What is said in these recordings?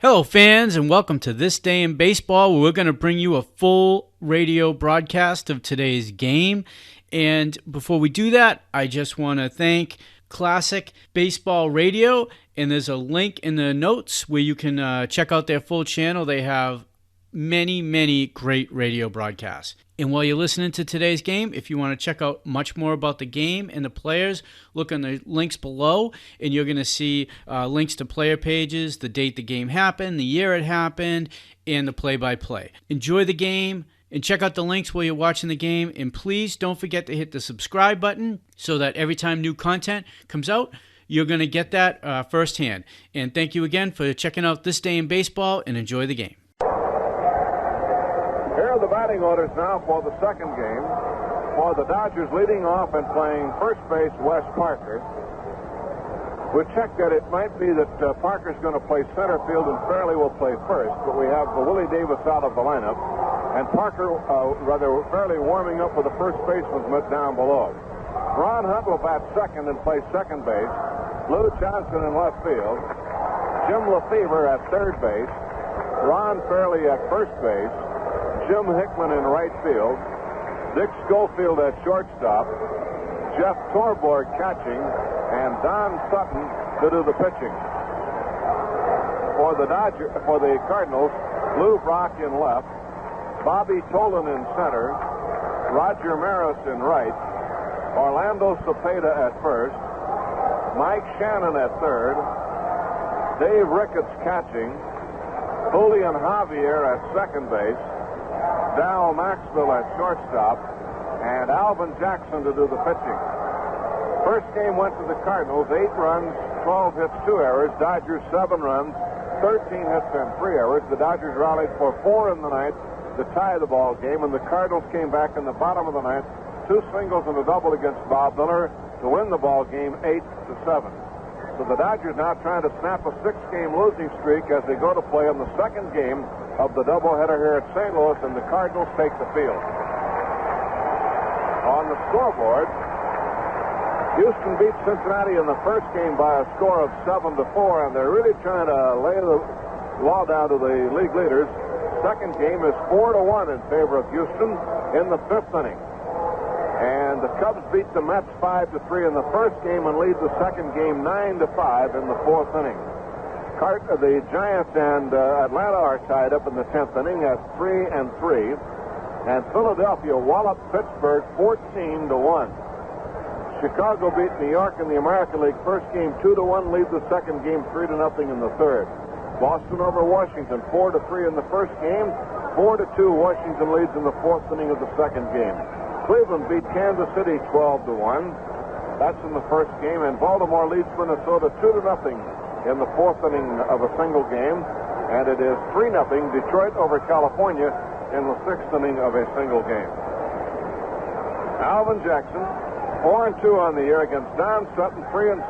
Hello, fans, and welcome to This Day in Baseball, where we're going to bring you a full radio broadcast of today's game. And before we do that, I just want to thank Classic Baseball Radio, and there's a link in the notes where you can check out their full channel. They have many great radio broadcasts. And while you're listening to today's game, if you want to check out much more about the game and the players, look on the links below, and you're going to see links to player pages, the date the game happened, the year it happened, and the play-by-play. Enjoy the game, and check out the links while you're watching the game, and please don't forget to hit the subscribe button so that every time new content comes out, you're going to get that firsthand. And thank you again for checking out This Day in Baseball, and enjoy the game. Here are the batting orders now for the second game. For the Dodgers, leading off and playing first base, Wes Parker. We checked that it might be that Parker's going to play center field and Fairley will play first, but we have Willie Davis out of the lineup, and Parker, Fairley warming up with the first baseman's mitt down below. Ron Hunt will bat second and play second base. Lou Johnson in left field. Jim Lefevre at third base. Ron Fairley at first base. Jim Hickman in right field, Dick Schofield at shortstop, Jeff Torborg catching, and Don Sutton to do the pitching. For the Cardinals, Lou Brock in left, Bobby Tolan in center, Roger Maris in right, Orlando Cepeda at first, Mike Shannon at third, Dave Ricketts catching, Julian Javier at second base, Dal Maxwell at shortstop, and Alvin Jackson to do the pitching. First game went to the Cardinals, 8 runs, 12 hits, 2 errors. Dodgers 7 runs, 13 hits, and 3 errors. The Dodgers rallied for 4 in the ninth to tie the ball game, and the Cardinals came back in the bottom of the ninth, 2 singles and a double against Bob Miller to win the ball game 8-7. So the Dodgers now trying to snap a 6-game losing streak as they go to play in the second game of the doubleheader here at St. Louis, and the Cardinals take the field. On the scoreboard, Houston beat Cincinnati in the first game by a score of 7-4, and they're really trying to lay the law down to the league leaders. Second game is 4-1 in favor of Houston in the 5th inning. And the Cubs beat the Mets 5-3 in the first game and lead the second game 9-5 in the 4th inning. The Giants and Atlanta are tied up in the 10th inning at 3-3. And Philadelphia walloped Pittsburgh 14-1. Chicago beat New York in the American League first game 2-1, lead the second game 3-0 in the third. Boston over Washington 4-3 in the first game, 4-2 Washington leads in the 4th inning of the second game. Cleveland beat Kansas City 12-1. That's in the first game, and Baltimore leads Minnesota 2-0 in the 4th inning of a single game, and it is 3-0 Detroit over California in the 6th inning of a single game. Alvin Jackson 4-2 on the year against Don Sutton 3-7,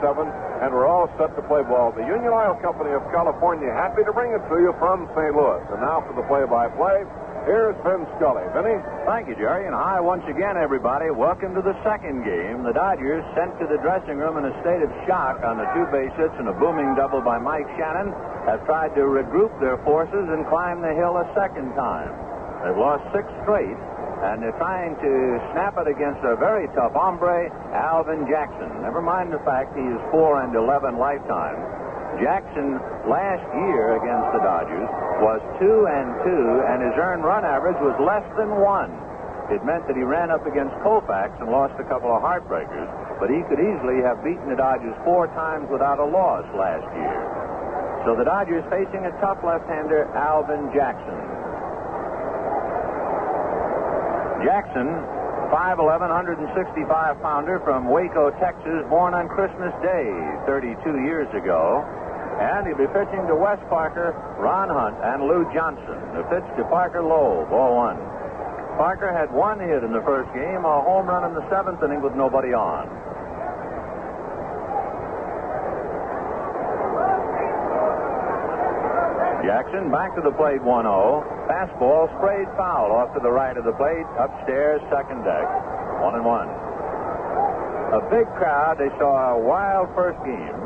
and we're all set to play ball. The Union Oil Company of California happy to bring it to you from St. Louis. And now for the play-by-play, here's Vin Scully. Vinny? Thank you, Jerry, and hi once again, everybody. Welcome to the second game. The Dodgers sent to the dressing room in a state of shock on the 2 base hits and a booming double by Mike Shannon have tried to regroup their forces and climb the hill a second time. They've lost 6 straight, and they're trying to snap it against a very tough hombre, Alvin Jackson. Never mind the fact he is 4-11 lifetime. Jackson last year against the Dodgers was 2-2, and his earned run average was less than 1. It meant that he ran up against Koufax and lost a couple of heartbreakers, but he could easily have beaten the Dodgers 4 times without a loss last year. So the Dodgers facing a tough left-hander, Alvin Jackson. Jackson, 5'11", 165-pounder from Waco, Texas, born on Christmas Day 32 years ago. And he'll be pitching to Wes Parker, Ron Hunt, and Lou Johnson. The pitch to Parker low, ball 1. Parker had 1 hit in the first game, a home run in the 7th inning with nobody on. Jackson back to the plate, 1-0. Fastball sprayed foul off to the right of the plate, upstairs, second deck. 1-1. A big crowd. They saw a wild first game.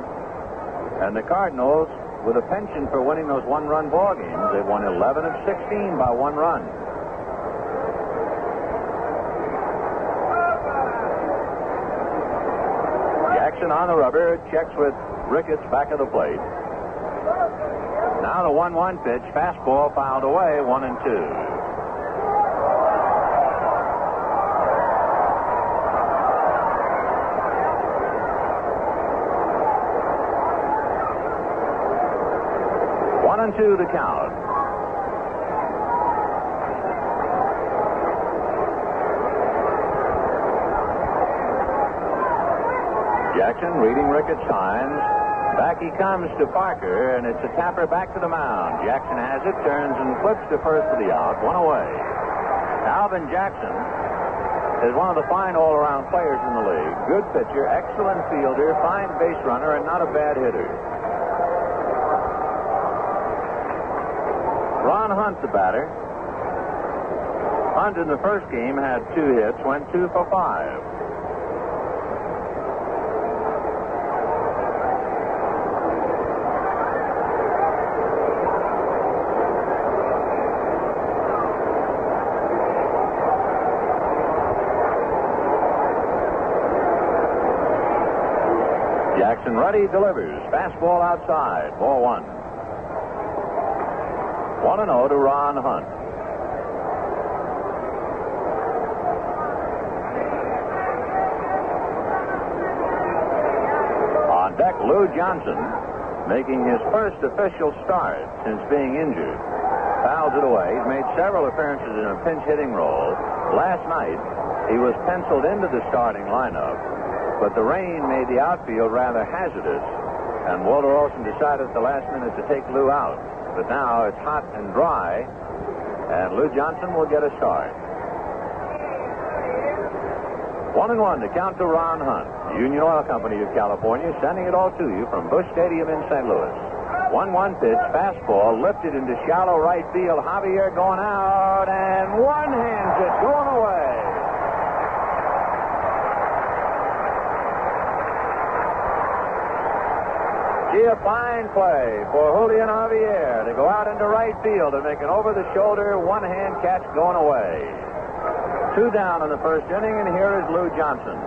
And the Cardinals with a penchant for winning those one-run ball games. They've won 11 of 16 by 1 run. Jackson on the rubber, checks with Ricketts back of the plate. Now the 1-1 pitch, fastball fouled away, 1-2. To the count. Jackson reading Ricketts' signs. Back he comes to Parker, and it's a tapper back to the mound. Jackson has it, turns and flips to first for the out, 1 away. Alvin Jackson is one of the fine all-around players in the league. Good pitcher, excellent fielder, fine base runner, and not a bad hitter. Ron Hunt, the batter. Hunt in the first game had 2 hits, went 2 for 5. Jackson ready, delivers. Fastball outside, ball 1. 1-0 to Ron Hunt. On deck, Lou Johnson, making his first official start since being injured. Fouls it away. He's made several appearances in a pinch hitting role. Last night, he was penciled into the starting lineup, but the rain made the outfield rather hazardous, and Walter Olson decided at the last minute to take Lou out. But now it's hot and dry, and Lou Johnson will get a start. 1-1 to count to Ron Hunt. The Union Oil Company of California sending it all to you from Busch Stadium in St. Louis. 1-1 pitch, fastball lifted into shallow right field. Javier going out, and one-hands it going away. A fine play for Julian Javier to go out into right field and make an over-the-shoulder one-hand catch going away. 2 down in the first inning, and here is Lou Johnson.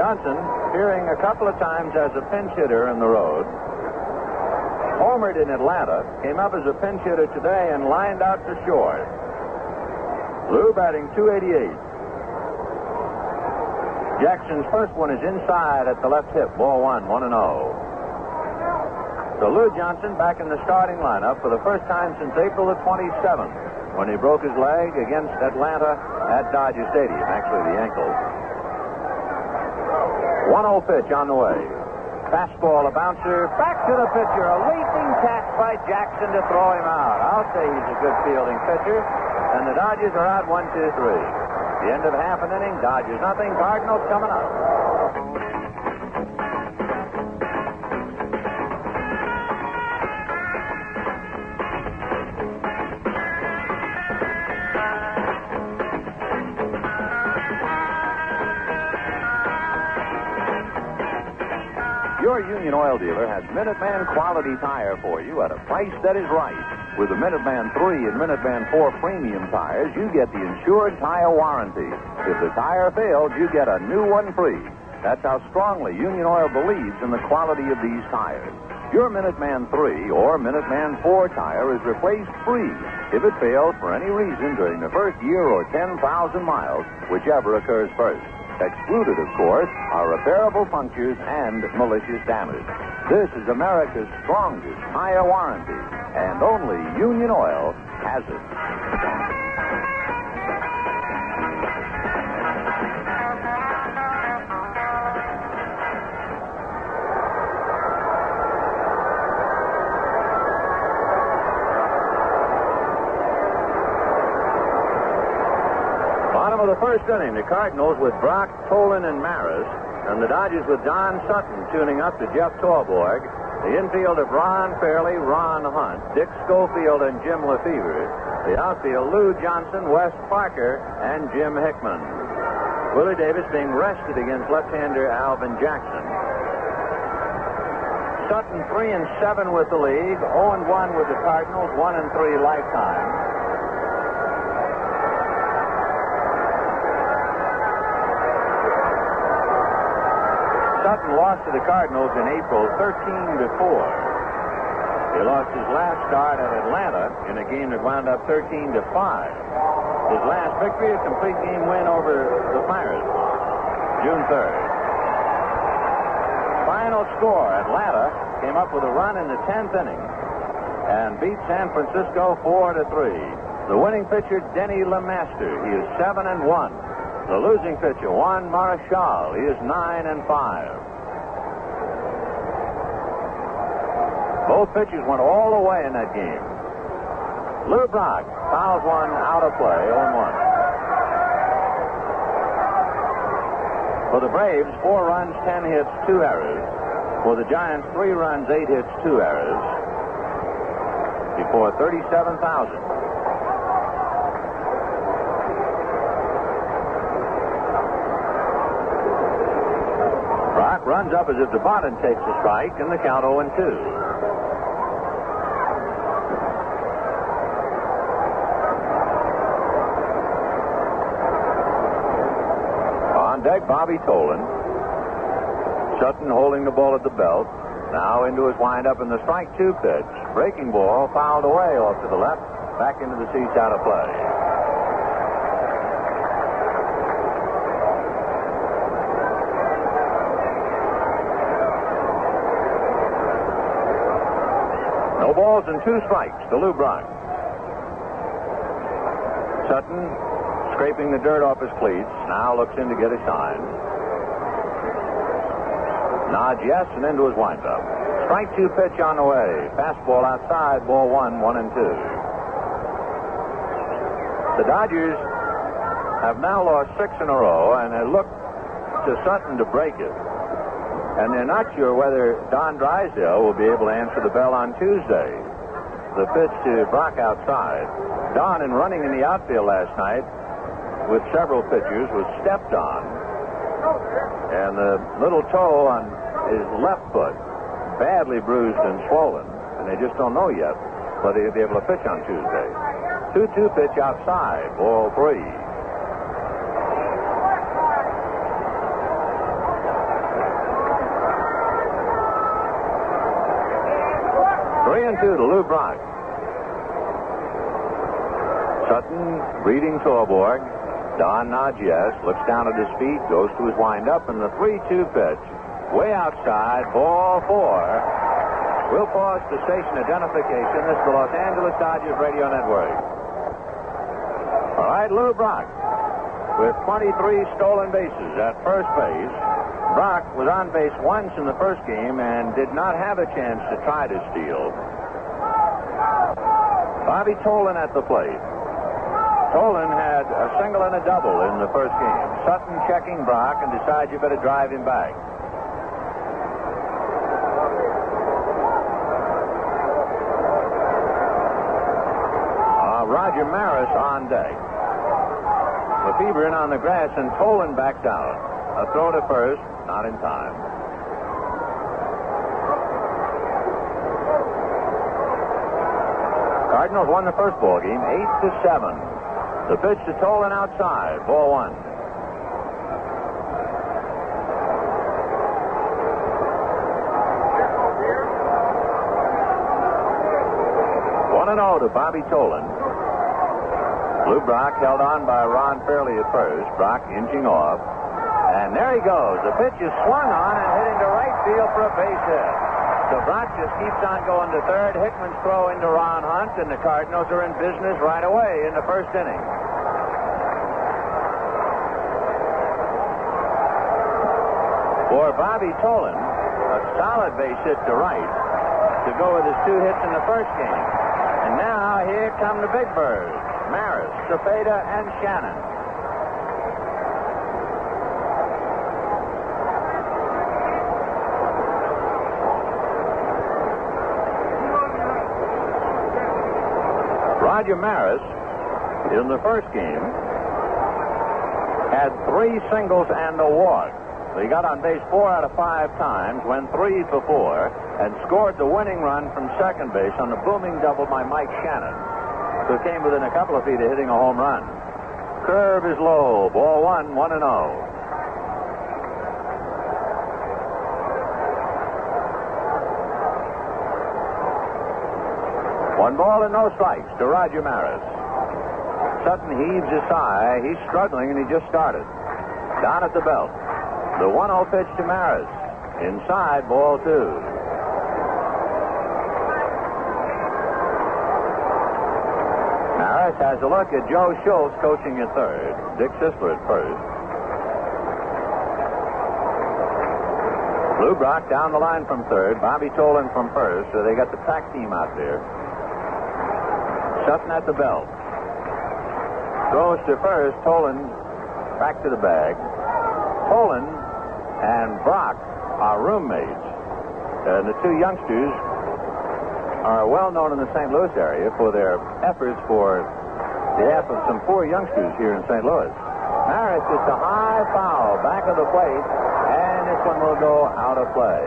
Johnson, appearing a couple of times as a pinch hitter in the road, homered in Atlanta, came up as a pinch hitter today and lined out for short. Lou batting .288. Jackson's first one is inside at the left hip, ball 1, 1-0. So Lou Johnson back in the starting lineup for the first time since April the 27th, when he broke his leg against Atlanta at Dodger Stadium, actually the ankle. 1-0 pitch on the way. Fastball, a bouncer, back to the pitcher, a leaping catch by Jackson to throw him out. I'll say he's a good fielding pitcher, and the Dodgers are out 1-2-3. The end of half an inning, Dodgers nothing, Cardinals coming up. Your Union Oil dealer has Minuteman quality tire for you at a price that is right. With the Minuteman 3 and Minuteman 4 premium tires, you get the insured tire warranty. If the tire fails, you get a new one free. That's how strongly Union Oil believes in the quality of these tires. Your Minuteman 3 or Minuteman 4 tire is replaced free if it fails for any reason during the first year or 10,000 miles, whichever occurs first. Excluded, of course, are repairable punctures and malicious damage. This is America's strongest tire warranty, and only Union Oil has it. Bottom of the first inning, the Cardinals with Brock, Tolan, and Maris, and the Dodgers with Don Sutton tuning up to Jeff Torborg. The infield of Ron Fairley, Ron Hunt, Dick Schofield, and Jim Lefevre. The outfield, Lou Johnson, Wes Parker, and Jim Hickman. Willie Davis being rested against left-hander Alvin Jackson. Sutton 3-7 with the league, 0-1 with the Cardinals, 1-3 lifetime. Sutton lost to the Cardinals in April 13-4. He lost his last start at Atlanta in a game that wound up 13-5. His last victory, a complete game win over the Pirates, June 3rd. Final score, Atlanta came up with a run in the 10th inning and beat San Francisco 4-3. The winning pitcher, Denny LeMaster, he is 7-1. The losing pitcher, Juan Marichal, he is 9-5. Both pitchers went all the way in that game. Lou Brock fouls one out of play, 0-1. For the Braves, 4 runs, 10 hits, 2 errors. For the Giants, 3 runs, 8 hits, 2 errors. Before 37,000. Brock runs up as if DeBotton takes a strike, and the count 0-2. Deck, Bobby Tolan. Sutton holding the ball at the belt. Now into his windup in the strike 2 pitch. Breaking ball fouled away off to the left. Back into the seats out of play. No balls and 2 strikes to Lou Brock. Sutton scraping the dirt off his cleats. Now looks in to get a sign. Nods yes and into his windup. Strike 2 pitch on the way. Fastball outside. Ball 1, 1-2. The Dodgers have now lost 6 in a row, and they look to Sutton to break it. And they're not sure whether Don Drysdale will be able to answer the bell on Tuesday. The pitch to Brock outside. Don, in running in the outfield last night with several pitchers, was stepped on, and the little toe on his left foot badly bruised and swollen, and they just don't know yet whether he'll be able to pitch on Tuesday. 2-2 pitch outside, ball 3. Three and 2 to Lou Brock. Sutton reading Torborg. Don nods yes, looks down at his feet, goes to his windup, and the 3-2 pitch. Way outside, ball 4. We'll pause to station identification. This is the Los Angeles Dodgers Radio Network. All right, Lou Brock with 23 stolen bases at first base. Brock was on base once in the first game and did not have a chance to try to steal. Bobby Tolan at the plate. Tolan had a single and a double in the first game. Sutton checking Brock and decides you better drive him back. Roger Maris on deck. Lefebvre in on the grass, and Tolan backed out. A throw to first, not in time. Cardinals won the first ball game 8-7. The pitch to Tolan outside, ball 1. 1-0 to Bobby Tolan. Lou Brock held on by Ron Fairley at first. Brock inching off. And there he goes. The pitch is swung on and hit into right field for a base hit. So Brock just keeps on going to third. Hickman's throw into Ron Hunt, and the Cardinals are in business right away in the first inning. For Bobby Tolan, a solid base hit to right to go with his 2 hits in the first game. And now here come the big birds. Maris, Cepeda, and Shannon. Roger Maris, in the first game, had 3 singles and a walk. He got on base 4 out of 5 times, went 3 for 4, and scored the winning run from second base on the booming double by Mike Shannon, who came within a couple of feet of hitting a home run. Curve is low. Ball 1, 1-0. One ball and no strikes to Roger Maris. Sutton heaves a sigh. He's struggling, and he just started. Down at the belt. The 1-0 pitch to Maris. Inside, ball 2. Maris has a look at Joe Schultz coaching at third. Dick Sisler at first. Lou Brock down the line from third. Bobby Tolan from first. So they got the track team out there. Sutton at the belt. Throws to first. Tolan back to the bag. Tolan and Brock are roommates. And the two youngsters are well known in the St. Louis area for their efforts for behalf of some poor youngsters here in St. Louis. Maris hits a high foul back of the plate, and this one will go out of play.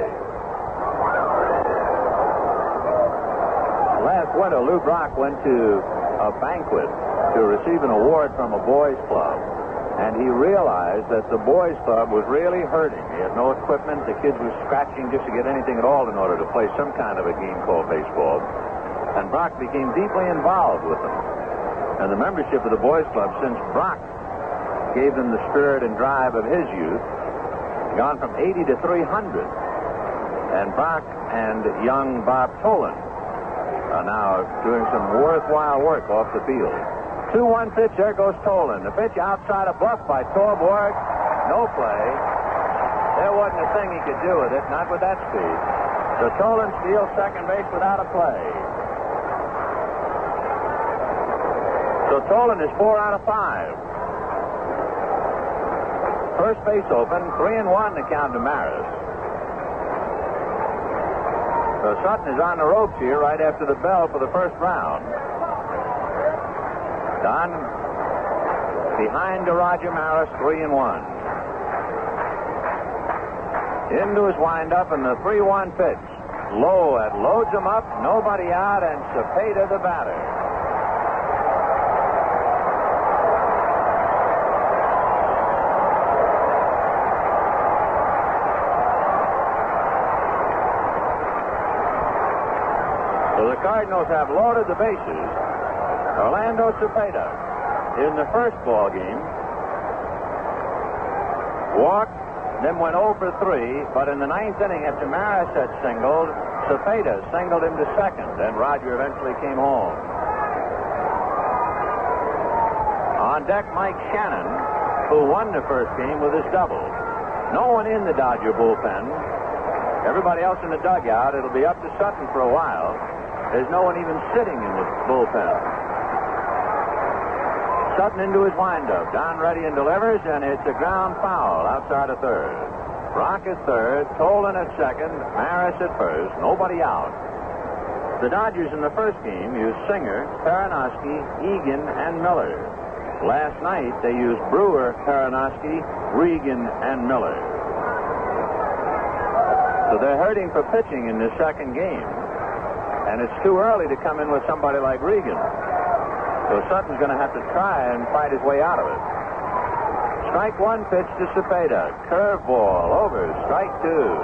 Last winter, Lou Brock went to a banquet to receive an award from a boys' club, and he realized that the boys' club was really hurting. He had no equipment. The kids were scratching just to get anything at all in order to play some kind of a game called baseball. And Brock became deeply involved with them. And the membership of the boys' club, since Brock gave them the spirit and drive of his youth, gone from 80 to 300. And Brock and young Bob Tolan are now doing some worthwhile work off the field. 2-1 pitch. There goes Tolan. The pitch outside a bluff by Torborg. No play. There wasn't a thing he could do with it, not with that speed. So Tolan steals second base without a play. So Tolan is 4 out of 5. First base open. 3-1 the count to Maris. So Sutton is on the ropes here right after the bell for the first round. Don behind to Roger Maris, 3-1. Into his windup and the 3-1 pitch. Low, it loads him up, nobody out, and Cepeda the batter. So the Cardinals have loaded the bases. Orlando Cepeda in the first ball game walked, then went 0 for 3, but in the ninth inning after Maris had singled, Cepeda singled him to second, and Roger eventually came home. On deck, Mike Shannon, who won the first game with his double. No one in the Dodger bullpen. Everybody else in the dugout. It'll be up to Sutton for a while. There's no one even sitting in the bullpen. Sutton into his windup. Don ready and delivers, and it's a ground foul outside of third. Brock at third, Tolan at second, Maris at first, nobody out. The Dodgers in the first game used Singer, Karanowski, Egan, and Miller. Last night they used Brewer, Karanowski, Regan, and Miller. So they're hurting for pitching in this second game. And it's too early to come in with somebody like Regan. So Sutton's going to have to try and fight his way out of it. Strike one pitch to Cepeda. Curveball over. Strike two.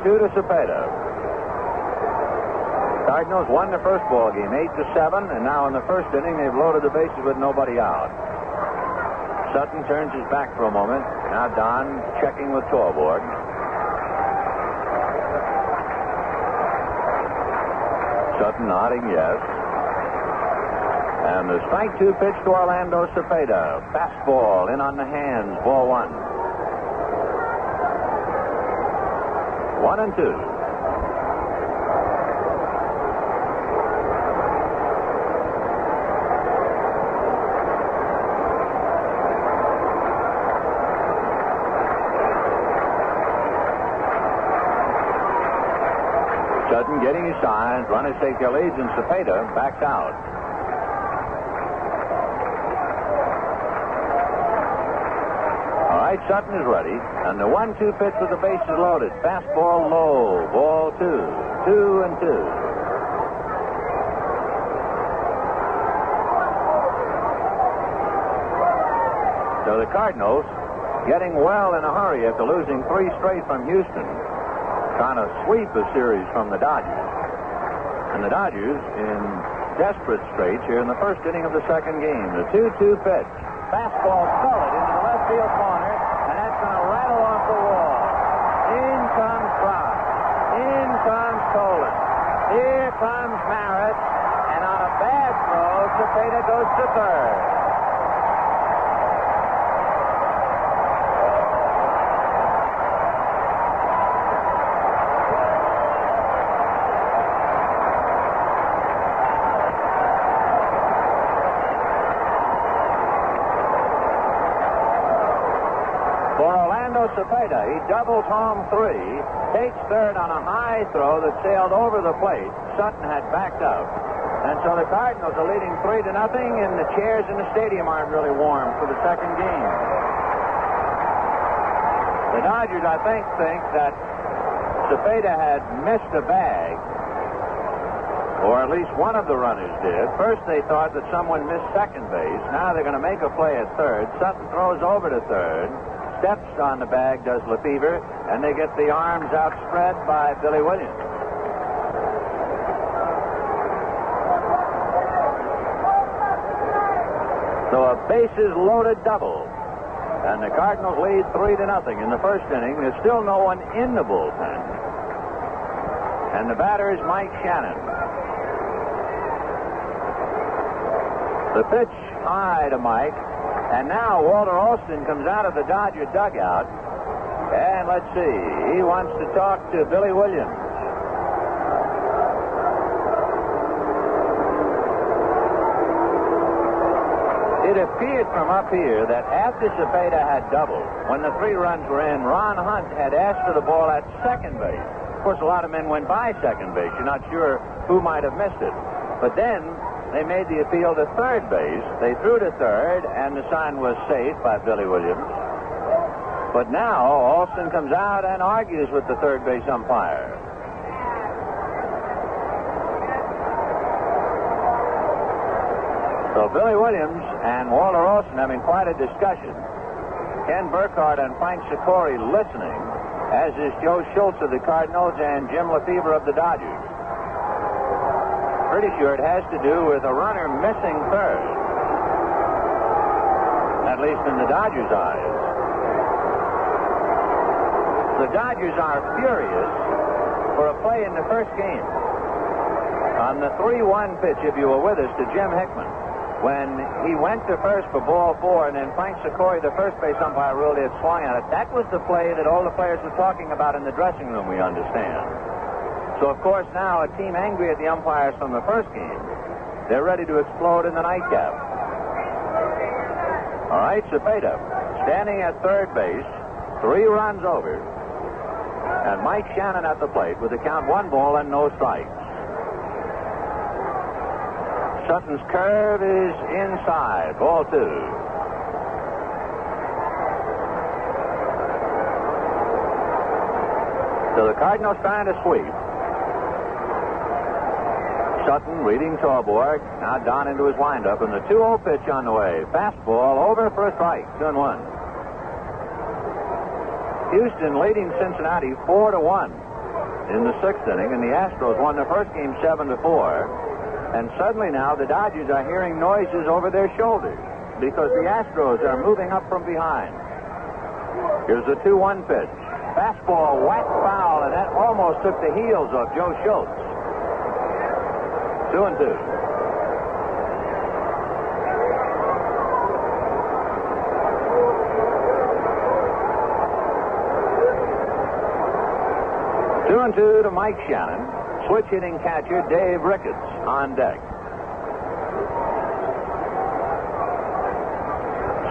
0-2 to Cepeda. Cardinals won the first ball game 8-7, and now in the first inning they've loaded the bases with nobody out. Sutton turns his back for a moment. Now Don checking with Torborg. Sutton nodding yes. And the strike two pitch to Orlando Cepeda. Fastball in on the hands. Ball 1. 1-2. Sutton getting his signs. Runners take their leads, and Cepeda backs out. All right, Sutton is ready. And the 1-2 pitch with the bases loaded. Fastball low. Ball 2. 2-2. So the Cardinals getting well in a hurry after losing 3 straight from Houston, trying to sweep a series from the Dodgers. And the Dodgers in desperate straits here in the first inning of the second game. The 2-2 pitch. Fastball solid into the left field corner, and that's going to rattle off the wall. In comes Brock. In comes Tolan. Here comes Maris, and on a bad throw, Cepeda goes to third. Cepeda, he doubles home 3, takes third on a high throw that sailed over the plate. Sutton had backed up. And so the Cardinals are leading 3-0, and the chairs in the stadium aren't really warm for the second game. The Dodgers, I think that Cepeda had missed a bag, or at least one of the runners did. First they thought that someone missed second base. Now they're going to make a play at third. Sutton throws over to third. Steps on the bag, does Lefevre, and they get the arms outspread by Billy Williams. So a bases-loaded double, and the Cardinals lead 3-0 in the first inning. There's still no one in the bullpen, and the batter is Mike Shannon. The pitch high to Mike. And now Walter Alston comes out of the Dodger dugout. And let's see. He wants to talk to Billy Williams. It appeared from up here that after Cepeda had doubled, when the 3 runs were in, Ron Hunt had asked for the ball at second base. Of course, a lot of men went by second base. You're not sure who might have missed it. But then they made the appeal to third base. They threw to third, and the sign was safe by Billy Williams. But now, Alston comes out and argues with the third base umpire. So Billy Williams and Walter Alston having quite a discussion. Ken Burkhardt and Frank Sikori listening, as is Joe Schultz of the Cardinals and Jim Lefevre of the Dodgers. Pretty sure it has to do with a runner missing third, at least in the Dodgers' eyes. The Dodgers are furious for a play in the first game. On the 3-1 pitch, if you were with us, to Jim Hickman, when he went to first for ball 4, and then Frank Sikori, the first base umpire, ruled he had swung at it. That was the play that all the players were talking about in the dressing room, we understand. So, of course, now a team angry at the umpires from the first game, they're ready to explode in the nightcap. All right, Cepeda standing at third base, 3 runs over, and Mike Shannon at the plate with the count 1 ball and no strikes. Sutton's curve is inside, ball 2. So the Cardinals trying to sweep. Sutton reading Torborg, now down into his windup, and the 2-0 pitch on the way. Fastball over for a strike, 2-1. Houston leading Cincinnati 4-1 in the 6th inning, and the Astros won the first game 7-4. And suddenly now the Dodgers are hearing noises over their shoulders because the Astros are moving up from behind. Here's the 2-1 pitch. Fastball whacked foul, and that almost took the heels off Joe Schultz. 2-2. Two and two to Mike Shannon. Switch hitting catcher Dave Ricketts on deck.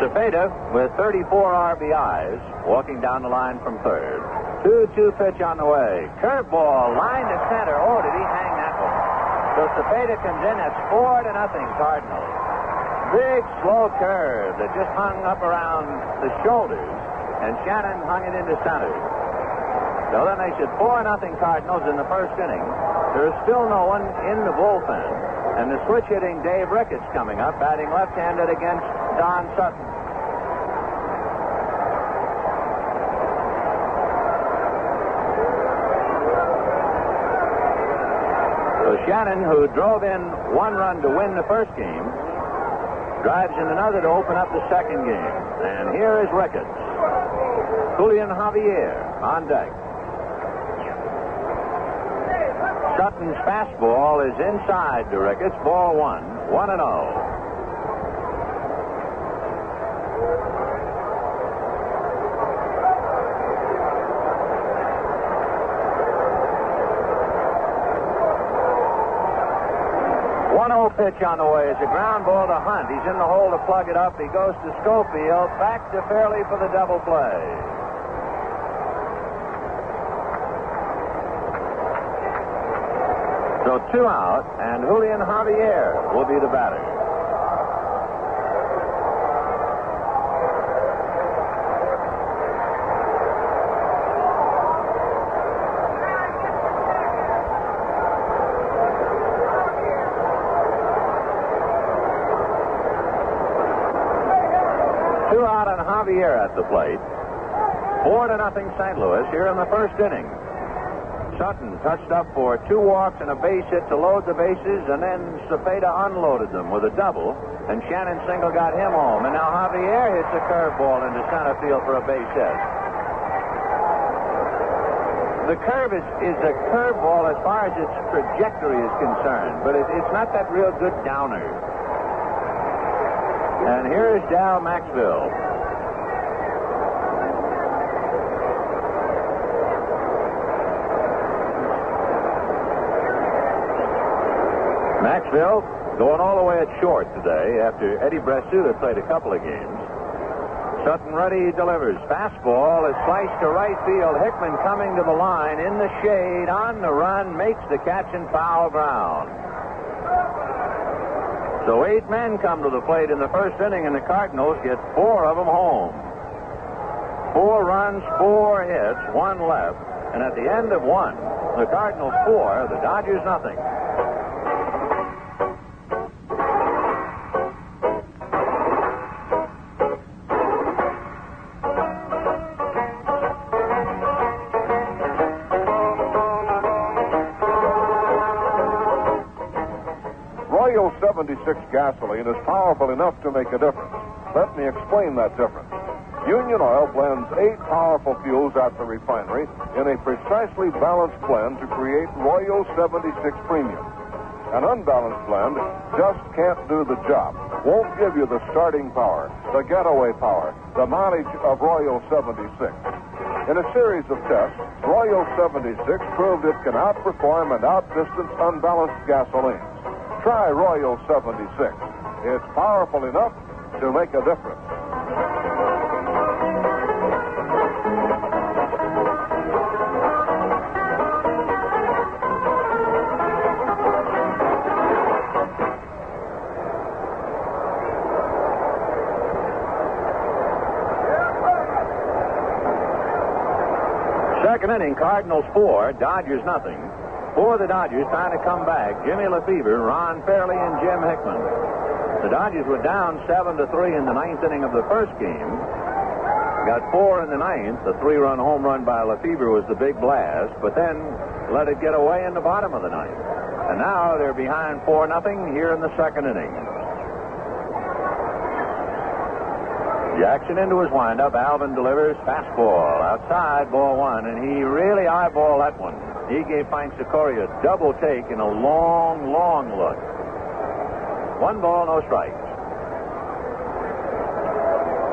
Cepeda with 34 RBIs, walking down the line from third. 2-2 pitch on the way. Curveball, line to center. Oh, did he hang that one? So Cepeda comes in. That's 4-0 Cardinals. Big, slow curve that just hung up around the shoulders, and Shannon hung it into center. So then they said 4-0 Cardinals in the first inning. There's still no one in the bullpen, and the switch-hitting Dave Ricketts coming up, batting left-handed against Don Sutton. So Shannon, who drove in one run to win the first game, drives in another to open up the second game. And here is Ricketts. Julian Javier on deck. Sutton's fastball is inside to Ricketts. Ball 1-0. Pitch on the way is a ground ball to Hunt. He's in the hole to plug it up. He goes to Schofield. Back to Fairley for the double play. So 2 out, and Julian Javier will be the batter. Javier at the plate. 4-0 St. Louis here in the first inning. Sutton touched up for 2 walks and a base hit to load the bases, and then Cepeda unloaded them with a double, and Shannon single got him home. And now Javier hits a curveball into center field for a base hit. The curve is a curveball as far as its trajectory is concerned, but it's not that real good downer. And here is Dal Maxville. Maxville going all the way at short today after Eddie Bressuda played a couple of games. Sutton ready, delivers. Fastball is sliced to right field. Hickman coming to the line in the shade on the run, makes the catch and foul ground. So 8 men come to the plate in the first inning, and the Cardinals get 4 of them home. 4 runs, 4 hits, 1 left, and at the end of 1, the Cardinals 4, the Dodgers nothing. Royal 76 gasoline is powerful enough to make a difference. Let me explain that difference. Union Oil blends 8 powerful fuels at the refinery in a precisely balanced blend to create Royal 76 Premium. An unbalanced blend just can't do the job, won't give you the starting power, the getaway power, the mileage of Royal 76. In a series of tests, Royal 76 proved it can outperform and outdistance unbalanced gasolines. Try Royal 76. It's powerful enough to make a difference. Second inning, Cardinals 4, Dodgers nothing. For the Dodgers trying to come back, Jimmy Lefebvre, Ron Fairley, and Jim Hickman. The Dodgers were down 7-3 in the 9th inning of the first game. Got 4 in the 9th. The 3-run home run by Lefebvre was the big blast, but then let it get away in the bottom of the 9th. And now they're behind 4-0 here in the second inning. Jackson into his windup. Alvin delivers fastball outside, ball 1, and he really eyeballed that one. He gave Frank Secoria a double take in a long, long look. 1 ball, no strikes.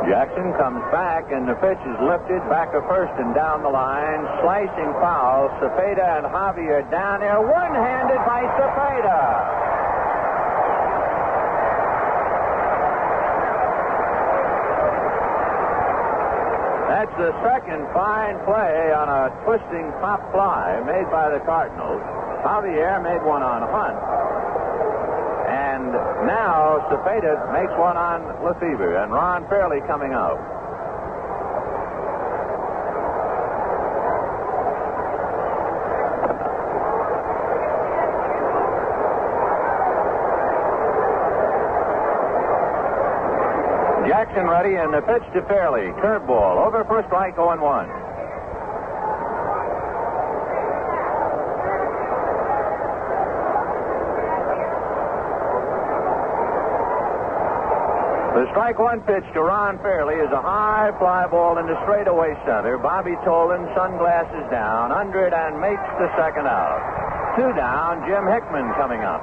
Jackson comes back, and the pitch is lifted back to first and down the line. Slicing foul. Cepeda and Javier down there. One-handed by Cepeda. That's the second fine play on a twisting pop fly made by the Cardinals. Javier made one on Hunt. And now Cepeda makes one on Lefebvre, and Ron Fairley coming out. Jackson ready, and the pitch to Fairley. Curveball over for a strike, 0-1. The strike one pitch to Ron Fairley is a high fly ball into straightaway center. Bobby Tolan, sunglasses down, under it, and makes the second out. 2 down, Jim Hickman coming up.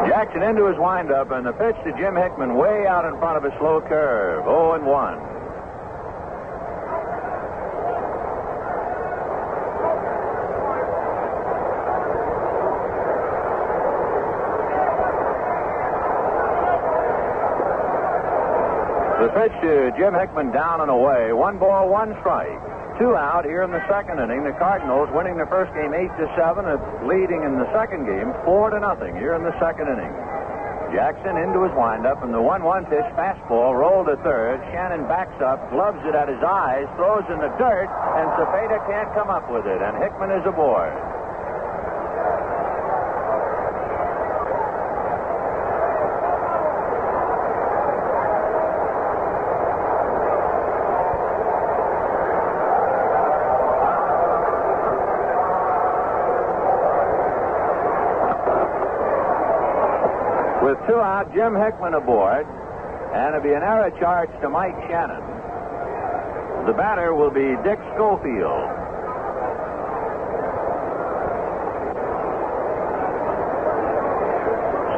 Jackson into his windup, and the pitch to Jim Hickman way out in front of a slow curve. 0-1. The pitch to Jim Hickman down and away. 1 ball, 1 strike. 2 out here in the second inning. The Cardinals winning the first game 8-7, leading in the second game 4-0 here in the second inning. Jackson into his windup, and the 1-1 pitch fastball rolled to third. Shannon backs up, gloves it at his eyes, throws in the dirt, and Cepeda can't come up with it, and Hickman is aboard. With 2 out, Jim Hickman aboard, and it'll be an error charge to Mike Shannon. The batter will be Dick Schofield.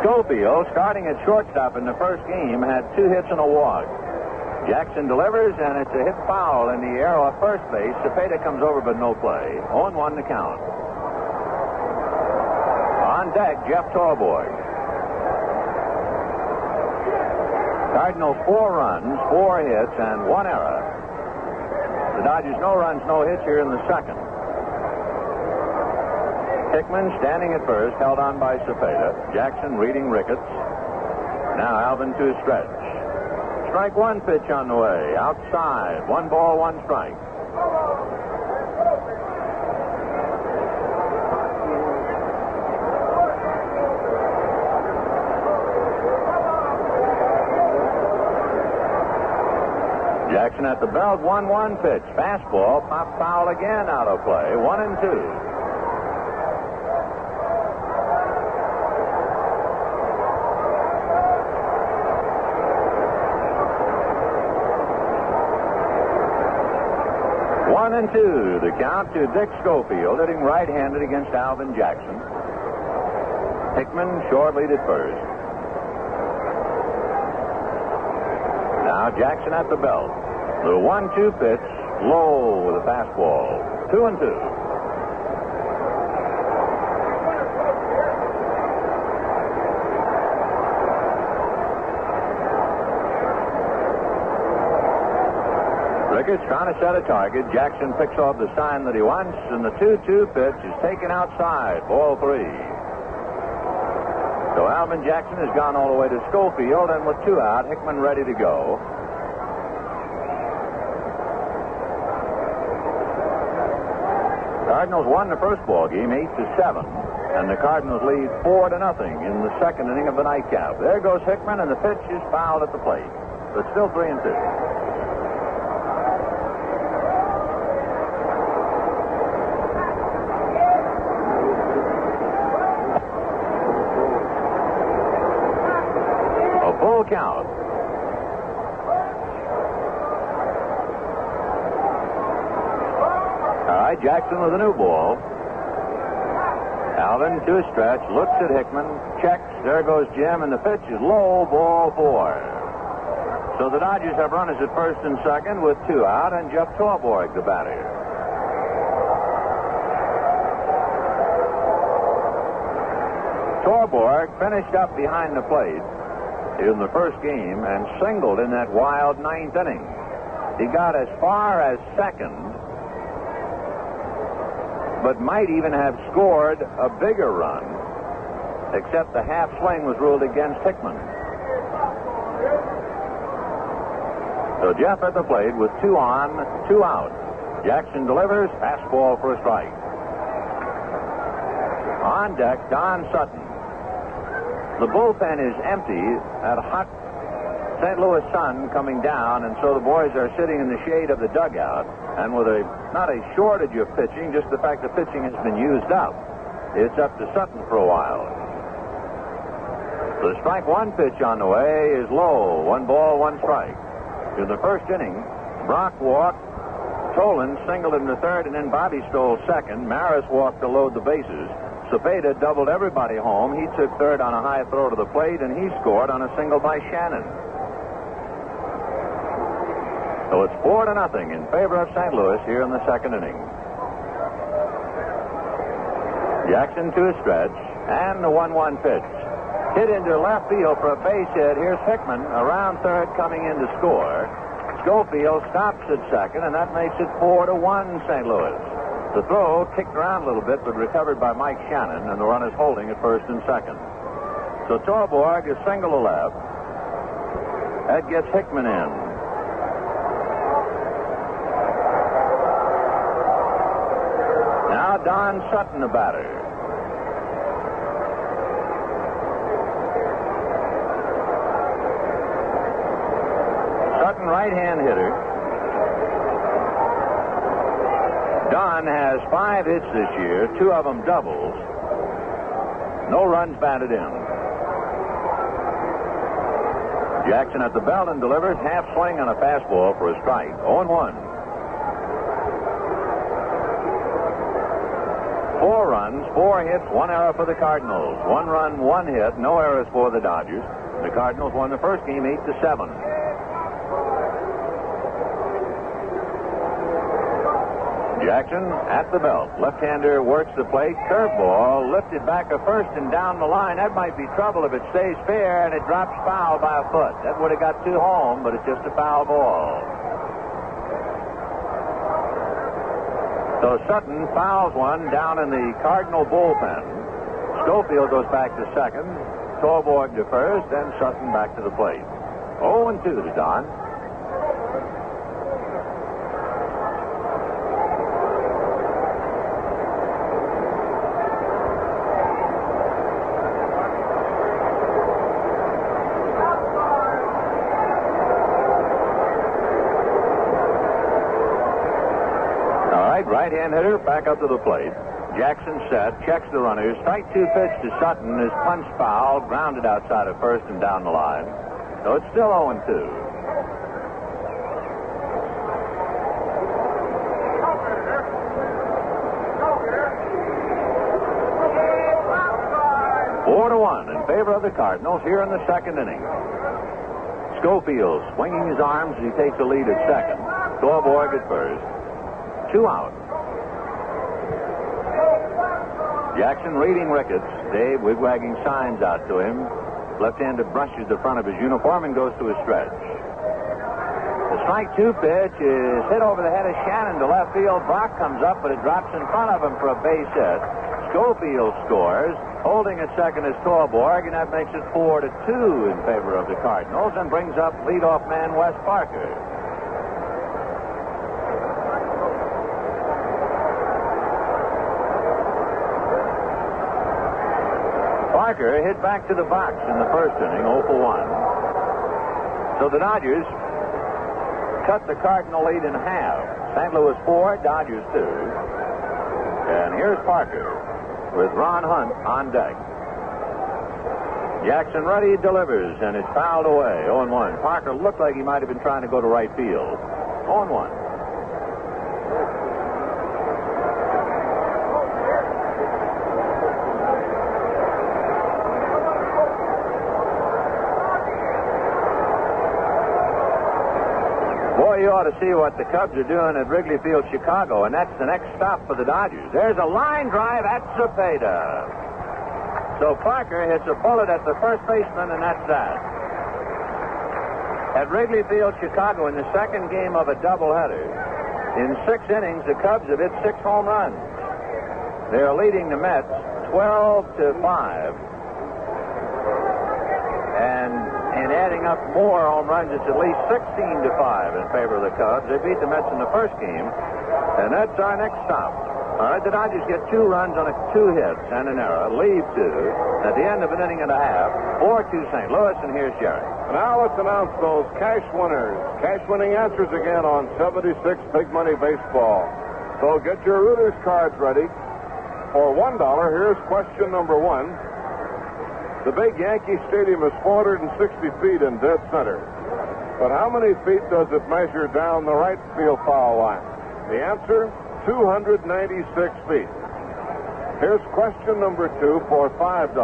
Schofield, starting at shortstop in the first game, had 2 hits and a walk. Jackson delivers, and it's a hit foul in the air off first base. Cepeda comes over, but no play. 0-1 the count. On deck, Jeff Torborg. Cardinals 4 runs, 4 hits, and 1 error. The Dodgers no runs, no hits here in the second. Hickman standing at first, held on by Cepeda. Jackson reading Ricketts. Now Alvin to his stretch. Strike 1 pitch on the way. Outside. 1 ball, 1 strike. Jackson at the belt, 1-1 pitch. Fastball, pop foul again, out of play. 1-2. One and two, the count to Dick Schofield, hitting right-handed against Alvin Jackson. Hickman short lead at first. Now Jackson at the belt. The 1-2 pitch, low with a fastball. 2-2. Ricketts trying to set a target. Jackson picks off the sign that he wants, and the 2-2 pitch is taken outside. Ball 3. So Alvin Jackson has gone all the way to Schofield, and with 2 out, Hickman ready to go. Cardinals won the first ball game 8-7, and the Cardinals lead 4-0 in the second inning of the nightcap. There goes Hickman, and the pitch is fouled at the plate, but still 3-2. A full count. All right, Jackson with a new ball. Alvin to a stretch, looks at Hickman, checks, there goes Jim, and the pitch is low, ball 4. So the Dodgers have runners at first and second with 2 out, and Jeff Torborg, the batter. Torborg finished up behind the plate in the first game and singled in that wild 9th inning. He got as far as second, but might even have scored a bigger run, except the half swing was ruled against Hickman. So Jeff at the plate with 2 on, 2 out. Jackson delivers, fastball for a strike. On deck, Don Sutton. The bullpen is empty at a hot St. Louis sun coming down, and so the boys are sitting in the shade of the dugout, and with not a shortage of pitching, just the fact that pitching has been used up. It's up to Sutton for a while. The strike 1 pitch on the way is low. 1 ball, 1 strike. In the first inning, Brock walked, Tolan singled in the third, and then Bobby stole second. Maris walked to load the bases. Cepeda doubled everybody home. He took third on a high throw to the plate, and he scored on a single by Shannon. So it's 4-0 in favor of St. Louis here in the second inning. Jackson to a stretch, and the 1-1 pitch. Hit into left field for a base hit. Here's Hickman around third coming in to score. Schofield stops at second, and that makes it 4-1 St. Louis. The throw kicked around a little bit, but recovered by Mike Shannon, and the runners holding at first and second. So Torborg is single to left. That gets Hickman in. Now Don Sutton, the batter. Sutton, right-hand hitter. Don has 5 hits this year, 2 of them doubles. No runs batted in. Jackson at the belt and delivers, half swing on a fastball for a strike. 0-1. 4 runs, 4 hits, 1 error for the Cardinals. 1 run, 1 hit, no errors for the Dodgers. The Cardinals won the first game 8-7. Jackson at the belt. Left-hander works the plate. Curveball lifted back to first and down the line. That might be trouble if it stays fair, and it drops foul by a foot. That would have got 2 home, but it's just a foul ball. So Sutton fouls one down in the Cardinal bullpen. Schofield goes back to second. Torborg to first, and Sutton back to the plate. 0-2 to Don. Right-hand hitter back up to the plate. Jackson set, checks the runners. Strike 2 pitch to Sutton is punched foul, grounded outside of first and down the line. So it's still 0-2. Four to 1 in favor of the Cardinals here in the second inning. Schofield swinging his arms as he takes the lead at second. Torborg at first. 2 out. Jackson reading Ricketts. Dave wigwagging signs out to him. Left-handed brushes the front of his uniform and goes to a stretch. The strike 2 pitch is hit over the head of Shannon to left field. Brock comes up, but it drops in front of him for a base hit. Schofield scores. Holding at second is Torborg, and that makes it 4-2 in favor of the Cardinals and brings up leadoff man Wes Parker. Parker hit back to the box in the first inning, 0 for 1. So the Dodgers cut the Cardinal lead in half. St. Louis 4, Dodgers 2. And here's Parker with Ron Hunt on deck. Jackson ready, delivers, and it's fouled away, 0-1. Parker looked like he might have been trying to go to right field. 0-1. Boy, you ought to see what the Cubs are doing at Wrigley Field, Chicago, and that's the next stop for the Dodgers. There's a line drive at Cepeda. So Parker hits a bullet at the first baseman, and that's that. At Wrigley Field, Chicago, in the second game of a doubleheader, in 6 innings, the Cubs have hit 6 home runs. They're leading the Mets 12-5. And adding up more home runs, it's at least 16-5 in favor of the Cubs. They beat the Mets in the first game, and that's our next stop. All right, the Dodgers get 2 runs on 2 hits and an error, lead 2 at the end of an inning and a half, 4-2 St. Louis, and here's Jerry. Now let's announce those cash winners. Cash winning answers again on 76 Big Money Baseball. So get your Reuters cards ready. For $1, here's question number 1. The big Yankee Stadium is 460 feet in dead center. But how many feet does it measure down the right field foul line? The answer, 296 feet. Here's question number 2 for $5.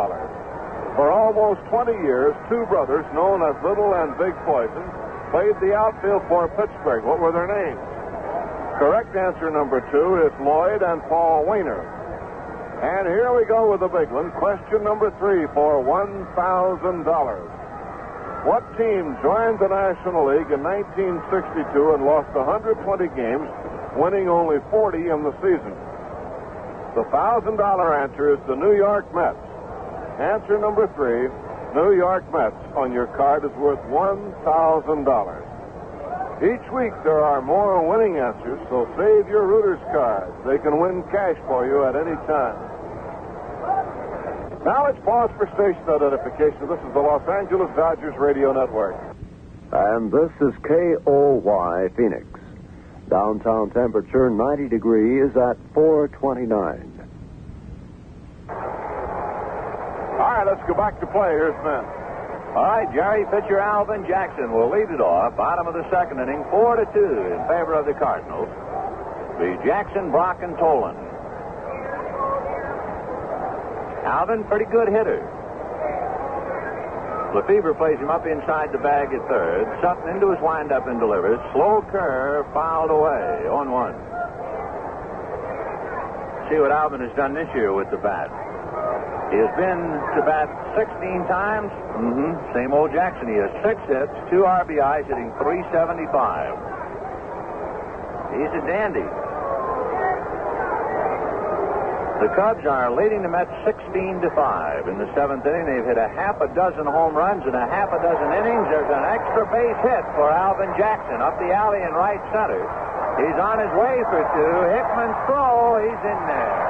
For almost 20 years, 2 brothers known as Little and Big Poison played the outfield for Pittsburgh. What were their names? Correct answer number 2 is Lloyd and Paul Wainer. And here we go with the big one. Question number 3 for $1,000. What team joined the National League in 1962 and lost 120 games, winning only 40 in the season? The $1,000 answer is the New York Mets. Answer number 3, New York Mets on your card is worth $1,000. Each week there are more winning answers, so save your Reuters cards. They can win cash for you at any time. Now let's pause for station identification. This is the Los Angeles Dodgers Radio Network. And this is KOY Phoenix. Downtown temperature 90 degrees at 429. All right, let's go back to play. Here's Ben. All right, Jerry, pitcher Alvin Jackson will lead it off. Bottom of the second inning, 4-2 in favor of the Cardinals. Be Jackson, Brock, and Tolan. Alvin, pretty good hitter. Lefebvre plays him up inside the bag at third. Sutton into his windup and delivers. Slow curve fouled away, 0-1. See what Alvin has done this year with the bat. He has been to bat 16 times. Same old Jackson. He has 6 hits, 2 RBIs, hitting .375. He's a dandy. The Cubs are leading the Mets 16-5 in the 7th inning. They've hit a half a dozen home runs in a half a dozen innings. There's an extra base hit for Alvin Jackson up the alley in right center. He's on his way for 2. Hickman's throw. He's in there.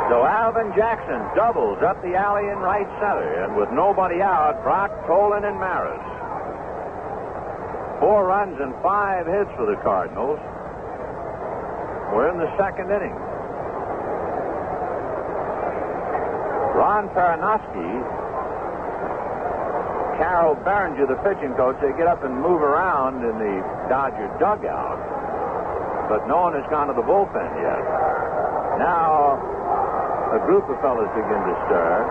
So Alvin Jackson doubles up the alley in right center, and with nobody out, Brock, Tolan, and Maris. 4 runs and 5 hits for the Cardinals. We're in the 2nd inning. Ron Paranowski, Carol Berenger, the pitching coach, they get up and move around in the Dodger dugout, but no one has gone to the bullpen yet. Now a group of fellas begin to stir,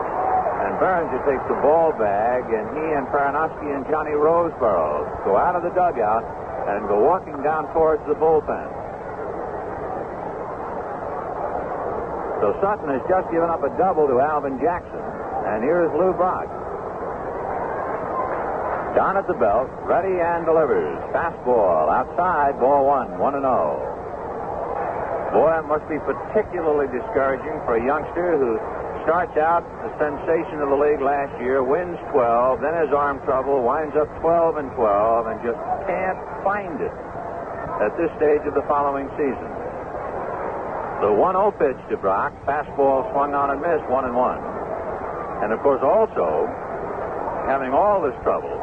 and Berenger takes the ball bag, and he and Paranowski and Johnny Roseborough go out of the dugout and go walking down towards the bullpen. So Sutton has just given up a double to Alvin Jackson, and here's Lou Brock. Down at the belt, ready and delivers. Fastball outside, ball 1, 1-0. Boy, it must be particularly discouraging for a youngster who starts out the sensation of the league last year, wins 12, then has arm trouble, winds up 12-12, and just can't find it at this stage of the following season. The 1-0 pitch to Brock, fastball swung on and missed, 1-1. And of course, also having all this trouble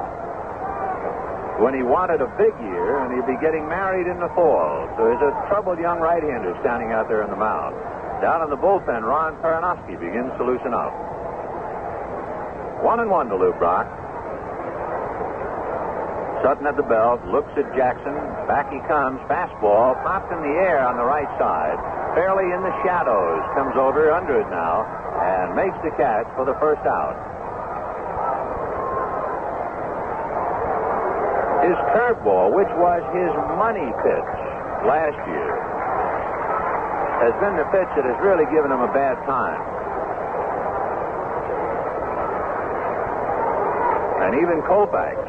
when he wanted a big year and he'd be getting married in the fall. So he's a troubled young right-hander standing out there in the mound. Down in the bullpen, Ron Paranowski begins to loosen up. 1-1 to Lou Brock. Sutton at the belt, looks at Jackson. Back he comes. Fastball popped in the air on the right side. fairly in the shadows, comes over under it now and makes the catch for the first out. His curveball, which was his money pitch last year, has been the pitch that has really given him a bad time. And even Koufax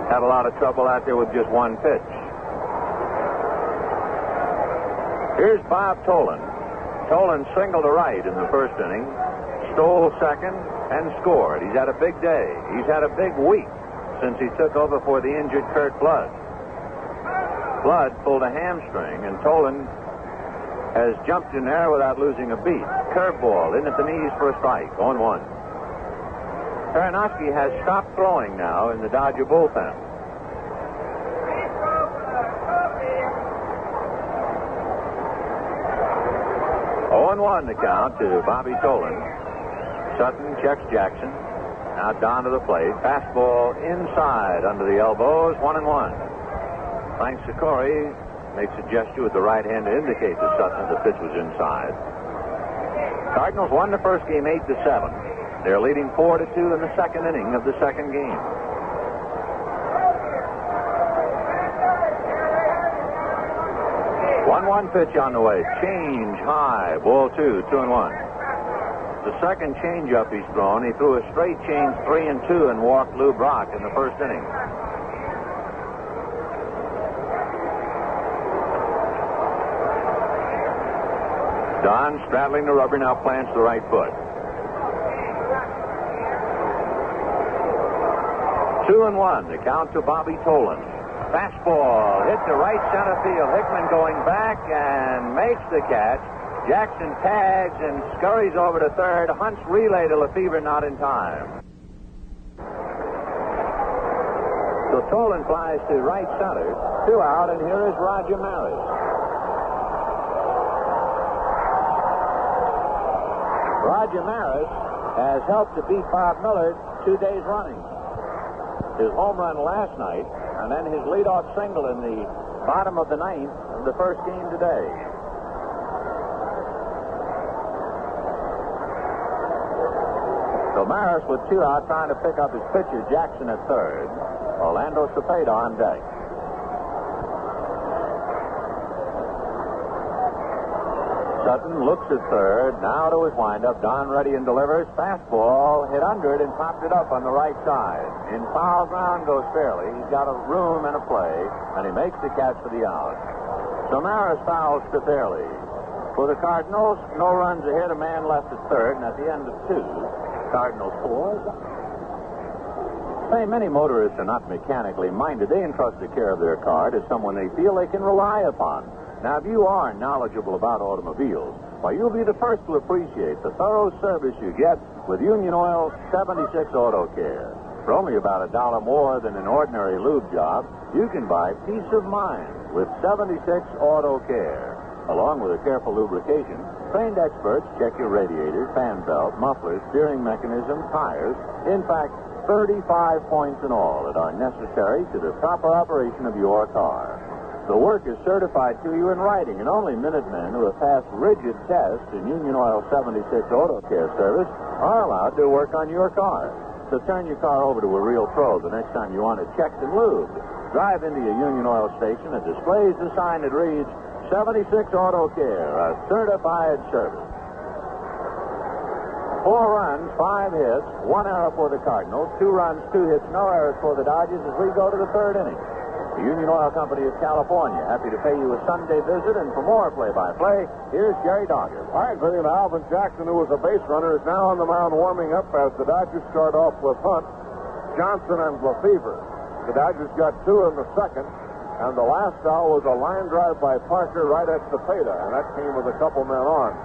had a lot of trouble out there with just one pitch. Here's Bob Tolan. Tolan singled to right in the first inning, stole second, and scored. He's had a big day. He's had a big week since he took over for the injured Kurt Blood. Blood pulled a hamstring, and Tolan has jumped in there without losing a beat. Curveball in at the knees for a strike, 0-1. Aronofsky has stopped throwing now in the Dodger bullpen. One the count to Bobby Tolan. Sutton checks Jackson. Now down to the plate. Fastball inside under the elbows. 1-1. Frank Sikori makes a gesture with the right hand to indicate to Sutton the pitch was inside. Cardinals won the first game 8-7. They're leading 4-2 in the second inning of the second game. 1-1 pitch on the way. Change high. Ball 2, 2-1. The second changeup he's thrown. He threw a straight change 3-2 and walked Lou Brock in the first inning. Don, straddling the rubber, now plants the right foot. 2-1. The count to Bobby Tolan. Fastball hit to right center field. Hickman going back and makes the catch. Jackson tags and scurries over to third. Hunt's relay to Lefevre, not in time. So Tolan flies to right center. 2 out, and here is Roger Maris. Roger Maris has helped to beat Bob Miller 2 days running. His home run last night, and then his leadoff single in the bottom of the ninth of the first game today. So Maris with 2 out trying to pick up his pitcher, Jackson at third. Orlando Cepeda on deck. Sutton looks at third, now to his windup. Don ready and delivers. Fastball hit under it and popped it up on the right side. In foul ground goes Fairley. He's got a room and a play, and he makes the catch for the out. So Maris fouls to Fairley. For the Cardinals, no runs ahead, a man left at third, and at the end of 2, Cardinals 4. Say, many motorists are not mechanically minded. They entrust the care of their car to someone they feel they can rely upon. Now, if you are knowledgeable about automobiles, why, you'll be the first to appreciate the thorough service you get with Union Oil's 76 Auto Care. For only about $1 more than an ordinary lube job, you can buy peace of mind with 76 Auto Care. Along with a careful lubrication, trained experts check your radiator, fan belt, muffler, steering mechanism, tires. In fact, 35 points in all that are necessary to the proper operation of your car. The work is certified to you in writing, and only Minutemen who have passed rigid tests in Union Oil 76 Auto Care service are allowed to work on your car. So turn your car over to a real pro the next time you want it checked and lubed. Drive into a Union Oil station that displays the sign that reads 76 Auto Care, a certified service. 4 runs, 5 hits, 1 error for the Cardinals, 2 runs, 2 hits, no errors for the Dodgers as we go to the third inning. The Union Oil Company of California, happy to pay you a Sunday visit, and for more play-by-play, here's Jerry Dogger. All right, William. Alvin Jackson, who was a base runner, is now on the mound warming up as the Dodgers start off with Hunt, Johnson, and Lefevre. The Dodgers got 2 in the second, and the last out was a line drive by Parker right at Cepeda, and that came with a couple men on.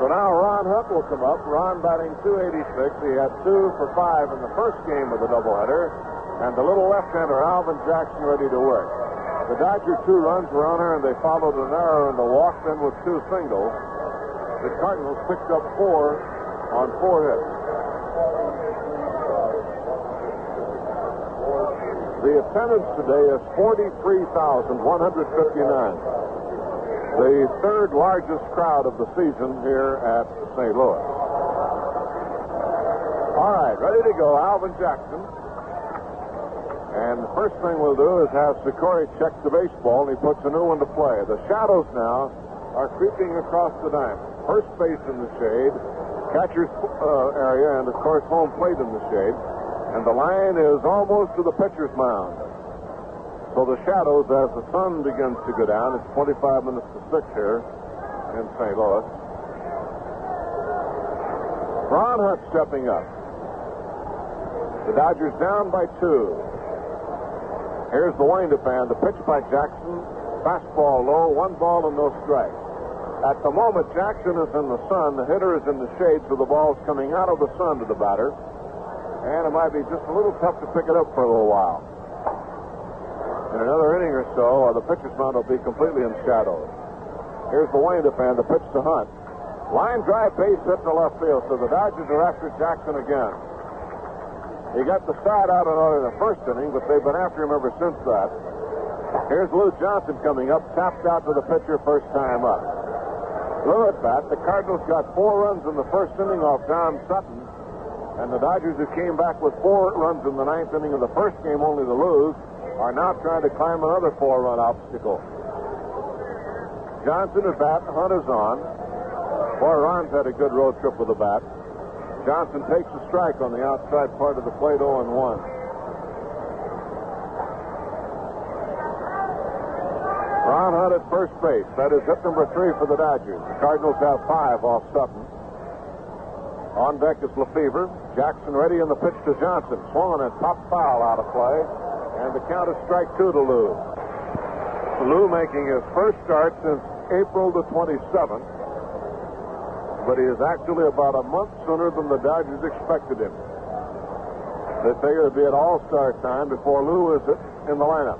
So now Ron Hunt will come up. Ron batting .286. He had 2 for 5 in the first game of the doubleheader. And the little left-hander, Alvin Jackson, ready to work. The Dodger 2 runs were on her, and they followed an error in the walk, then with 2 singles. The Cardinals picked up 4 on 4 hits. The attendance today is 43,159. the third largest crowd of the season here at St. Louis. All right, ready to go, Alvin Jackson. And the first thing we'll do is have Sikori check the baseball, and he puts a new one to play. The shadows now are creeping across the diamond. First base in the shade, catcher's area, and, of course, home plate in the shade. And the line is almost to the pitcher's mound. So the shadows, as the sun begins to go down, it's 25 minutes to 6 here in St. Louis. Ron Hutt stepping up. The Dodgers down by 2. Here's the wind-up and the pitch by Jackson. Fastball low, 1 ball and no strike. At the moment, Jackson is in the sun. The hitter is in the shade, so the ball's coming out of the sun to the batter. And it might be just a little tough to pick it up for a little while. In another inning or so, the pitcher's mound will be completely in shadow. Here's the wind-up and the pitch to Hunt. Line drive, base hit to left field, so the Dodgers are after Jackson again. He got the side out in order in the first inning, but they've been after him ever since that. Here's Lou Johnson coming up, tapped out to the pitcher first time up. Lou at bat. The Cardinals got 4 runs in the first inning off Don Sutton, and the Dodgers, who came back with 4 runs in the 9th inning of the first game only to lose, are now trying to climb another 4-run obstacle. Johnson at bat. Hunt is on. Boy, Ron's had a good road trip with the bat. Johnson takes a strike on the outside part of the plate, 0-1. Ron Hunt at first base. That is hit number 3 for the Dodgers. The Cardinals have 5 off Sutton. On deck is Lefevre. Jackson ready, and the pitch to Johnson. Swung and popped foul out of play. And the count is strike 2 to Lou. Lou making his first start since April the 27th. But he is actually about a month sooner than the Dodgers expected him. They figured it'd be at All-Star time before Lou is in the lineup.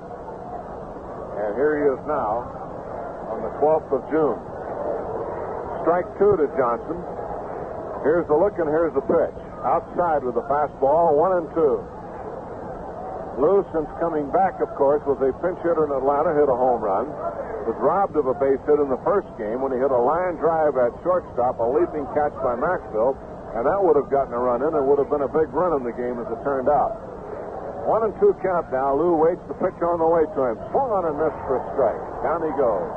And here he is now on the 12th of June. Strike 2 to Johnson. Here's the look and here's the pitch. Outside with the fastball, 1-2. Lou, since coming back, of course, was a pinch hitter in Atlanta, hit a home run. Was robbed of a base hit in the first game when he hit a line drive at shortstop, a leaping catch by Maxwell, and that would have gotten a run in. It would have been a big run in the game as it turned out. 1-2 count now. Lou waits the pitch on the way to him. Swung on and missed for a strike. Down he goes.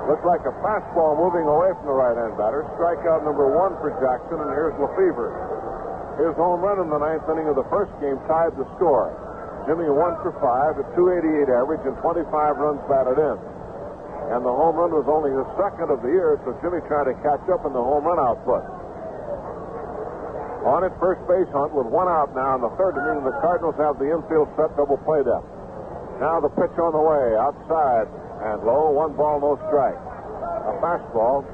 Looks like a fastball moving away from the right-hand batter. Strikeout number 1 for Jackson, and here's Lefevre. His home run in the 9th inning of the first game tied the score. Jimmy 1 for 5 at .288 average and 25 runs batted in. And the home run was only his second of the year, so Jimmy trying to catch up in the home run output. On at first base, Hunt with 1 out now in the 3rd inning. The Cardinals have the infield set, double play depth. Now the pitch on the way, outside and low, 1 ball, no strike. A fastball.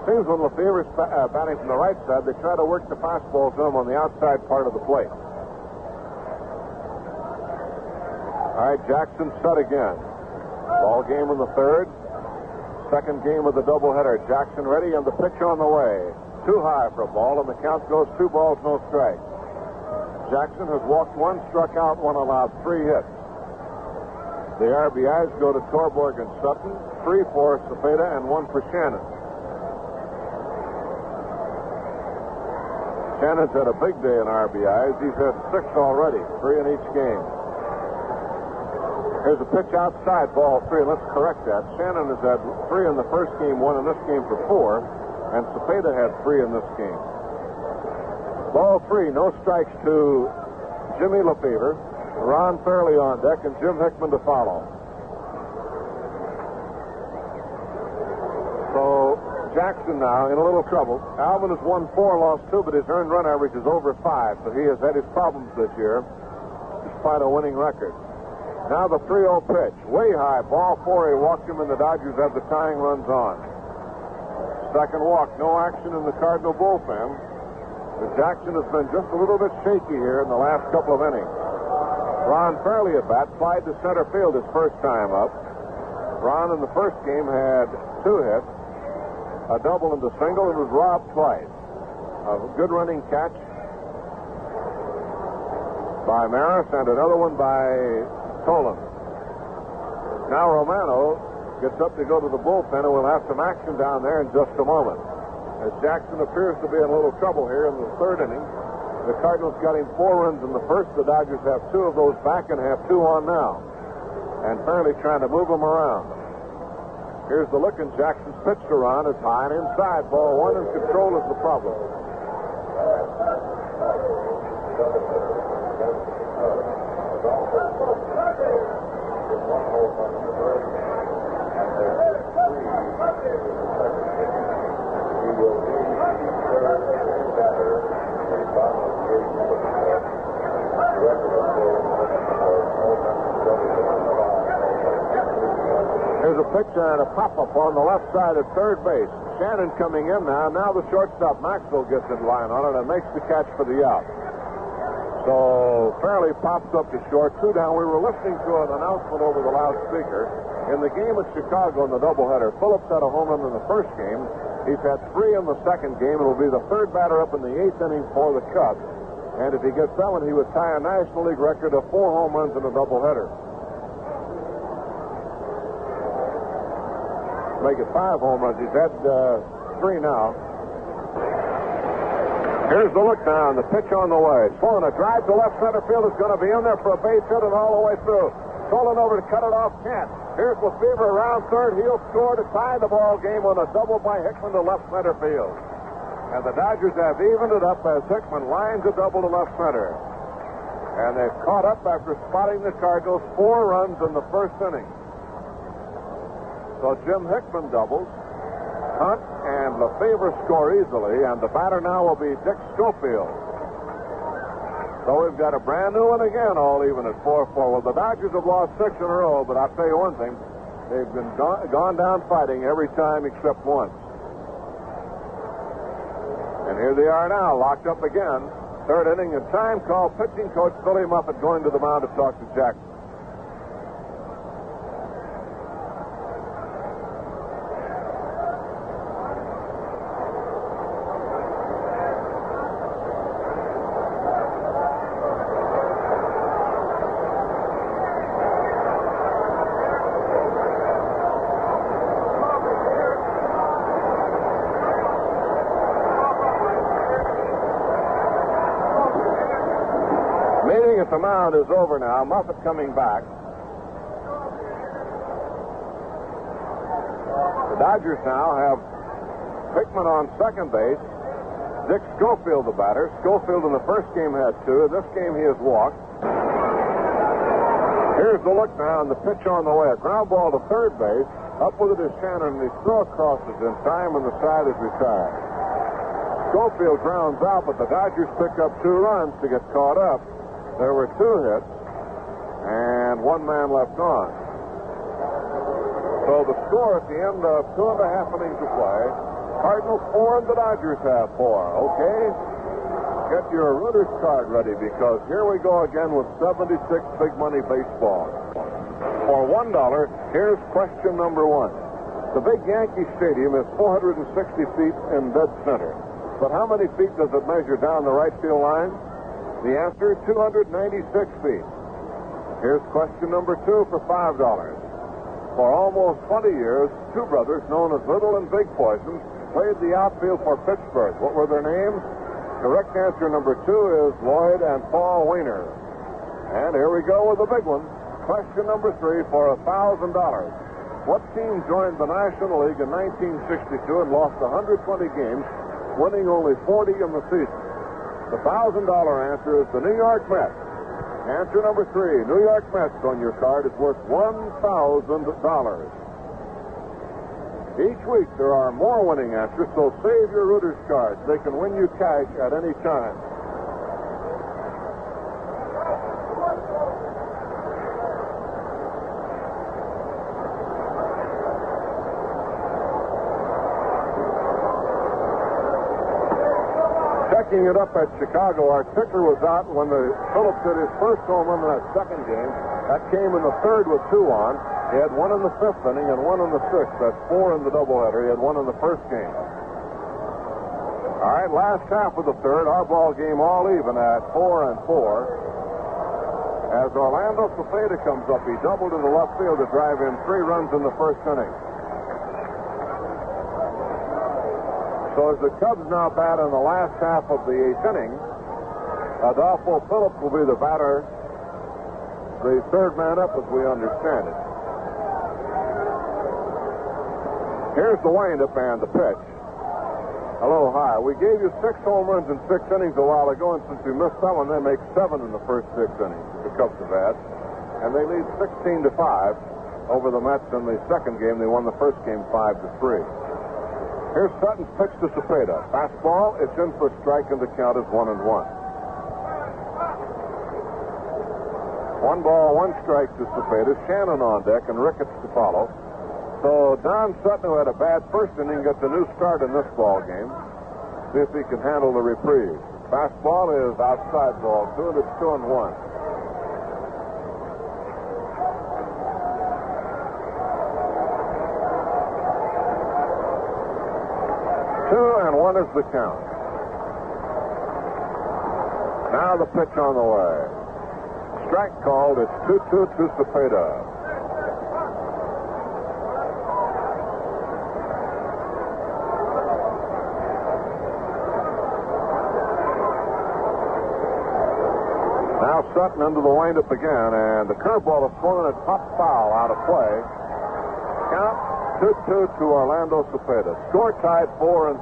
Seems when Lefevre's batting from the right side, they try to work the fastball to him on the outside part of the plate. All right, Jackson set again. Ball game in the 3rd. Second game of the doubleheader. Jackson ready, and the pitch on the way. Too high for a ball, and the count goes 2 balls, no strike. Jackson has walked 1, struck out 1, allowed 3 hits. The RBIs go to Torborg and Sutton, 3 for Cepeda, and 1 for Shannon. Shannon's had a big day in RBIs. He's had 6 already, 3 in each game. Here's a pitch outside, ball 3, and let's correct that. Shannon has had 3 in the first game, 1 in this game for 4, and Cepeda had 3 in this game. Ball 3, no strikes to Jimmy Lefevre, Ron Fairley on deck, and Jim Hickman to follow. So Jackson now in a little trouble. Alvin has won 4, lost 2, but his earned run average is over 5, so he has had his problems this year, despite a winning record. Now the 3-0 pitch. Way high. Ball 4. He walked him, and the Dodgers have the tying runs on. Second walk. No action in the Cardinal bullpen. But Jackson has been just a little bit shaky here in the last couple of innings. Ron Fairley at bat. Slide to center field his first time up. Ron in the first game had 2 hits. A double and a single, and was robbed twice. A good running catch by Maris, and another one by Tolan. Now Romano gets up to go to the bullpen, and we'll have some action down there in just a moment. As Jackson appears to be in a little trouble here in the third inning. The Cardinals got him 4 runs in the first. The Dodgers have 2 of those back and have 2 on now. And Fairley trying to move him around. Here's the look, and Jackson's pitch to Ron is high and inside. Ball 1, and control is the problem. Here's a pitch and a pop-up on the left side at third base. Shannon coming in now. Now the shortstop Maxwell gets in line on it and makes the catch for the out. So Fairley pops up to short, 2 down. We were listening to an announcement over the loudspeaker. In the game at Chicago in the doubleheader, Phillips had a home run in the first game. He's had 3 in the second game. It'll be the third batter up in the 8th inning for the Cubs. And if he gets that one, he would tie a National League record of 4 home runs in a doubleheader. Make it 5 home runs. He's had 3 now. Here's the look now, and the pitch on the way. Swollen, a drive to left center field is going to be in there for a base hit and all the way through. Swollen over to cut it off, can't. Here's Lefevre around third. He'll score to tie the ball game on a double by Hickman to left center field. And the Dodgers have evened it up as Hickman lines a double to left center. And they've caught up after spotting the Cardinals 4 runs in the first inning. So Jim Hickman doubles. Hunt and Lefevre score easily, and the batter now will be Dick Schofield. So we've got a brand new one again, all even at 4-4. Well, the Dodgers have lost 6 in a row, but I'll tell you one thing. They've been gone down fighting every time except once. And here they are now, locked up again. Third inning, and time call. Pitching coach Billy Muffett going to the mound to talk to Jackson. The mound is over now. Muffett coming back. The Dodgers now have Hickman on second base. Dick Schofield the batter. Schofield in the first game had 2. In this game he has walked. Here's the look now, and the pitch on the way. A ground ball to third base. Up with it is Shannon, and he throw crosses in time, and the side is retired. Schofield grounds out, but the Dodgers pick up 2 runs to get caught up. There were 2 hits, and 1 man left on. So the score at the end of 2.5 innings of play, Cardinals 4 and the Dodgers have 4. Okay? Get your Reuters card ready, because here we go again with 76 big money baseball. For $1, here's question number 1. The big Yankee Stadium is 460 feet in dead center. But how many feet does it measure down the right field line? The answer, 296 feet. Here's question number 2 for $5. For almost 20 years, 2 brothers known as Little and Big Poisons played the outfield for Pittsburgh. What were their names? Correct answer number 2 is Lloyd and Paul Weiner. And here we go with the big one. Question number 3 for $1,000. What team joined the National League in 1962 and lost 120 games, winning only 40 in the season? The $1,000 answer is the New York Mets. Answer number 3, New York Mets on your card is worth $1,000. Each week there are more winning answers, so save your Reuters cards. They can win you cash at any time. Checking it up at Chicago, our ticker was out when Phillips hit his first home run in that second game. That came in the third with 2 on. He had 1 in the 5th inning and 1 in the 6th. That's 4 in the doubleheader. He had 1 in the first game. All right, last half of the third, our ball game all even at 4-4. As Orlando Cepeda comes up, he doubled into left field to drive in 3 runs in the first inning. So as the Cubs now bat in the last half of the 8th inning, Adolfo Phillips will be the batter, the third man up as we understand it. Here's the windup and the pitch. Hello, hi. We gave you 6 home runs in 6 innings a while ago, and since we missed that one, they make 7 in the first 6 innings. The Cubs have had, and they lead 16-5 over the Mets in the second game. They won the first game 5-3. Here's Sutton's pitch to Cepeda. Fastball, it's in for a strike, and the count is 1-1. 1 ball, 1 strike to Cepeda. Shannon on deck, and Ricketts to follow. So Don Sutton, who had a bad first inning, gets a new start in this ball game. See if he can handle the reprieve. Fastball is outside ball 2, and it's 2-1. And 1 is the count. Now the pitch on the way. Strike called. It's 2-2 to Cepeda. Now Sutton into the windup again, and the curveball is swung and it popped foul out of play. Count 2-2 to Orlando Cepeda. Score tied 4-4.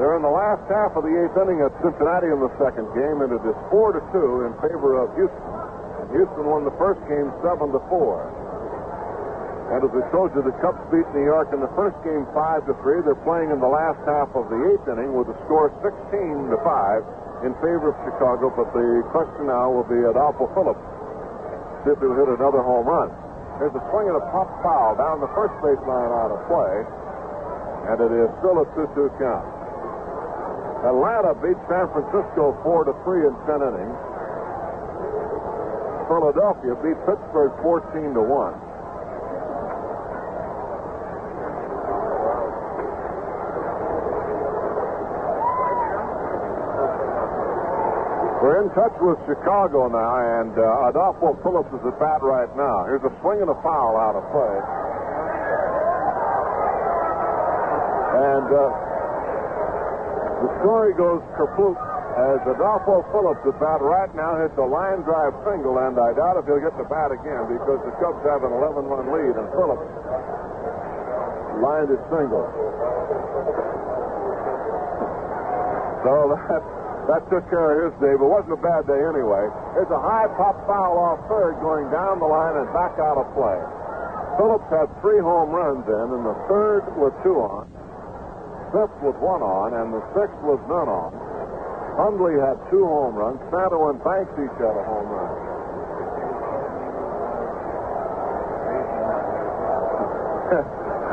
They're in the last half of the 8th inning at Cincinnati in the second game, and it is 4-2 in favor of Houston. And Houston won the first game 7-4. And as I told you, the Cubs beat New York in the first game 5-3. They're playing in the last half of the 8th inning with a score 16-5 in favor of Chicago. But the question now will be Adolfo Phillips. See if he'll hit another home run. There's a swing and a pop foul down the first baseline out of play, and it is still a 2-2 count. Atlanta beat San Francisco 4-3 in 10 innings. Philadelphia beat Pittsburgh 14-1. We're in touch with Chicago now, and Adolfo Phillips is at bat right now. Here's a swing and a foul out of play. And the story goes kaput as Adolfo Phillips at bat right now hits a line drive single, and I doubt if he'll get the bat again because the Cubs have an 11-run lead, and Phillips lined it single. So that took care of his day, but it wasn't a bad day anyway. There's a high pop foul off third going down the line and back out of play. Phillips had 3 home runs in, and the third with 2 on, 5th with 1 on, and the 6th with none on. Hundley had 2 home runs. Santo and Banks each had a home run.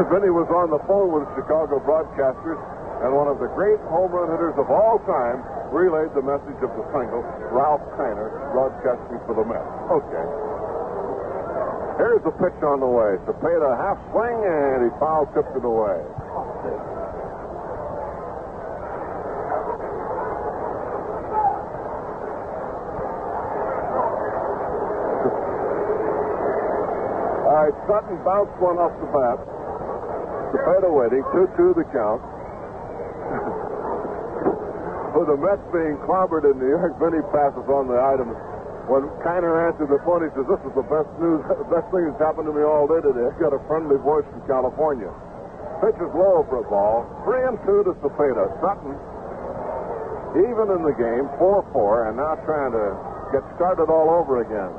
Vinny was on the phone with the Chicago broadcasters, and one of the great home run hitters of all time relayed the message of the single, Ralph Kiner, broadcasting for the Mets. Okay. Here's the pitch on the way. Cepeda half swing, and he foul tipped it away. All right, Sutton bounced one off the bat. Cepeda waiting, 2-2 the count. With the Mets being clobbered in New York, Vinny passes on the items. When Kiner answered the phone, he says, "This is the best news, the best thing that's happened to me all day today. I got a friendly voice from California." Pitch is low for a ball. 3-2 to Cepeda. Sutton, even in the game, 4-4, and now trying to get started all over again.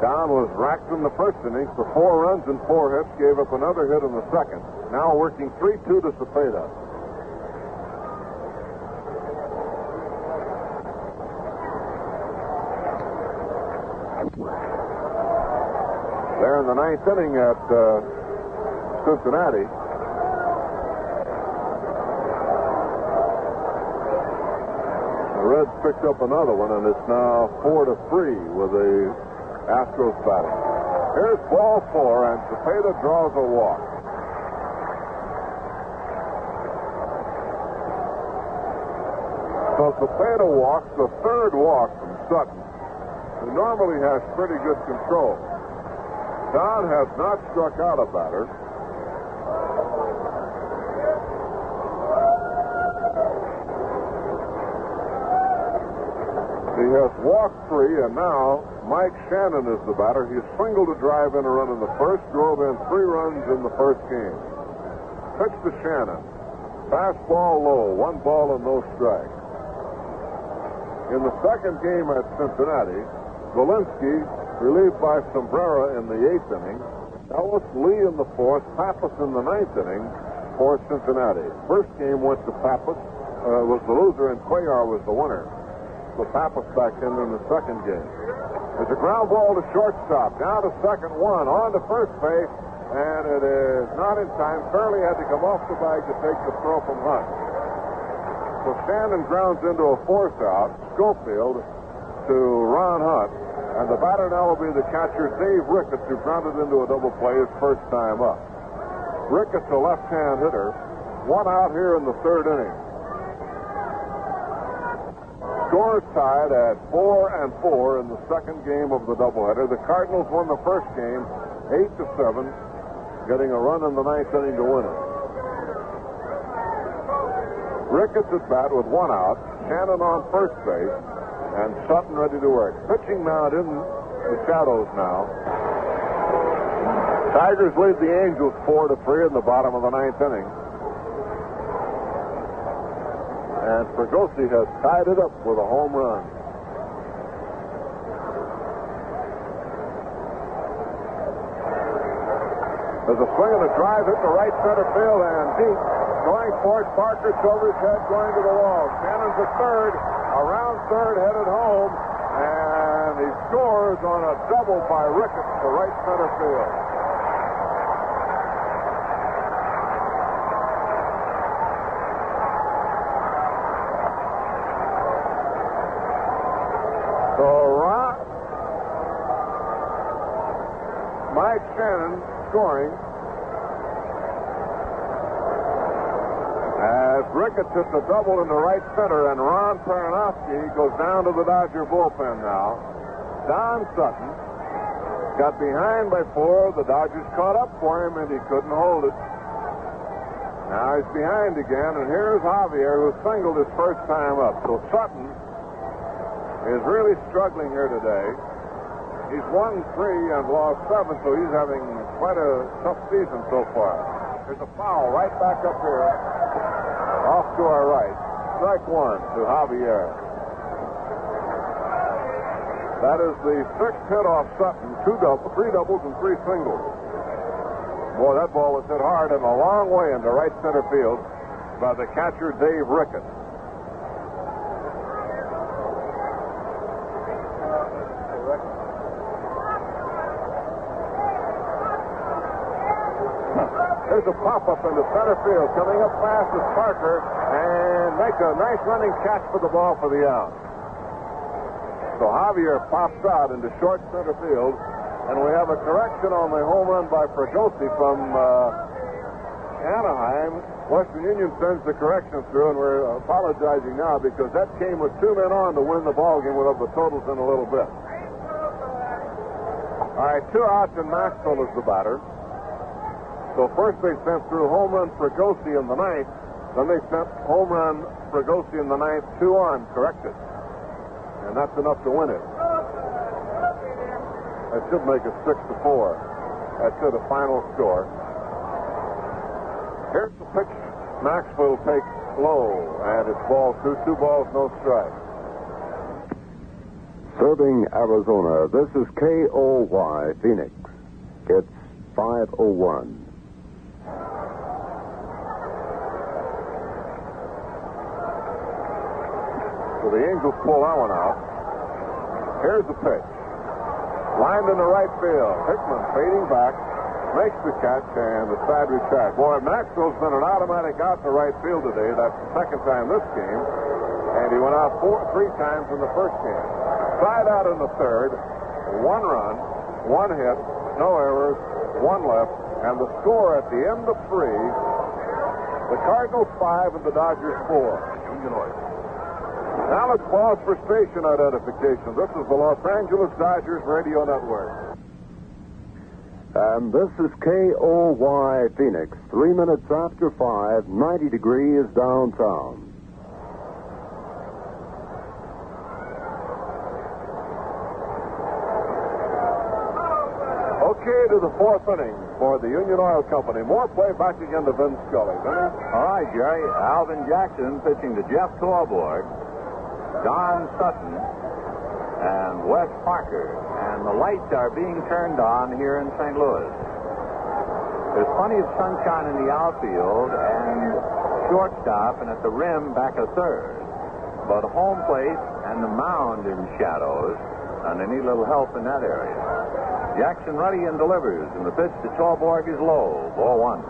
Don was racked in the first innings for 4 runs and 4 hits, gave up another hit in the second. Now working 3-2 to Cepeda. They're in the 9th inning at Cincinnati. The Reds picked up another one, and it's now 4-3 with the Astros batting. Here's ball 4, and Cepeda draws a walk. because the Beta walks, the third walk from Sutton, who normally has pretty good control. Don has not struck out a batter. He has walked 3, and now Mike Shannon is the batter. He singled a drive in a run in the first, drove in 3 runs in the first game. Pitch to Shannon. Fastball low, 1 ball and no strike. In the second game at Cincinnati, Walensky relieved by Sombrera in the 8th inning. Ellis, Lee in the 4th, Pappas in the 9th inning for Cincinnati. First game went to Pappas, was the loser, and Cuellar was the winner. So Pappas back in the second game. There's a ground ball to shortstop. Now to second, 1 on to first base, and it is not in time. Fairley had to come off the bag to take the throw from Hunt. So Shannon grounds into a force out. Schofield to Ron Hunt, and the batter now will be the catcher Dave Ricketts, who grounded into a double play his first time up. Ricketts, a left-hand hitter, 1 out here in the 3rd inning. Scores tied at 4-4 in the second game of the doubleheader. The Cardinals won the first game 8-7, getting a run in the 9th inning to win it. Ricketts at bat with 1 out, Shannon on first base, and Sutton ready to work. Pitching mound in the shadows now. Tigers lead the Angels 4-3 in the bottom of the 9th inning. And Fregosi has tied it up with a home run. There's a swing and a drive hit to right center field and deep. Going for it, Parker, over his head, going to the wall. Shannon's at third, around third, headed home, and he scores on a double by Ricketts to right center field. So Mike Shannon scoring as Ricketts hits a double into right center, and Ron Paranowski goes down to the Dodger bullpen now. Don Sutton got behind by 4. The Dodgers caught up for him, and he couldn't hold it. Now he's behind again, and here's Javier, who singled his first time up. So Sutton is really struggling here today. He's won 3 and lost 7, so he's having quite a tough season so far. There's a foul right back up here, off to our right. Strike 1 to Javier. That is the 6th hit off Sutton. 3 doubles and 3 singles. Boy, that ball was hit hard and a long way into right center field by the catcher Dave Ricketts. There's a pop-up into center field. Coming up fast is Parker, and makes a nice running catch for the ball for the out. So Javier pops out into short center field, and we have a correction on the home run by Fregosi from Anaheim. Western Union sends the correction through, and we're apologizing now because that came with 2 men on to win the ball game. We'll have the totals in a little bit. All right, 2 outs, and Maxwell is the batter. So first they sent through home run Fregosi in the 9th. Then they sent home run Fregosi in the 9th, 2 on, corrected. And that's enough to win it. That should make it 6-4. That's the final score. Here's the pitch. Maxwell takes low, and it's ball 2. 2 balls, no strike. Serving Arizona, this is KOY Phoenix. It's 5:01. So the Angels pull that one out. Here's the pitch. Lined into right field. Hickman fading back. Makes the catch, and the side retired. Boy, Maxwell's been an automatic out to right field today. That's the second time this game. And he went out 3 times in the first game. Side out in the 3rd. 1 run, 1 hit, no errors, 1 left. And the score at the end of 3, the Cardinals 5 and the Dodgers 4. let's pause for station identification. This is the Los Angeles Dodgers Radio Network. And this is KOY Phoenix. 3 minutes after 5, 90 degrees downtown. Okay, to the fourth inning for the Union Oil Company. More play back again to Vin Scully. Vinny? All right, Jerry. Alvin Jackson pitching to Jeff Torborg, Don Sutton, and Wes Parker. And the lights are being turned on here in St. Louis. There's plenty of sunshine in the outfield and shortstop and at the rim back a third. But home plate and the mound in shadows, and they need a little help in that area. Jackson ready and delivers, and the pitch to Torborg is low. Ball one.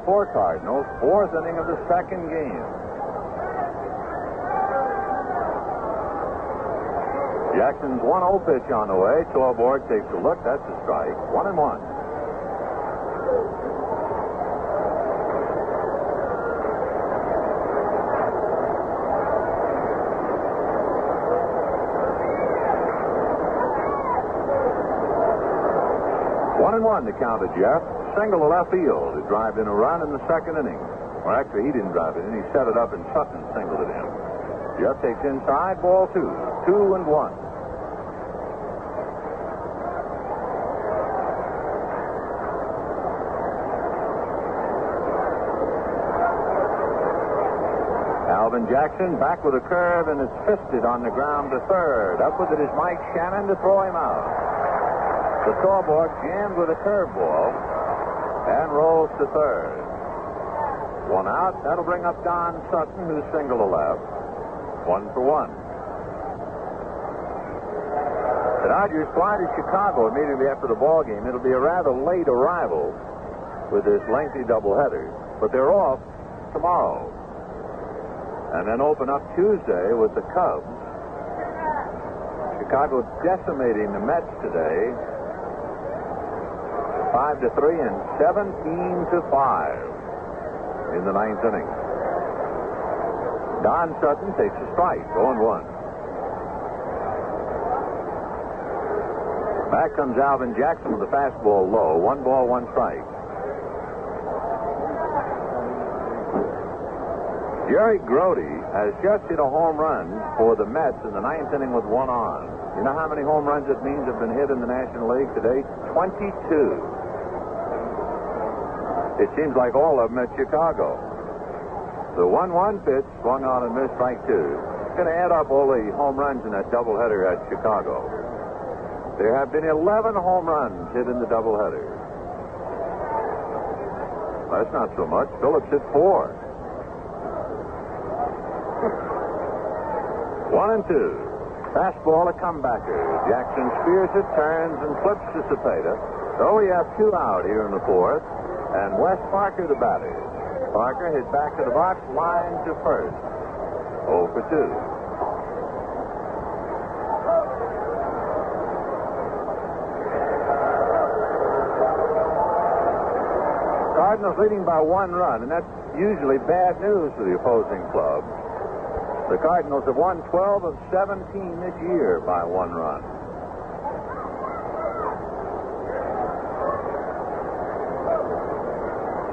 5-4 Cardinals, fourth inning of the second game. Jackson's 1-0 pitch on the way. Torborg takes a look. That's a strike. 1-1. The count of Jeff. Single to left field. He drove in a run in the second inning. Or actually, he didn't drive it in. He set it up and Sutton singled it in. Jeff takes inside. Ball 2. 2-1. Alvin Jackson back with a curve and is fisted on the ground to third. Up with it is Mike Shannon to throw him out. The Torborg jammed with a curveball and rolls to third. One out. That'll bring up Don Sutton, who's single to left. 1 for 1. The Dodgers fly to Chicago immediately after the ball game. It'll be a rather late arrival with this lengthy doubleheader, but they're off tomorrow. And then open up Tuesday with the Cubs. Chicago decimating the Mets today. 5-3 and 17-5 in the ninth inning. Don Sutton takes a strike, 0-1. Back comes Alvin Jackson with the fastball low. 1 ball, 1 strike. Jerry Grody has just hit a home run for the Mets in the ninth inning with 1 on. You know how many home runs it means have been hit in the National League today? 22. It seems like all of them at Chicago. The 1-1 pitch swung on and missed, strike 2. It's going to add up all the home runs in that doubleheader at Chicago. There have been 11 home runs hit in the doubleheader. That's not so much. Phillips hit 4. 1-2. Fastball, a comebacker. Jackson spears it, turns, and flips to Cepeda. So we have 2 out here in the fourth. And Wes Parker, the batter. Parker hit back to the box, line to first. 0 for 2. Cardinals leading by 1 run, and that's usually bad news for the opposing club. The Cardinals have won 12 of 17 this year by 1 run.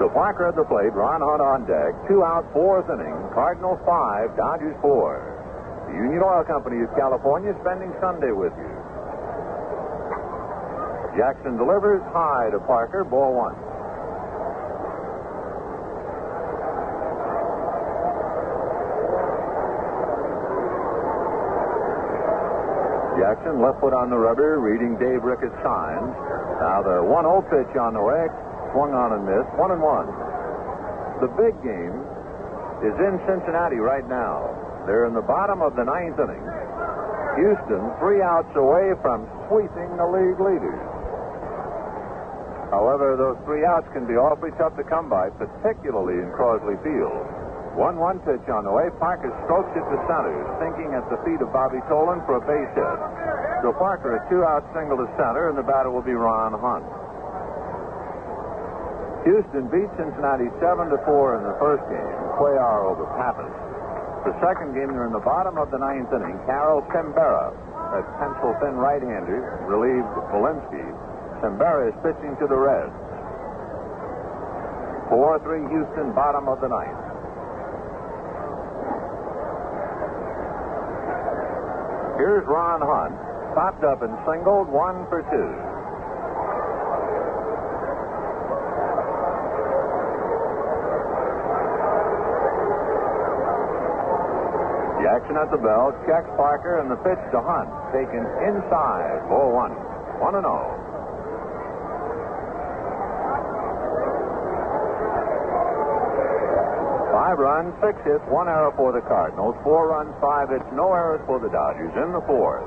So Parker at the plate, Ron Hunt on deck. 2 out, 4th inning. Cardinals 5, Dodgers 4. The Union Oil Company of California spending Sunday with you. Jackson delivers high to Parker, ball 1. Jackson left foot on the rubber, reading Dave Ricketts' signs. Now the 1-0 pitch on the way. Swung on and missed. 1-1. The big game is in Cincinnati right now. They're in the bottom of the ninth inning. Houston 3 outs away from sweeping the league leaders. However, those 3 outs can be awfully tough to come by, particularly in Crosley Field. 1-1 pitch on the way. Parker strokes it to center, sinking at the feet of Bobby Tolan for a base hit. So Parker a 2-out single to center, and the batter will be Ron Hunt. Houston beat Cincinnati 7-4 in the first game. Cuellar over Pappas. The second game, they're in the bottom of the ninth inning. Carol Sembera, a pencil-thin right-hander, relieved Walensky. Sembera is pitching to the Reds. 4-3 Houston, bottom of the ninth. Here's Ron Hunt, popped up and singled, 1 for 2. Jackson at the bell, checks Parker, and the pitch to Hunt, taken inside, ball 1. 1-0. Five runs, 6 hits, 1 error for the Cardinals. 4 runs, 5 hits, no errors for the Dodgers in the fourth.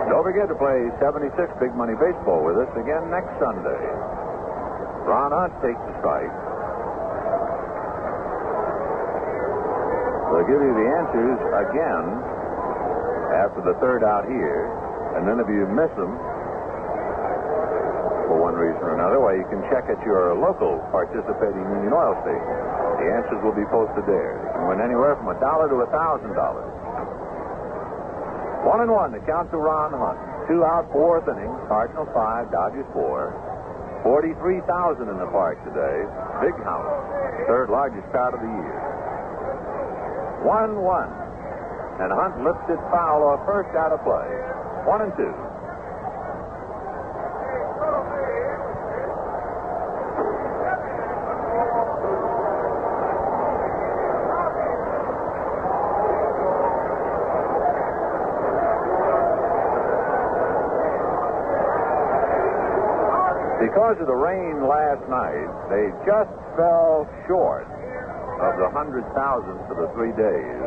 Don't forget to play 76 Big Money Baseball with us again next Sunday. Ron Hunt takes the strike. We'll give you the answers again after the third out here. And then if you miss them for one reason or another, well, you can check at your local participating Union Oil station. The answers will be posted there. You can win anywhere from $1 to $1,000. 1-1, the count to Ron Hunt. 2 out, 4th inning. Cardinals 5, Dodgers 4. 43,000 in the park today. Big house. Third largest crowd of the year. 1-1. And Hunt lifts it foul off first out of play. 1-2. Because of the rain last night, they just fell short of the 100,000 for the 3 days.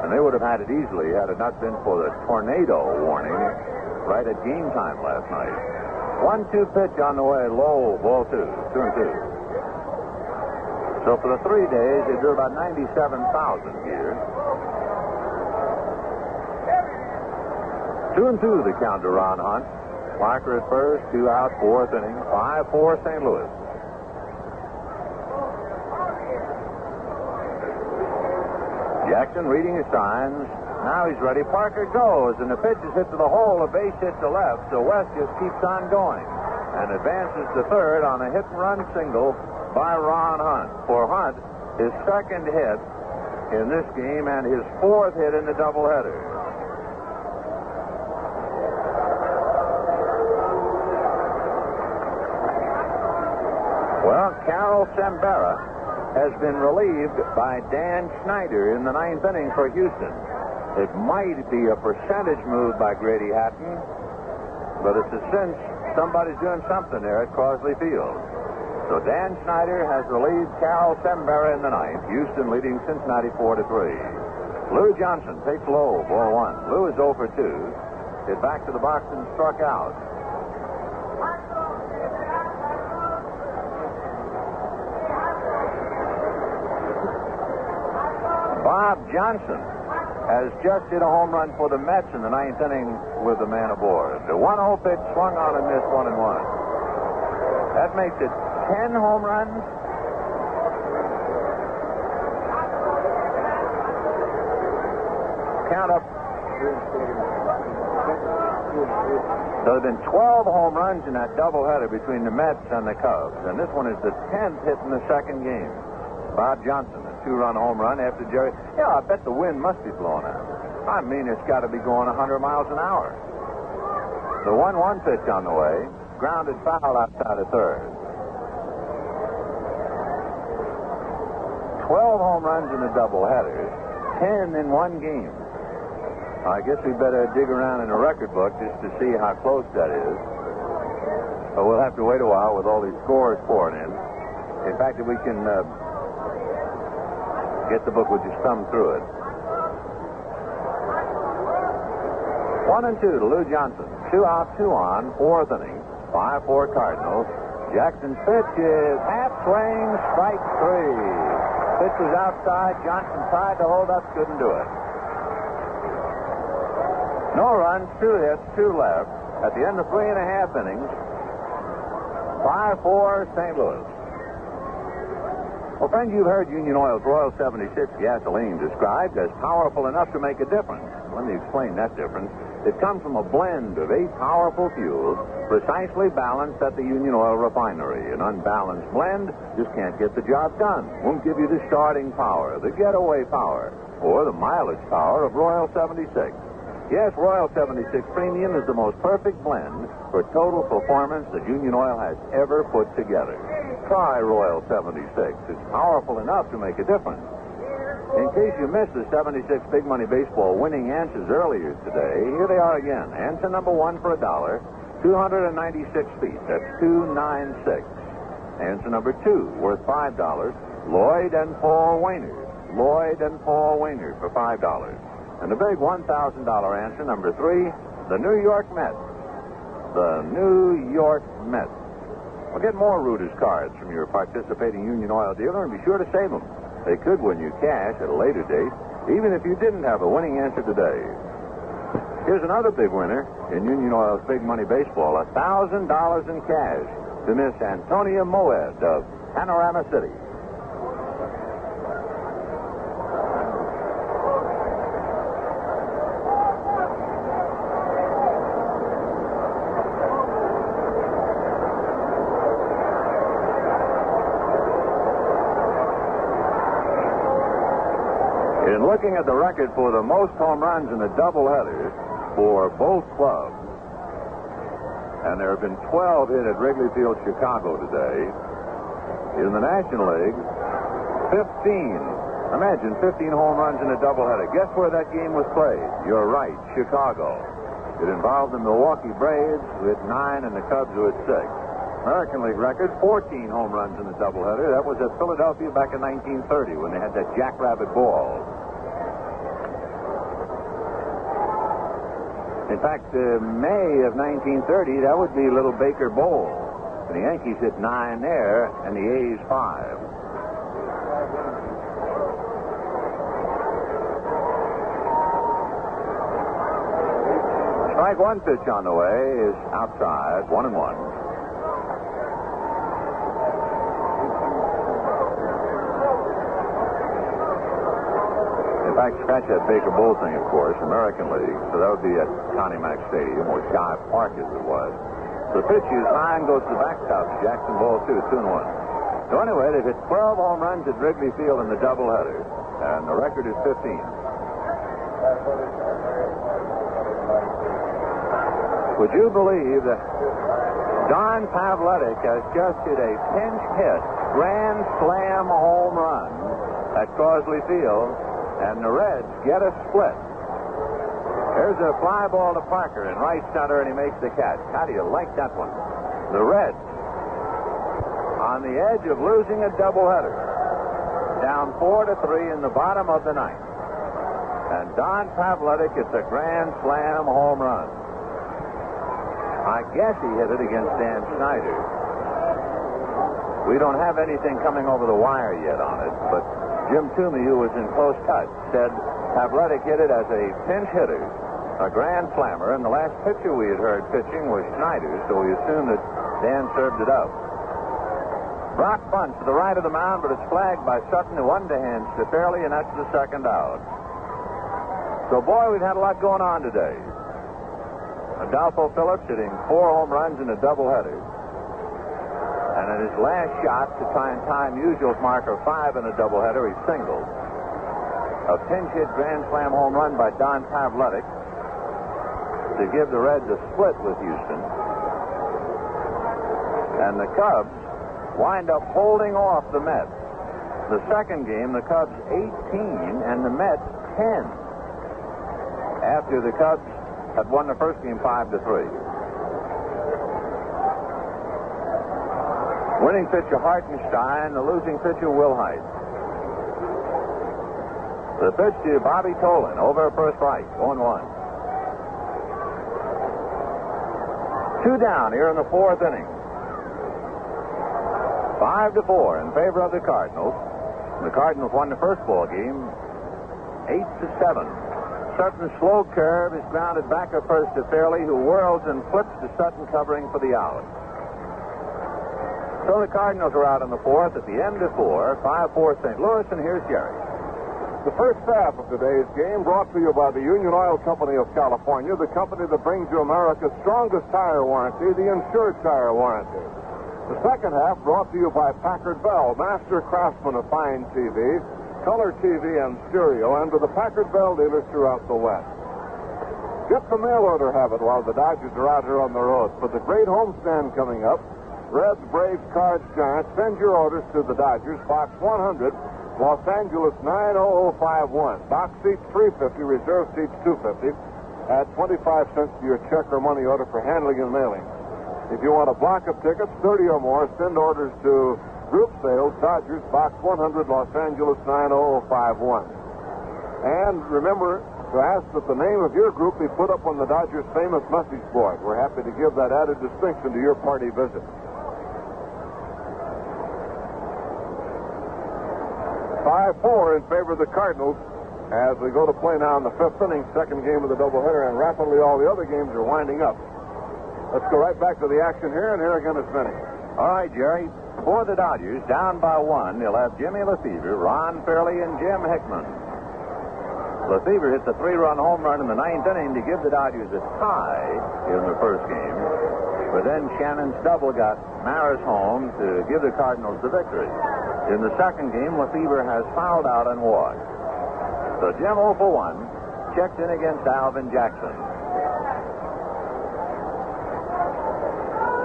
And they would have had it easily had it not been for the tornado warning right at game time last night. 1-2 pitch on the way, low, ball 2, 2-2. So for the 3 days, they drew about 97,000 here. 2-2 the count to Ron Hunt. Parker at first, 2 out, 4th inning, 5-4 St. Louis. Jackson reading his signs. Now he's ready. Parker goes, and the pitch is hit to the hole. A base hit to left, so West just keeps on going and advances to third on a hit-and-run single by Ron Hunt. For Hunt, his second hit in this game and his 4th hit in the doubleheader. Well, Carol Sembera has been relieved by Dan Schneider in the 9th inning for Houston. It might be a percentage move by Grady Hatton, but it's a cinch somebody's doing something there at Crosley Field. So Dan Schneider has relieved Carol Sembera in the 9th. Houston leading Cincinnati 4-3. Lou Johnson takes low, ball 1. Lou is 0 for 2. Hit back to the box and struck out. Bob Johnson has just hit a home run for the Mets in the 9th inning with the man aboard. The 1-0 pitch swung on and missed, 1-1. That makes it 10 home runs. Count up. So there have been 12 home runs in that doubleheader between the Mets and the Cubs, and this one is the 10th hit in the second game. Bob Johnson, a 2-run home run after Jerry. Yeah, I bet the wind must be blowing out. I mean, it's got to be going 100 miles an hour. The 1-1 pitch on the way. Grounded foul outside of third. 12 home runs in the doubleheaders. 10 in one game. I guess we better dig around in the record book just to see how close that is. But we'll have to wait a while with all these scores pouring in. In fact, if we can... get the book, we'll just thumb through it. 1-2 to Lou Johnson. 2 out, 2 on, 4th inning. 5-4 Cardinals. Jackson's pitch is half swing, strike 3. Pitch was outside. Johnson tried to hold up, couldn't do it. No runs, 2 hits, 2 left. At the end of 3.5 innings, 5-4 St. Louis. Well, friends, you've heard Union Oil's Royal 76 gasoline described as powerful enough to make a difference. Let me explain that difference. It comes from a blend of 8 powerful fuels precisely balanced at the Union Oil refinery. An unbalanced blend just can't get the job done. Won't give you the starting power, the getaway power, or the mileage power of Royal 76. Yes, Royal 76 Premium is the most perfect blend for total performance that Union Oil has ever put together. Try Royal 76. It's powerful enough to make a difference. In case you missed the 76 Big Money Baseball winning answers earlier today, here they are again. Answer number 1 for $1, 296 feet. That's 296. Answer number 2, worth $5, Lloyd and Paul Waynard. Lloyd and Paul Waynard for $5. And the big $1,000 answer, number 3, the New York Mets. The New York Mets. Well, get more Reuters cards from your participating Union Oil dealer and be sure to save them. They could win you cash at a later date, even if you didn't have a winning answer today. Here's another big winner in Union Oil's Big Money Baseball, $1,000 in cash to Miss Antonia Moed of Panorama City. In looking at the record for the most home runs in a doubleheader for both clubs, and there have been 12 hit at Wrigley Field, Chicago today. In the National League, 15. Imagine 15 home runs in a doubleheader. Guess where that game was played? You're right, Chicago. It involved the Milwaukee Braves, who hit 9, and the Cubs, who hit 6. American League record, 14 home runs in a doubleheader. That was at Philadelphia back in 1930 when they had that jackrabbit ball. In fact, May of 1930, that would be Little Baker Bowl. The Yankees hit 9 there, and the A's 5. Strike 1 pitch on the way is outside, 1-1. In fact, scratch that Baker Bowl thing, of course, American League. So that would be at Connie Mack Stadium, or Sky Park as it was. So the pitch is high and goes to the backstop. Jackson Ball 2, 2-1. So anyway, they've hit 12 home runs at Wrigley Field in the doubleheader, and the record is 15. Would you believe that Don Pavletic has just hit a pinch hit grand slam home run at Crosley Field? And the Reds get a split. There's a fly ball to Parker in right center, and he makes the catch. How do you like that one? The Reds on the edge of losing a doubleheader, down 4-3 in the bottom of the ninth. And Don Pavletic gets a grand slam home run. I guess he hit it against Dan Snyder. We don't have anything coming over the wire yet on it, but Jim Toomey, who was in close touch, said Pavletic hit it as a pinch hitter, a grand slammer, and the last pitcher we had heard pitching was Schneider, so we assumed that Dan served it up. Brock bunts to the right of the mound, but it's flagged by Sutton, who underhands to Fairley, and that's the second out. So, boy, we've had a lot going on today. Adolfo Phillips hitting 4 home runs in a doubleheader. And in his last shot to try and tie Musial's mark of 5 in a doubleheader, he singled. A pinch hit grand slam home run by Don Pavletic to give the Reds a split with Houston. And the Cubs wind up holding off the Mets. The second game, the Cubs 18 and the Mets 10. After the Cubs had won the first game 5-3. Winning pitcher Hartenstein, the losing pitcher Wilhite. The pitch to Bobby Tolan, over for a strike, 0-1. 2 down here in the 4th inning. 5-4 in favor of the Cardinals. The Cardinals won the first ball game 8-7. Sutton's slow curve is grounded back at first to Fairley, who whirls and flips to Sutton, covering for the out. So the Cardinals are out in the fourth at the end of 4, 5-4 St. Louis, and here's Jerry. The first half of today's game brought to you by the Union Oil Company of California, the company that brings you America's strongest tire warranty, the Insured Tire Warranty. The second half brought to you by Packard Bell, master craftsman of fine TV, color TV, and stereo, and to the Packard Bell dealers throughout the West. Get the mail order habit while the Dodgers are out here on the road. For the great homestand coming up, Reds, Braves, Cards, Giants, send your orders to the Dodgers, Box 100, Los Angeles 90051. Box seats $350, reserve seats $250. Add 25 cents to your check or money order for handling and mailing. If you want a block of tickets, 30 or more, send orders to Group Sales, Dodgers, Box 100, Los Angeles 90051. And remember to ask that the name of your group be put up on the Dodgers' famous message board. We're happy to give that added distinction to your party visit. 5-4 in favor of the Cardinals as we go to play now in the fifth inning, second game of the doubleheader, and rapidly all the other games are winding up. Let's go right back to the action here, and here again is Vinny. All right, Jerry. For the Dodgers, down by 1, they'll have Jimmy Lefevre, Ron Fairley, and Jim Hickman. Lefevre hits a 3-run home run in the ninth inning to give the Dodgers a tie in the first game. But then Shannon's double got Maris home to give the Cardinals the victory. In the second game, Lefevre has fouled out and walked. So Jim 0 for 1, checked in against Alvin Jackson.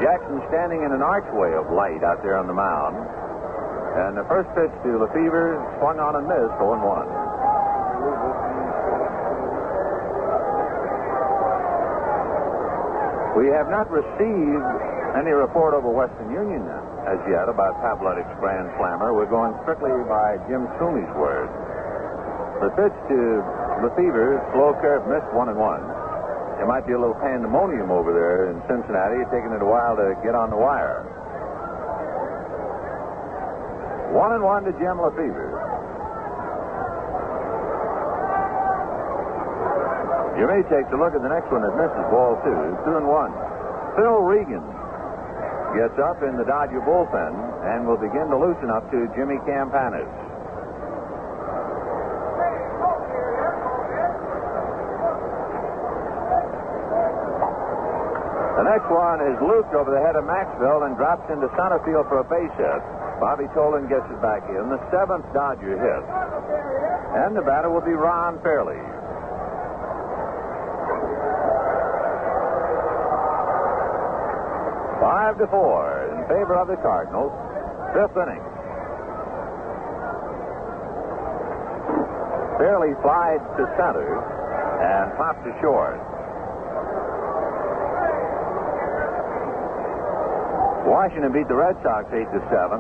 Jackson standing in an archway of light out there on the mound. And the first pitch to Lefevre swung on and missed, 0-1. We have not received any report over Western Union as yet about Pavletic's Grand Slammer. We're going strictly by Jim Toomey's word. The pitch to Lefevre, slow curve, missed, 1-1. There might be a little pandemonium over there in Cincinnati, taking it a while to get on the wire. 1-1 to Jim Lefevre. Jimmy takes a look at the next one that misses, ball 2, 2-1. Phil Regan gets up in the Dodger bullpen and will begin to loosen up to Jimmy Campanis. The next one is looped over the head of Maxwell and drops into center field for a base hit. Bobby Tolan gets it back in. The 7th Dodger hit. And the batter will be Ron Fairley. Five to 4 in favor of the Cardinals. Fifth inning. Fairley slides to center and pops to short. Washington beat the Red Sox 8-7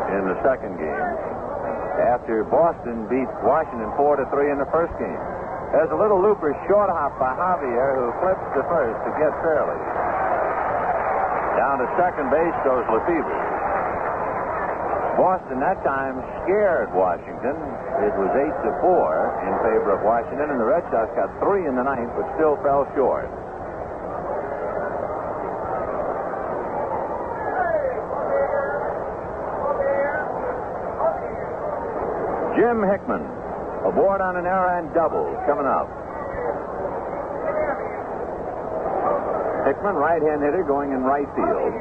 in the second game after Boston beat Washington 4-3 in the first game. There's a little looper short hop by Javier, who flips to first to get Fairley. Down to second base goes Lefevre. Boston that time scared Washington. It was 8-4 in favor of Washington, and the Red Sox got 3 in the ninth, but still fell short. Jim Hickman aboard on an errand double coming up. Hickman, right-hand hitter, going in right field.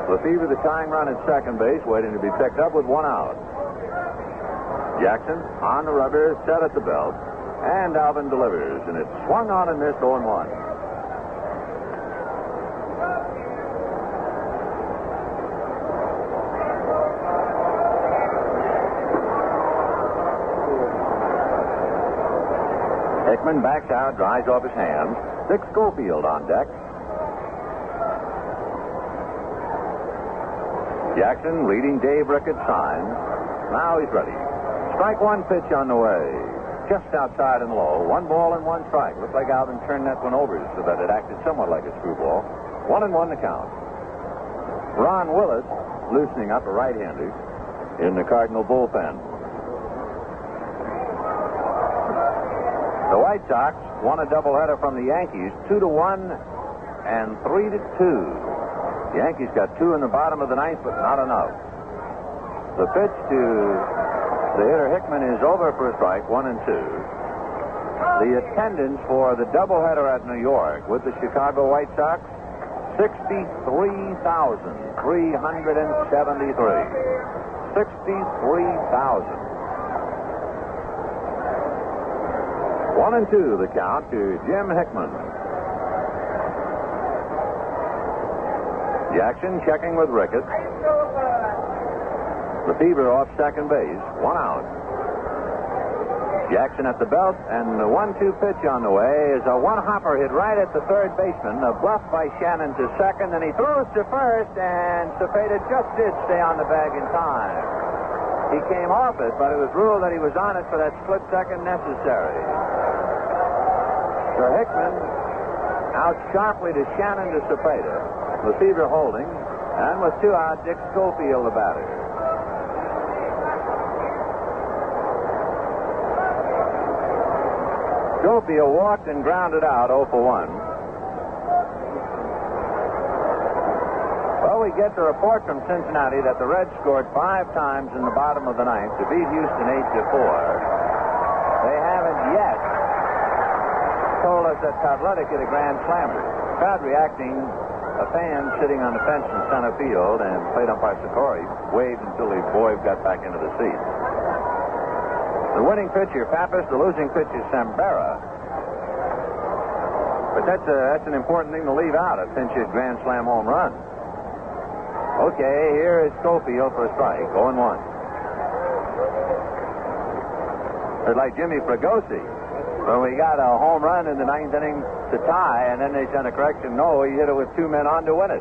Lefevre, the tying run at second base, waiting to be picked up with 1 out. Jackson on the rubber, set at the belt, and Alvin delivers, and it's swung on and missed, 0-1. Hickman backs out, dries off his hands. Dick Schofield on deck. Jackson leading Dave Ricketts signs. Now he's ready. Strike 1 pitch on the way. Just outside and low. 1 ball and 1 strike. Looks like Alvin turned that one over so that it acted somewhat like a screwball. 1-1 to count. Ron Willis loosening up, a right-hander in the Cardinal bullpen. The White Sox won a doubleheader from the Yankees, 2-1 and 3-2. Yankees got 2 in the bottom of the ninth, but not enough. The pitch to the hitter Hickman is over for a strike, 1-2. The attendance for the doubleheader at New York with the Chicago White Sox, 63,373. 63,000. 1-2 the count to Jim Hickman. Jackson checking with Ricketts. Lefebvre off second base, 1 out. Jackson at the belt, and the 1-2 pitch on the way is a one-hopper hit right at the third baseman. A bluff by Shannon to second, and he throws to first, and Cepeda just did stay on the bag in time. He came off it, but it was ruled that he was on it for that split second necessary. So Hickman out sharply to Shannon to Cepeda. Lefebvre holding, and with 2 out, Dick Schofield the batter. Schofield walked and grounded out 0 for 1. Well, we get the report from Cincinnati that the Reds scored 5 times in the bottom of the ninth to beat Houston 8-4. They haven't yet told us that Cavaletti hit a grand slammer. Crowd reacting. A fan sitting on the fence in center field, and plate umpire Sikori waved until the boy got back into the seat. The winning pitcher, Pappas. The losing pitcher, Sambera. But that's an important thing to leave out, a pinch hit grand slam home run. Okay, here is Schofield for a strike, 0-1. It's like Jimmy Fregosi. When we got a home run in the 9th inning to tie, and then they sent a correction. No, he hit it with 2 men on to win it.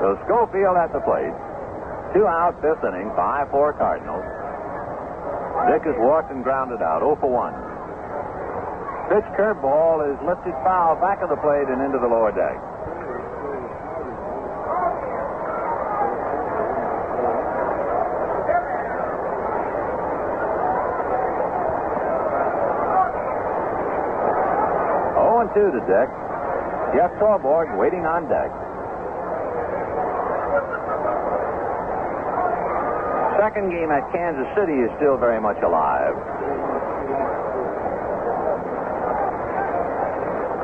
So Schofield at the plate. 2 out, 5th inning, 5-4 Cardinals. Dick has walked and grounded out, 0 for 1. Pitch curveball is lifted foul back of the plate and into the lower deck. To the deck. Jeff Torborg waiting on deck. Second game at Kansas City is still very much alive.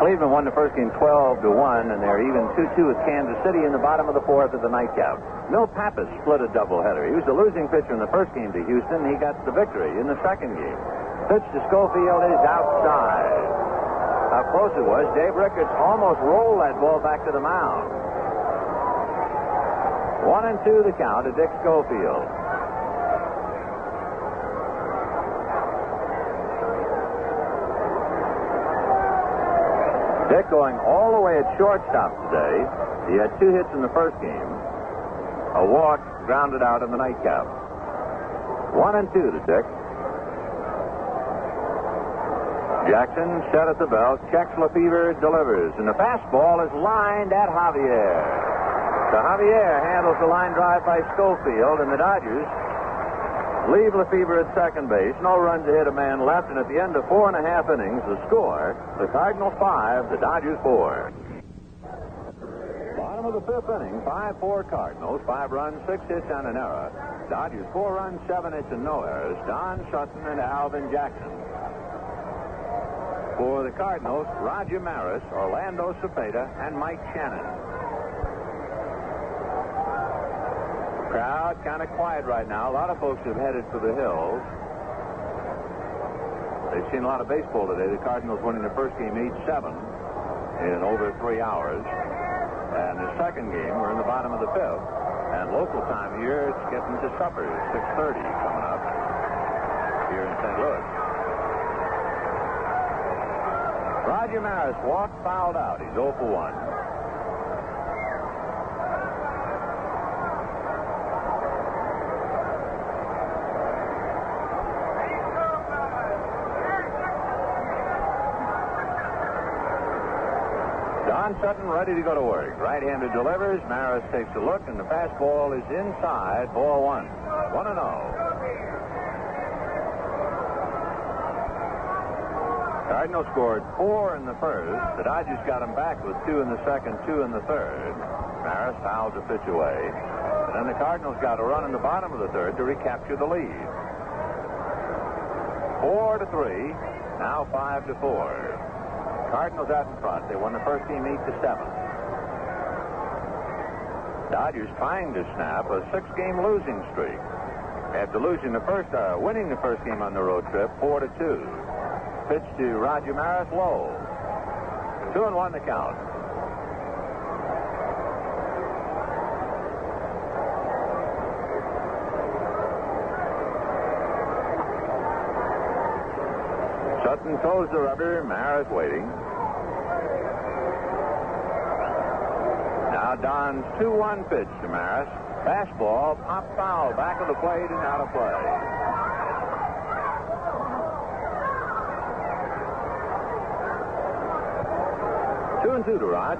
Cleveland won the first game 12-1, and they're even 2-2 with Kansas City in the bottom of the 4th at the nightcap. Milt Pappas split a doubleheader. He was the losing pitcher in the first game to Houston. He got the victory in the second game. Pitch to Schofield is outside. How close it was. Dave Ricketts almost rolled that ball back to the mound. 1-2 the count to Dick Schofield. Dick going all the way at shortstop today. He had 2 hits in the first game. A walk, grounded out in the nightcap. 1-2 to Dick. Jackson set at the belt, checks Lefebvre, delivers, and the fastball is lined at Javier. So Javier handles the line drive by Schofield, and the Dodgers leave Lefebvre at second base. No runs ahead, a man left, and at the end of 4 1/2 innings, the score, the Cardinals 5, the Dodgers 4. Bottom of the 5th inning, 5-4 Cardinals, 5 runs, 6 hits, and an error. Dodgers 4 runs, 7 hits, and no errors. Don Sutton and Alvin Jackson. For the Cardinals, Roger Maris, Orlando Cepeda, and Mike Shannon. Crowd kind of quiet right now. A lot of folks have headed for the hills. They've seen a lot of baseball today. The Cardinals winning the first game 8-7 in over 3 hours. And the second game, we're in the bottom of the 5th. And local time here, it's getting to supper. 6:30 coming up here in St. Louis. Roger Maris walked, fouled out. He's 0 for 1. Don Sutton ready to go to work. Right-handed delivers. Maris takes a look, and the fastball is inside. Ball 1. 1-0. Cardinals scored 4 in the first. The Dodgers got them back with 2 in the second, 2 in the third. Maris fouled the pitch away. And then the Cardinals got a run in the bottom of the third to recapture the lead. 4-3. Now 5-4. Cardinals out in front. They won the first game 8-7. Dodgers trying to snap a 6-game losing streak after winning the first game on the road trip 4-2. Pitch to Roger Maris, low. 2-1 the count. Sutton throws the rubber. Maris waiting. Now Don's 2-1 pitch to Maris. Fastball, pop foul, back of the plate and out of play. 2-2 to Raj.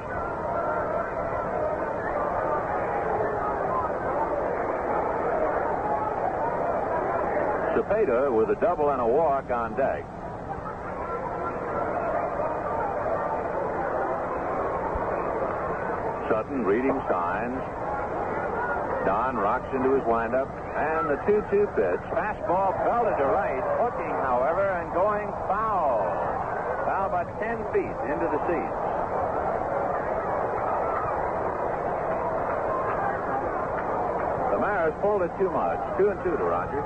Cepeda with a double and a walk on deck. Sutton reading signs. Don rocks into his windup. And the 2-2 pitch. Fastball belted to right. Hooking, however, and going foul. Foul about 10 feet into the seats. Maris pulled it too much. 2-2 to Rogers.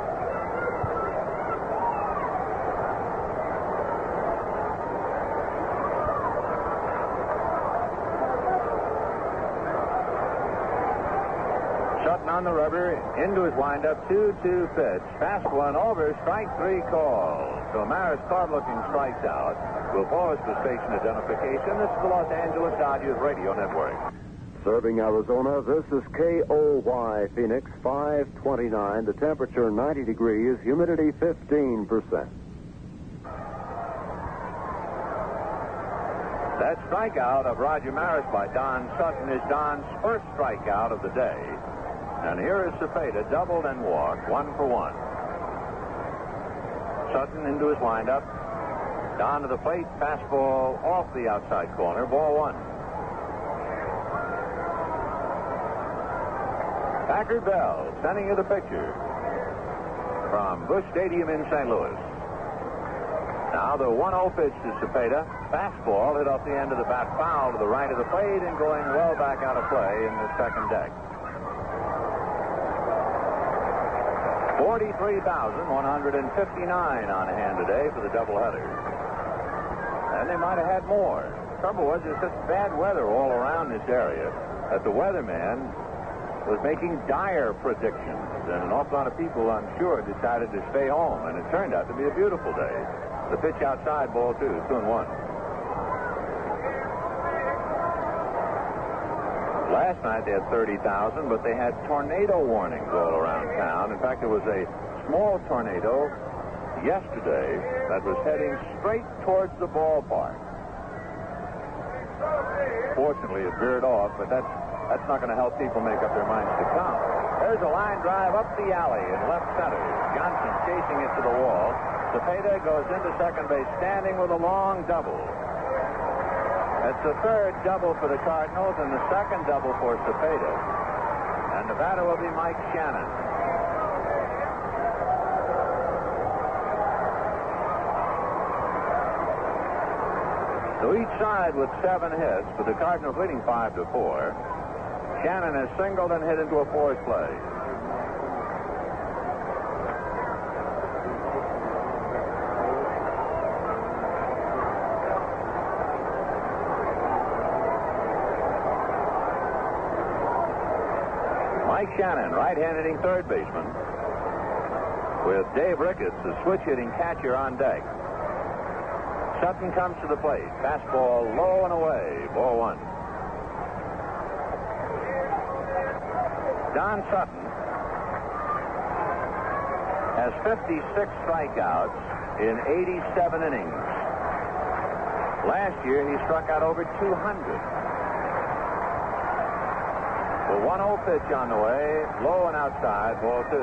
Sutton on the rubber, into his windup, 2-2 pitch. Fast one over, strike 3 call. So Maris caught-looking strikes out. We'll pause for station identification. This is the Los Angeles Dodgers Radio Network. Serving Arizona, this is KOY Phoenix, 529. The temperature 90 degrees, humidity 15%. That strikeout of Roger Maris by Don Sutton is Don's first strikeout of the day. And here is Cepeda, doubled and walked, 1 for 1. Sutton into his windup. Don to the plate, fastball off the outside corner, ball 1. Packard Bell sending you the picture from Busch Stadium in St. Louis. Now the 1-0 pitch to Cepeda. Fastball hit off the end of the bat, foul to the right of the plate and going well back out of play in the second deck. 43,159 on hand today for the doubleheader. And they might have had more. Trouble was there's such bad weather all around this area that the weatherman was making dire predictions, and an awful lot of people, I'm sure, decided to stay home, and it turned out to be a beautiful day. The pitch outside, ball 2, 2-1. Last night they had 30,000, but they had tornado warnings all around town. In fact, there was a small tornado yesterday that was heading straight towards the ballpark. Fortunately, it veered off, but that's not going to help people make up their minds to come. There's a line drive up the alley in left center. Johnson chasing it to the wall. Cepeda goes into second base, standing with a long double. That's the third double for the Cardinals and the second double for Cepeda. And the batter will be Mike Shannon. So each side with 7 hits, with the Cardinals leading 5-4. Shannon has singled and hit into a fourth play. Mike Shannon, right-hand hitting third baseman, with Dave Ricketts, the switch-hitting catcher, on deck. Sutton comes to the plate. Fastball low and away. Ball 1. Don Sutton has 56 strikeouts in 87 innings. Last year, he struck out over 200. The 1-0 pitch on the way, low and outside, ball 2.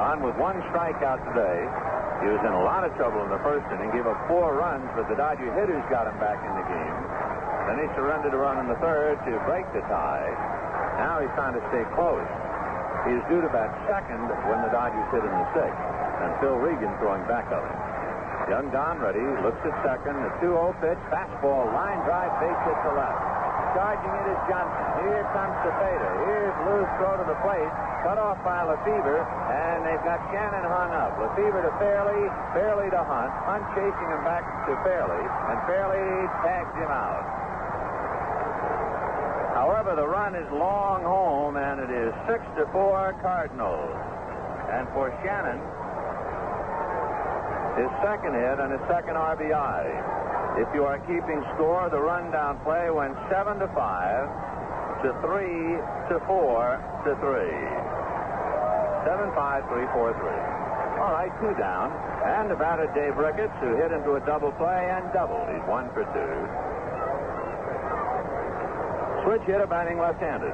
On with one strikeout today. He was in a lot of trouble in the first inning, gave up 4 runs, but the Dodger hitters got him back in the game. Then he surrendered a run in the third to break the tie. Now he's trying to stay close. He's due to bat second when the Dodgers hit in the 6th, and Phil Regan throwing back of him. Young Don ready, looks at second, the 2-0 pitch, fastball, line drive, base hit to left. Charging it is Johnson. Here comes Cepeda. Here's Lou's throw to the plate, cut off by Lefebvre, and they've got Shannon hung up. Lefebvre to Fairley, Fairley to Hunt, Hunt chasing him back to Fairley, and Fairley tags him out. However, the run is long home, and it is 6-4 Cardinals. And for Shannon, his second hit and his second RBI. If you are keeping score, the rundown play went 7-5 to 3 to 4 to 3. 7-5, 3-4-3. All right, 2 down. And the batter, Dave Ricketts, who hit into a double play and doubled. He's 1 for 2. Switch hitter batting left-handed.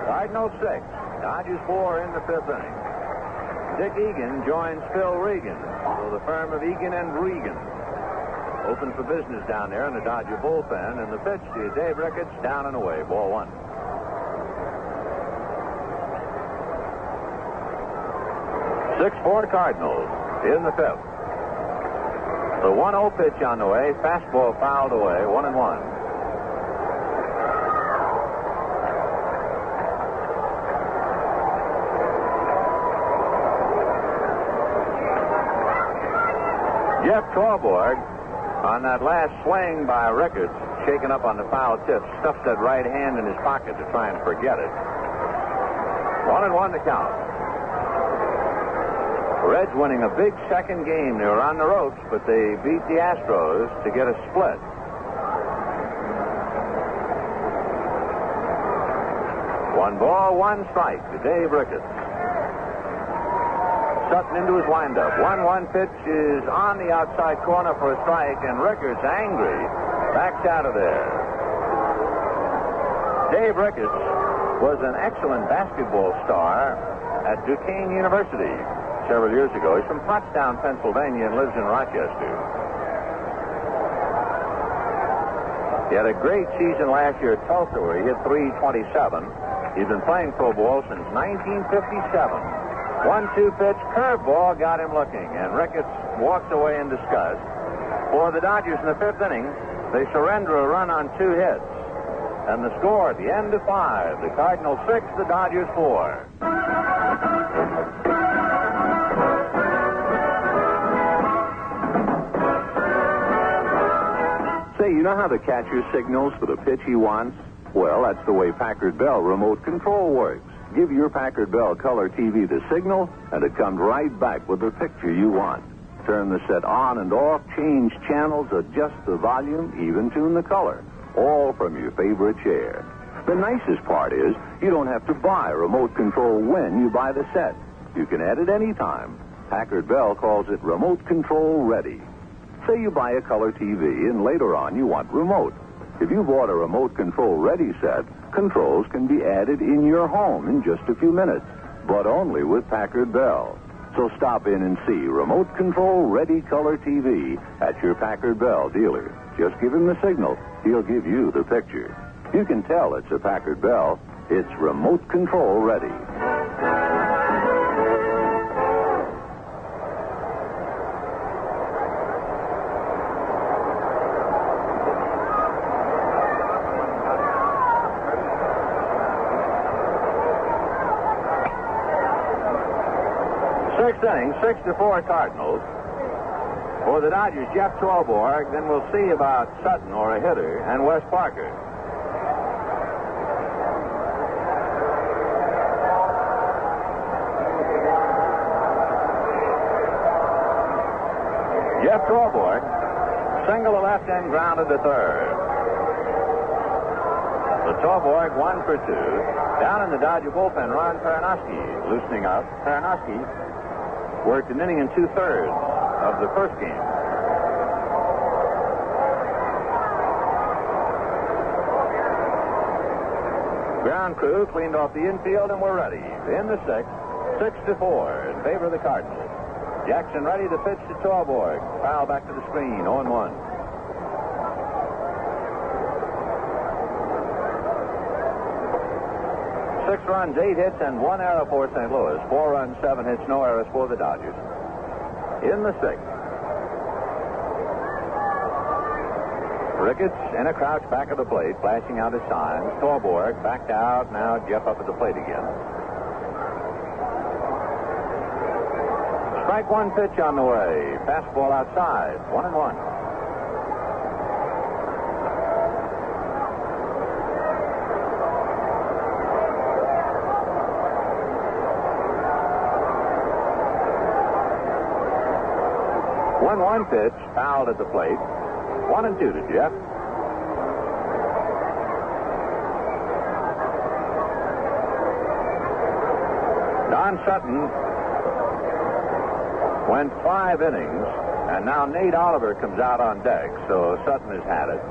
Cardinals 6, Dodgers 4 in the 5th inning. Dick Egan joins Phil Regan. So the firm of Egan and Regan open for business down there in the Dodger bullpen. And the pitch to Dave Ricketts, down and away, ball 1. 6-4 Cardinals in the 5th. The 1-0 pitch on the way, fastball fouled away, 1-1. Jeff Torborg, on that last swing by Ricketts, shaken up on the foul tip, stuffed that right hand in his pocket to try and forget it. 1-1 to count. The Reds winning a big second game. They were on the ropes, but they beat the Astros to get a split. One ball, one strike to Dave Ricketts. Sutton into his windup. 1-1 pitch is on the outside corner for a strike, and Ricketts, angry, backs out of there. Dave Ricketts was an excellent basketball star at Duquesne University several years ago. He's from Pottstown, Pennsylvania, and lives in Rochester. He had a great season last year at Tulsa, where he hit .327. He's been playing pro ball since 1957. 1-2 pitch, curveball got him looking, and Ricketts walks away in disgust. For the Dodgers in the 5th inning, they surrender a run on 2 hits. And the score at the end of 5, the Cardinals 6, the Dodgers 4. Say, you know how the catcher signals for the pitch he wants? Well, that's the way Packard Bell remote control works. Give your Packard Bell color TV the signal, and it comes right back with the picture you want. Turn the set on and off, change channels, adjust the volume, even tune the color. All from your favorite chair. The nicest part is you don't have to buy remote control when you buy the set. You can add it anytime. Packard Bell calls it remote control ready. Say you buy a color TV and later on you want remote. If you bought a remote control ready set, controls can be added in your home in just a few minutes, but only with Packard Bell. So stop in and see remote control ready color TV at your Packard Bell dealer. Just give him the signal. He'll give you the picture. You can tell it's a Packard Bell. It's remote control ready. Sixth inning, 6-4 Cardinals. For the Dodgers, Jeff Torborg. Then we'll see about Sutton or a hitter, and Wes Parker. Jeff Torborg, single to left and grounded to third. So Torborg 1 for 2. Down in the Dodger bullpen, Ron Pernoski loosening up. Pernoski worked an inning and 2/3 of the first game. Ground crew cleaned off the infield and we're ready. In the sixth, 6-4 in favor of the Cardinals. Jackson ready to pitch to Torborg. Foul back to the screen, 0-1. Six runs, 8 hits, and 1 error for St. Louis. 4 runs, 7 hits, no errors for the Dodgers. In the sixth, Ricketts in a crouch back of the plate, flashing out his signs. Torborg backed out. Now Jeff up at the plate again. Strike one pitch on the way. Fastball outside. 1-1. One pitch, fouled at the plate. 1-2 to Jeff. Don Sutton went 5 innings, and now Nate Oliver comes out on deck, so Sutton has had it.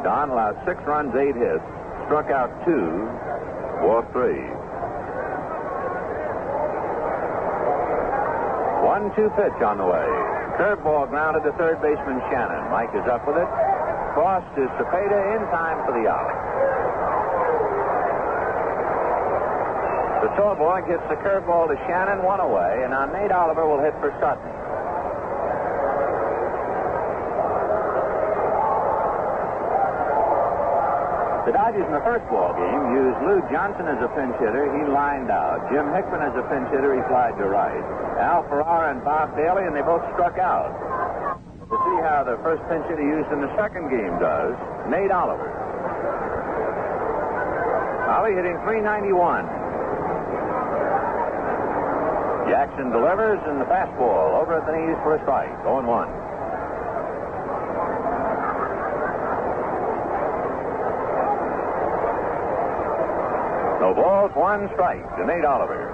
Don allowed 6 runs, 8 hits, struck out 2, walked 3. 1-2 pitch on the way. Curveball grounded to third baseman Shannon. Mike is up with it. Cross to Cepeda in time for the out. The Torborg hits the curveball to Shannon, 1 away, and now Nate Oliver will hit for Sutton. The Dodgers in the first ball game used Lou Johnson as a pinch hitter. He lined out. Jim Hickman as a pinch hitter. He flied to right. Al Ferrara and Bob Daly, and they both struck out. To see how the first pinch hitter used in the second game does, Nate Oliver. Ollie hitting .391. Jackson delivers, and the fastball over at the knees for a strike. 0-1. No balls, 1 strike to Nate Oliver.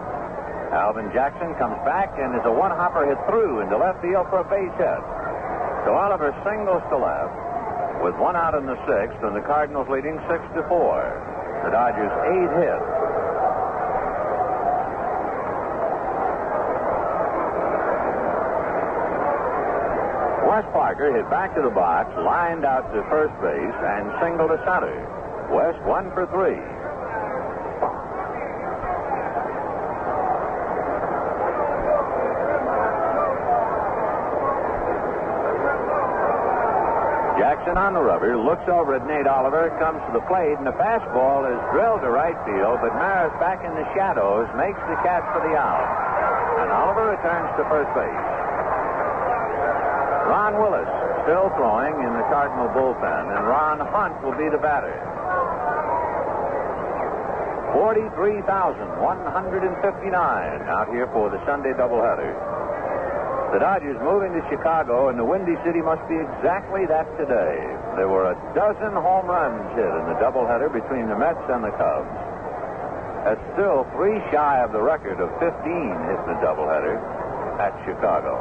Alvin Jackson comes back and is a one-hopper hit through into left field for a base hit. So Oliver singles to left with 1 out in the 6th, and the Cardinals leading 6-4. The Dodgers 8 hits. Wes Parker hit back to the box, lined out to first base, and singled to center. Wes 1 for 3. Jackson on the rubber, looks over at Nate Oliver, comes to the plate, and the fastball is drilled to right field, but Maris back in the shadows makes the catch for the out. And Oliver returns to first base. Ron Willis still throwing in the Cardinal bullpen, and Ron Hunt will be the batter. 43,159 out here for the Sunday doubleheader. The Dodgers moving to Chicago, and the Windy City must be exactly that today. There were a dozen home runs hit in the doubleheader between the Mets and the Cubs. That's still 3 shy of the record of 15 hit in the doubleheader at Chicago.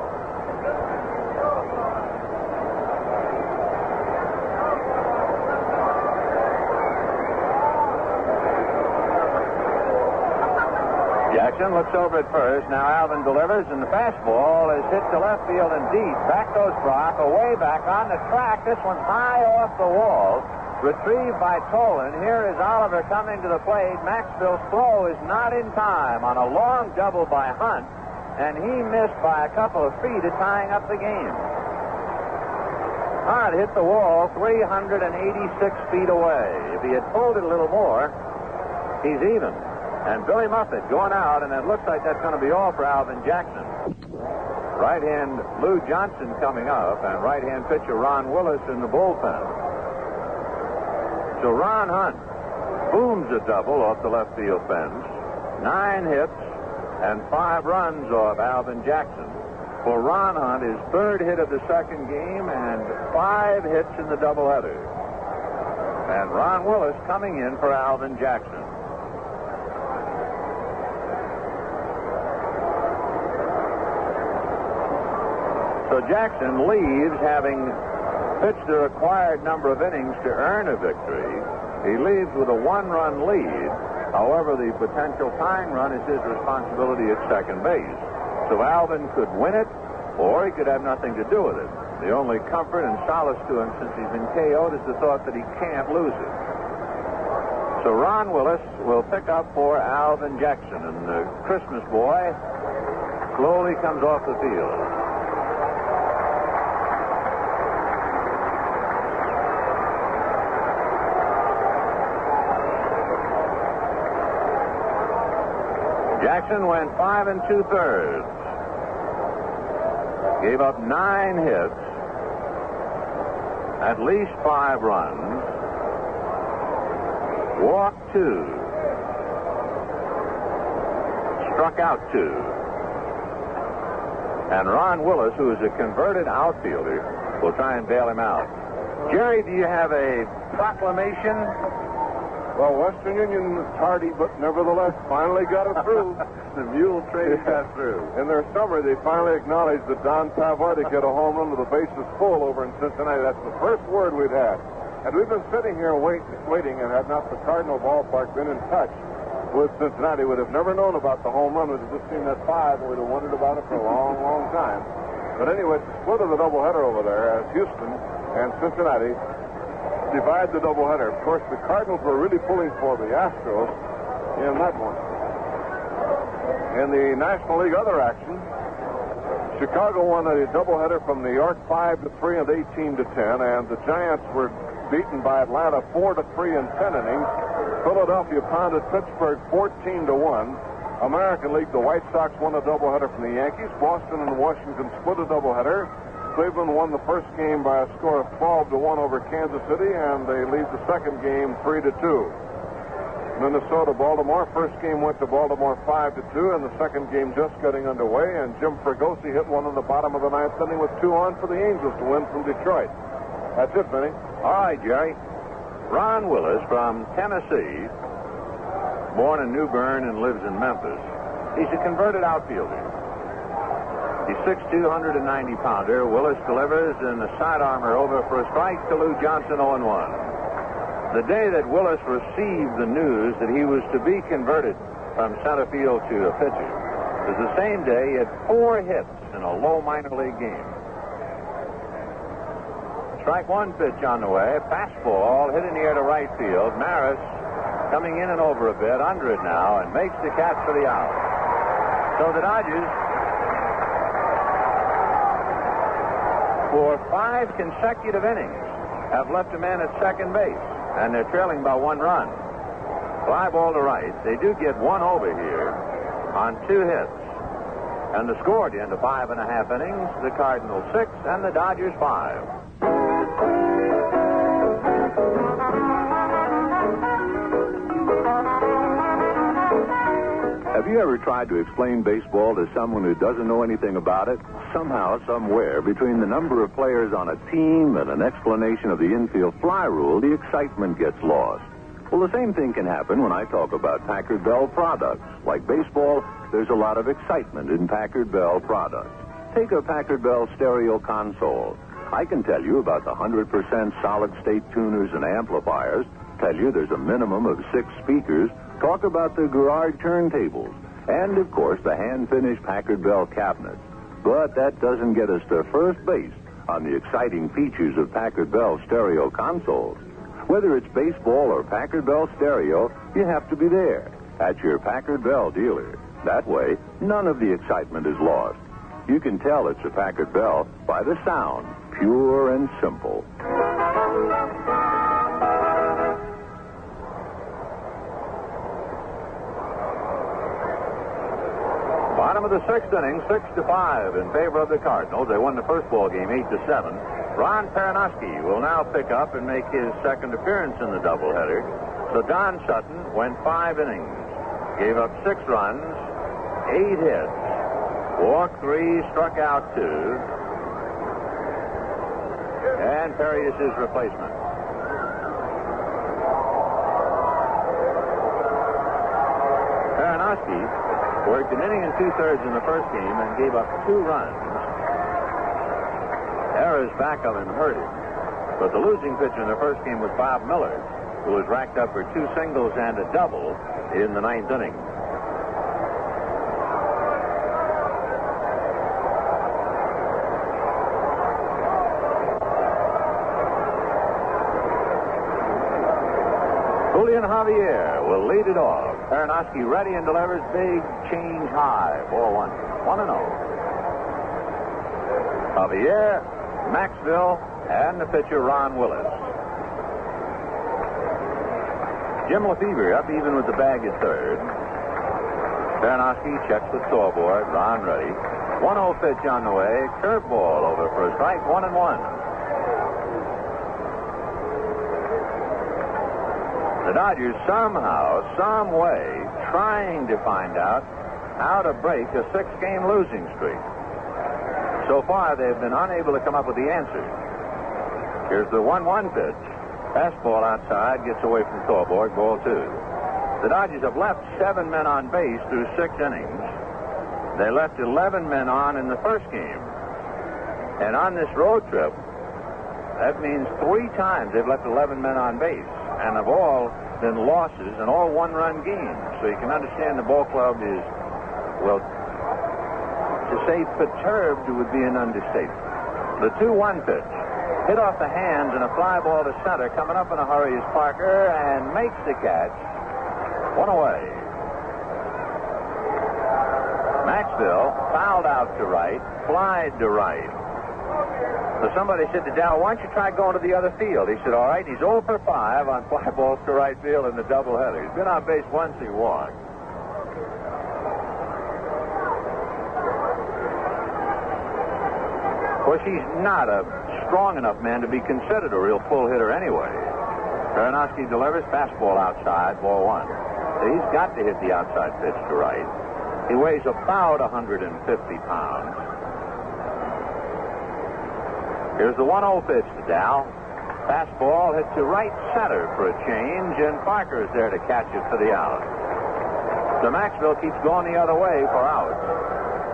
Jackson looks over at first. Now Alvin delivers, and the fastball is hit to left field and deep. Back goes Brock, away back on the track. This one high off the wall. Retrieved by Tolan. Here is Oliver coming to the plate. Maxville's throw is not in time on a long double by Hunt, and he missed by a couple of feet at tying up the game. Hunt hit the wall 386 feet away. If he had pulled it a little more, he's even. And Billy Muffet going out, and it looks like that's going to be all for Alvin Jackson. Right-hand Lou Johnson coming up, and right-hand pitcher Ron Willis in the bullpen. So Ron Hunt booms a double off the left field fence. 9 hits and 5 runs off Alvin Jackson. For Ron Hunt, his 3rd hit of the second game and 5 hits in the doubleheader. And Ron Willis coming in for Alvin Jackson. So Jackson leaves having pitched the required number of innings to earn a victory. He leaves with a one-run lead. However, the potential tying run is his responsibility at second base. So Alvin could win it, or he could have nothing to do with it. The only comfort and solace to him since he's been KO'd is the thought that he can't lose it. So Ron Willis will pick up for Alvin Jackson, and the Christmas boy slowly comes off the field. Jackson went 5 2/3. Gave up 9 hits, at least 5 runs, walked 2, struck out 2. And Ron Willis, who is a converted outfielder, will try and bail him out. Jerry, do you have a proclamation? Well, Western Union, tardy, but nevertheless, finally got it through. The mule train got through. In their summer, they finally acknowledged that Don Pavotic hit a home run with the bases full over in Cincinnati. That's the first word we'd had. And we've been sitting here waiting, and had not the Cardinal ballpark been in touch with Cincinnati, would have never known about the home run. We'd have just seen that 5, and we'd have wondered about it for a long, long time. But anyway, it's the split of the doubleheader over there as Houston and Cincinnati divide the doubleheader. Of course, the Cardinals were really pulling for the Astros in that one. In the National League other action, Chicago won a doubleheader from New York 5-3 and 18-10, and the Giants were beaten by Atlanta 4-3 in 10 innings. Philadelphia pounded Pittsburgh 14-1. American League, the White Sox won a doubleheader from the Yankees. Boston and Washington split a doubleheader. Cleveland won the first game by a score of 12-1 over Kansas City, and they lead the second game 3-2. Minnesota, Baltimore. First game went to Baltimore 5-2, and the second game just getting underway. And Jim Fregosi hit one in the bottom of the ninth inning with 2 on for the Angels to win from Detroit. That's it, Vinny. All right, Jerry. Ron Willis from Tennessee, born in New Bern and lives in Memphis. He's a converted outfielder. He's 6'2", 190-pounder. Willis delivers in the sidearmer over for a strike to Lou Johnson, 0-1. The day that Willis received the news that he was to be converted from center field to a pitcher was the same day he had 4 hits in a low minor league game. Strike 1 pitch on the way. Fastball hit in the air to right field. Maris coming in and over a bit, under it now, and makes the catch for the out. So the Dodgers, for 5 consecutive innings, have left a man at second base, and they're trailing by 1 run. Fly ball to right. They do get 1 over here on 2 hits. And the score at the end of 5.5 innings, the Cardinals 6 and the Dodgers 5. Have you ever tried to explain baseball to someone who doesn't know anything about it? Somehow, somewhere, between the number of players on a team and an explanation of the infield fly rule, the excitement gets lost. Well, the same thing can happen when I talk about Packard Bell products. Like baseball, there's a lot of excitement in Packard Bell products. Take a Packard Bell stereo console. I can tell you about the 100% solid-state tuners and amplifiers, tell you there's a minimum of 6 speakers, talk about the garage turntables, and, of course, the hand-finished Packard Bell cabinets. But that doesn't get us to first base on the exciting features of Packard Bell stereo consoles. Whether it's baseball or Packard Bell stereo, you have to be there at your Packard Bell dealer. That way, none of the excitement is lost. You can tell it's a Packard Bell by the sound, pure and simple. Bottom of the 6th inning, 6-5 in favor of the Cardinals. They won the first ball game 8-7. Ron Perinoski will now pick up and make his second appearance in the doubleheader. So Don Sutton went 5 innings, gave up 6 runs, 8 hits, walked 3, struck out 2, and Perry is his replacement. Perinoski worked an inning and 2/3 in the first game and gave up 2 runs. Errors back of him hurt him. But the losing pitcher in the first game was Bob Miller. who was racked up for 2 singles and a double in the 9th inning. Julian Javier will lead it off. Aronofsky ready and delivers. Big change high. Ball 1. 1-0. Javier, Maxville, and the pitcher Ron Willis. Jim Lefebvre up even with the bag at third. Aronofsky checks the scoreboard. Ron ready. 1-0 pitch on the way. Curveball over for a strike. 1-1. The Dodgers somehow, some way, trying to find out how to break a 6-game losing streak. So far, they've been unable to come up with the answer. Here's the 1-1 pitch. Fastball outside, gets away from scoreboard, ball 2. The Dodgers have left 7 men on base through 6 innings. They left 11 men on in the first game. And on this road trip, that means 3 times they've left 11 men on base. And have all been losses and all 1-run games. So you can understand the ball club is, well, to say perturbed would be an understatement. The 2-1 pitch. Hit off the hands and a fly ball to center. Coming up in a hurry is Parker and makes the catch. 1 away. Maxville fouled out to right, flied to right. So somebody said to Dow, why don't you try going to the other field? He said, all right. He's 0 for 5 on fly balls to right field in the doubleheader. He's been on base once, he walked. Of course, he's not a strong enough man to be considered a real pull hitter anyway. Aronofsky delivers fastball outside, ball 1. So he's got to hit the outside pitch to right. He weighs about 150 pounds. Here's the 1-0 pitch to Dow. Fastball hit to right center for a change, and Parker is there to catch it for the out. So Maxville keeps going the other way for out.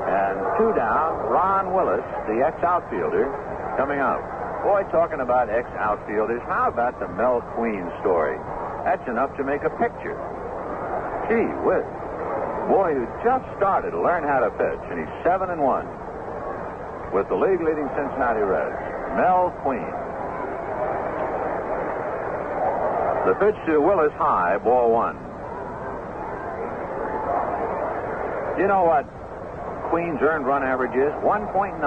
And 2 down, Ron Willis, the ex-outfielder, coming up. Boy, talking about ex-outfielders, how about the Mel Queen story? That's enough to make a picture. Gee whiz. Boy who just started to learn how to pitch, and he's 7-1 with the league-leading Cincinnati Reds. Mel Queen. The pitch to Willis high, ball 1. You know what Queen's earned run average is? 1.9.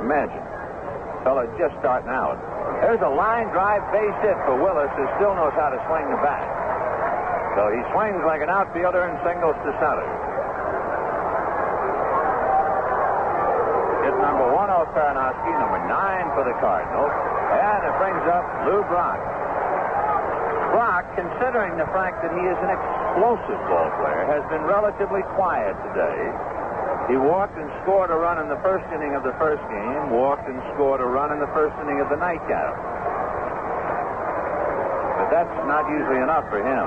Imagine. Fella just starting out. There's a line drive base hit for Willis, who still knows how to swing the bat. So he swings like an outfielder and singles to center. Hit number 1 off Aronofsky, number 9 for the Cardinals. And it brings up Lou Brock. Brock, considering the fact that he is an explosive ball player, has been relatively quiet today. He walked and scored a run in the first inning of the first game, walked and scored a run in the first inning of the nightcap. But that's not usually enough for him.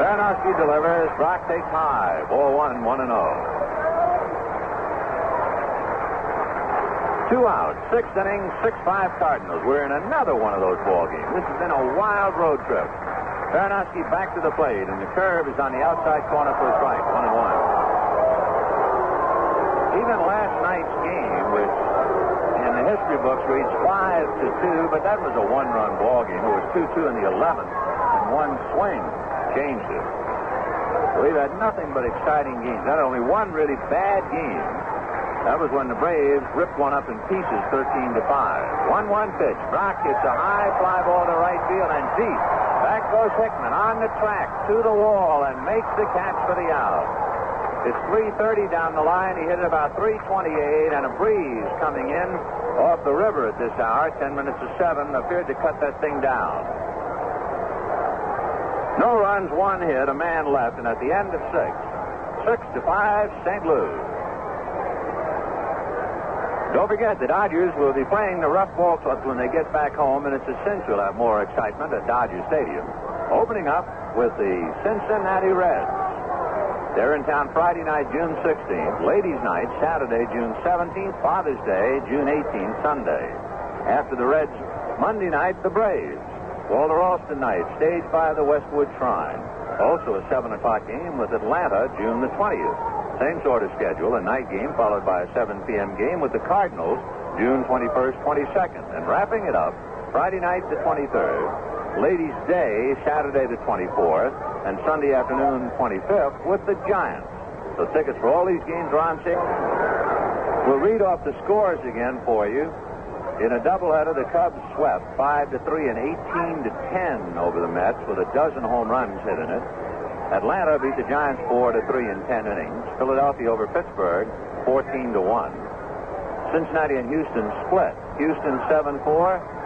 Aronofsky delivers. Brock takes high. Ball 1, 1-0. 2 out, 6th inning, 6-5 Cardinals. We're in another one of those ball games. This has been a wild road trip. Aronofsky back to the plate, and the curve is on the outside corner for a strike. 1-1. Even last night's game, which in the history books reads 5-2, but that was a 1-run ball game. It was 2-2 in the 11th, and one swing changed it. We've had nothing but exciting games. Not only one really bad game. That was when the Braves ripped one up in pieces, 13-5. 1-1 pitch. Brock hits a high fly ball to right field and deep. Back goes Hickman on the track to the wall and makes the catch for the out. It's 3:30 down the line. He hit it about 3:28, and a breeze coming in off the river at this hour, 10 minutes to 7, appeared to cut that thing down. No runs, 1 hit, a man left, and at the end of 6, 6-5, St. Louis. Don't forget, the Dodgers will be playing the rough ball clubs when they get back home, and it's essential to have more excitement at Dodger Stadium. Opening up with the Cincinnati Reds. They're in town Friday night, June 16th. Ladies' night, Saturday, June 17th. Father's Day, June 18th, Sunday. After the Reds, Monday night, the Braves. Walter Alston night, staged by the Westwood Shrine. Also a 7 o'clock game with Atlanta, June the 20th. Same sort of schedule, a night game followed by a 7 p.m. game with the Cardinals, June 21st, 22nd. And wrapping it up, Friday night the 23rd, Ladies' Day, Saturday the 24th, and Sunday afternoon 25th with the Giants. So tickets for all these games are on sale. We'll read off the scores again for you. In a doubleheader, the Cubs swept 5-3 and 18-10 over the Mets with a dozen home runs hit in it. Atlanta beat the Giants 4-3 in 10 innings. Philadelphia over Pittsburgh 14-1. Cincinnati and Houston split. Houston 7-4,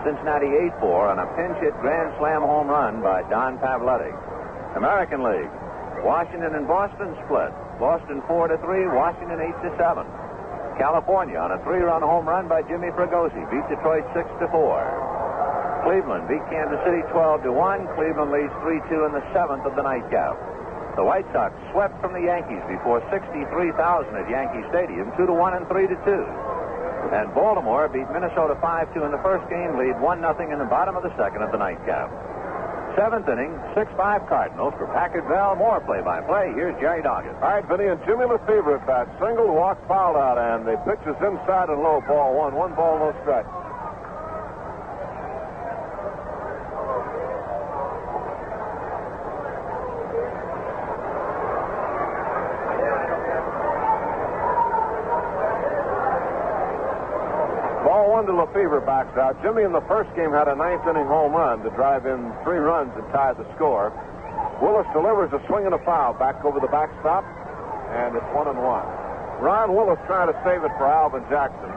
Cincinnati 8-4 on a pinch hit grand slam home run by Don Pavletti. American League, Washington and Boston split. Boston 4-3, Washington 8-7. California on a 3-run home run by Jimmy Fregosi beat Detroit 6-4. Cleveland beat Kansas City 12-1. Cleveland leads 3-2 in the 7th of the nightcap. The White Sox swept from the Yankees before 63,000 at Yankee Stadium 2-1 and 3-2. And Baltimore beat Minnesota 5-2 in the first game, lead 1-0 in the bottom of the second of the nightcap. 7th inning, 6-5 Cardinals. For Packard Bell, more play-by-play. Here's Jerry Doggett. All right, Vinny, and Jimmy Lefebvre at bat. Single, walk, fouled out, and the pitch is inside and low. Ball one. 1 ball, no strike. Ball one to Lefebvre, backs out. Jimmy in the first game had a 9th inning home run to drive in 3 runs and tie the score. Willis delivers a swing and a foul back over the backstop, and it's 1-1. Ron Willis trying to save it for Alvin Jackson.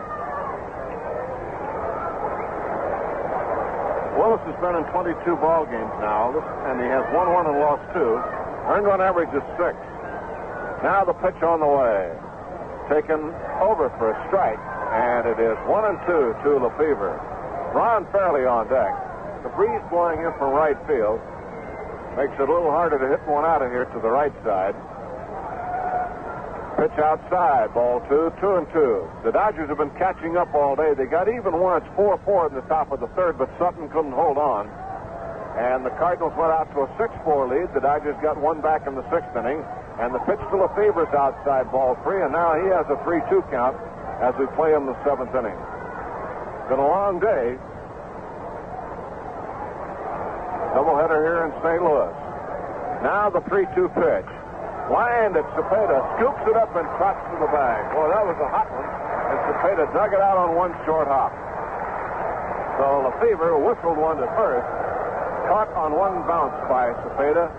Willis has been in 22 ball games now, and he has won 1 and lost 2. Earned run average is 6. Now the pitch on the way. Taken over for a strike. And it is 1-2 to Lefebvre. Ron Fairley on deck. The breeze blowing in from right field makes it a little harder to hit one out of here to the right side. Pitch outside, ball 2, 2-2. The Dodgers have been catching up all day. They got even once, 4-4 in the top of the third, but Sutton couldn't hold on. And the Cardinals went out to a 6-4 lead. The Dodgers got one back in the 6th inning. And the pitch to Lefebvre's outside, ball 3, and now he has a 3-2 count as we play in the 7th inning. Been a long day. Doubleheader here in St. Louis. Now the 3-2 pitch. Lined at Cepeda, scoops it up and trots to the bag. Boy, that was a hot one. And Cepeda dug it out on one short hop. So Lefebvre whistled one to first. Caught on one bounce by Cepeda.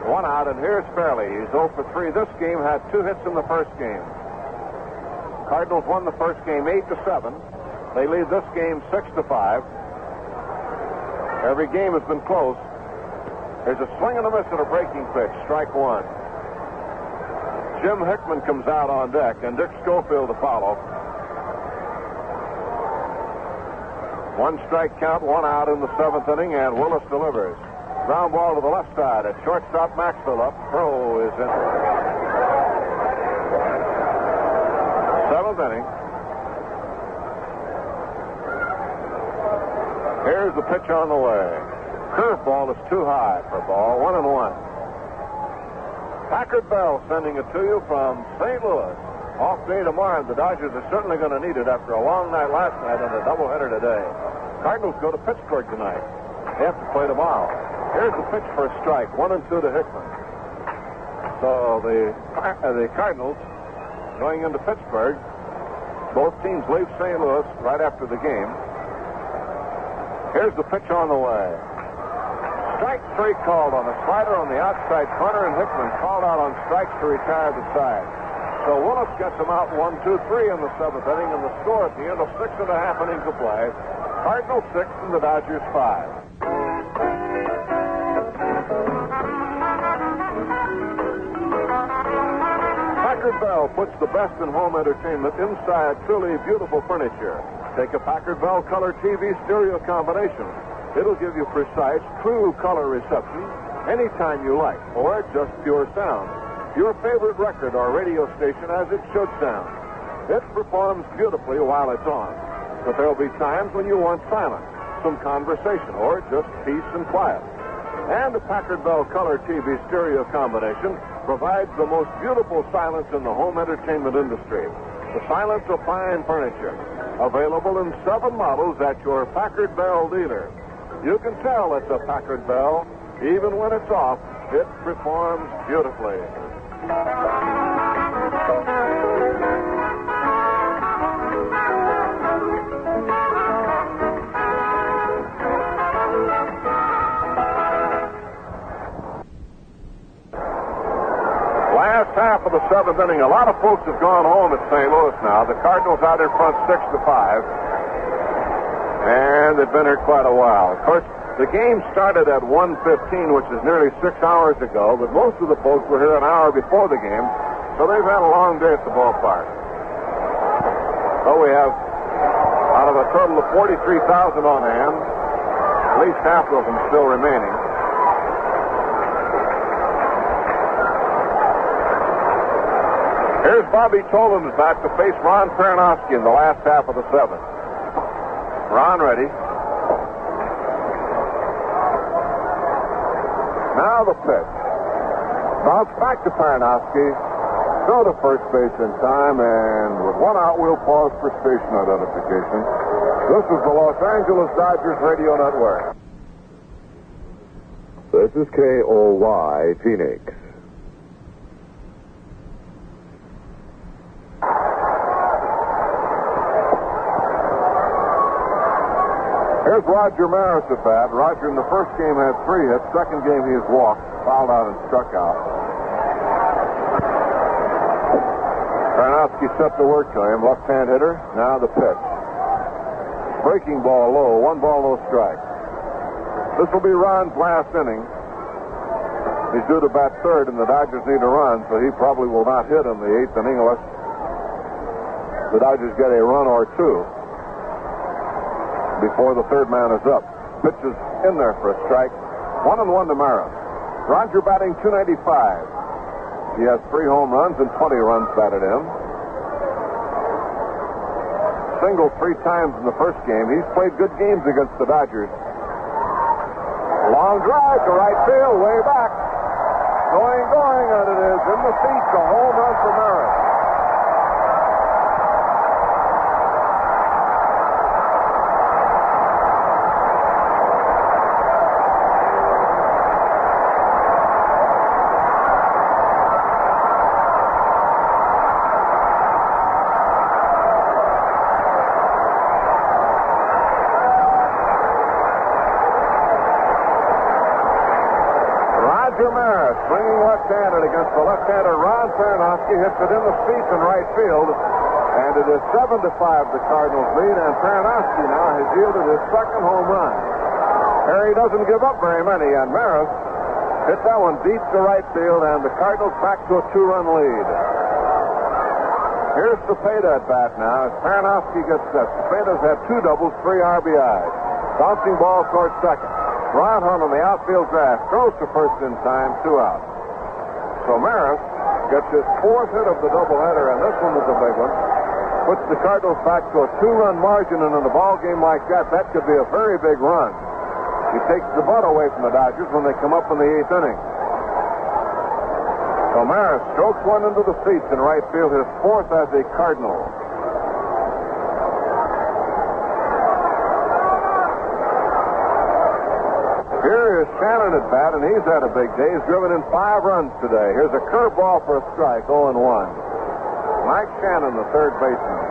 1 out, and here's Fairley. He's 0 for 3. This game had 2 hits in the first game. Cardinals won the first game 8-7. They lead this game 6-5. Every game has been close. There's a swing and a miss at a breaking pitch. Strike 1. Jim Hickman comes out on deck, and Dick Schofield to follow. 1 strike count, 1 out in the 7th inning, and Willis delivers. Ground ball to the left side. At shortstop, Maxwell up. Throw is in. 7th inning. Here's the pitch on the way. Curveball is too high for ball. 1-1. Packard Bell sending it to you from St. Louis. Off day tomorrow. The Dodgers are certainly going to need it after a long night last night and a doubleheader today. Cardinals go to Pittsburgh tonight. They have to play tomorrow. Here's the pitch for a strike. 1-2 to Hickman. So the Cardinals going into Pittsburgh. Both teams leave St. Louis right after the game. Here's the pitch on the way. Strike 3 called on a slider on the outside corner, and Hickman called out on strikes to retire the side. So Willis gets him out 1-2-3 in the 7th inning, and the score at the end of 6.5 innings of play, Cardinals 6 and the Dodgers 5. Packard Bell puts the best in home entertainment inside truly beautiful furniture. Take a Packard Bell color TV stereo combination. It'll give you precise, true color reception anytime you like, or just pure sound. your favorite record or radio station as it should sound. It performs beautifully while it's on. But there'll be times when you want silence, some conversation, or just peace and quiet. And the Packard Bell Color TV stereo combination provides the most beautiful silence in the home entertainment industry. The silence of fine furniture. Available in 7 models at your Packard Bell dealer. You can tell it's a Packard Bell. Even when it's off, it performs beautifully. Last half of the 7th inning, a lot of folks have gone home at St. Louis now. The Cardinals out in front 6-5. And they've been here quite a while. Of course, the game started at 1:15, which is nearly 6 hours ago, but most of the folks were here an hour before the game, so they've had a long day at the ballpark. So we have, out of a total of 43,000 on hand, at least half of them still remaining. Here's Bobby Tolan's back to face Ron Peranowski in the last half of the 7th. Ron ready. Now the pitch. Bounce back to Peranowski. Throw to first base in time, and with 1 out, we'll pause for station identification. This is the Los Angeles Dodgers Radio Network. This is KOY Phoenix. Here's Roger Maris at bat. Roger in the first game had 3 hits. Second game he has walked, fouled out, and struck out. Peranowski set to work to him. Left-hand hitter. Now the pitch. Breaking ball low. 1 ball, no strike. This will be Ron's last inning. He's due to bat third, and the Dodgers need a run, so he probably will not hit in the 8th inning unless the Dodgers get a run or 2 before the third man is up. Pitch is in there for a strike. 1-1 to Maris. Roger batting .295. He has 3 home runs and 20 runs batted in. Singled 3 times in the first game. He's played good games against the Dodgers. Long drive to right field, way back. Going, and it is in the seats. A home run for Maris. Swinging left-handed against the left-hander Ron Peranowski, hits it in the seats in right field, and it is 7-5 the Cardinals lead, and Peranowski now has yielded his second home run. Harry doesn't give up very many, and Maris hit that one deep to right field, and the Cardinals back to a 2-run lead. Here's Cepeda at bat now as Peranowski gets set. Cepeda's had 2 doubles, 3 RBIs. Bouncing ball towards second. Ron Hunt on the outfield grass. Throws to first in time, 2 out. So Maris gets his 4th hit of the doubleheader, and this one was a big one. Puts the Cardinals back to a 2-run margin, and in a ball game like that could be a very big run. He takes the butt away from the Dodgers when they come up in the 8th inning. So Maris strokes one into the seats in right field, his 4th as a Cardinal. Here is Shannon at bat, and he's had a big day. He's driven in 5 runs today. Here's a curveball for a strike, 0-1. Mike Shannon, the third baseman.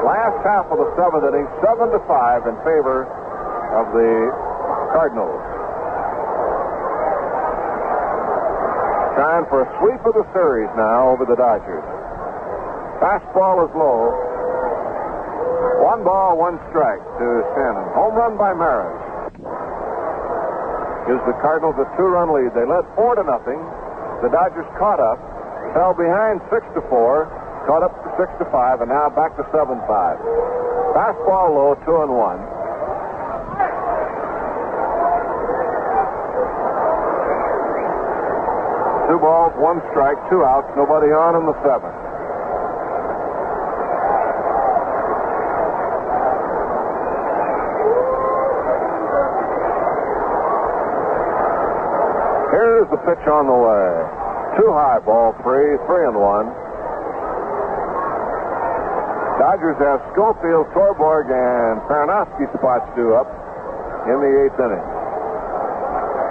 Last half of the 7th inning, 7-5 in favor of the Cardinals. Time for a sweep of the series now over the Dodgers. Fastball is low. 1 ball, 1 strike to Shannon. Home run by Maris. Gives the Cardinals a 2-run lead. They led 4-0. The Dodgers caught up, fell behind 6-4, caught up to 6-5, and now back to 7-5. Fastball low, 2-1. 2 balls, 1 strike, 2 outs, nobody on in the 7th. Here's the pitch on the way. Too high, ball 3, 3-1. Dodgers have Schofield, Torborg, and Paranowski spots due up in the 8th inning.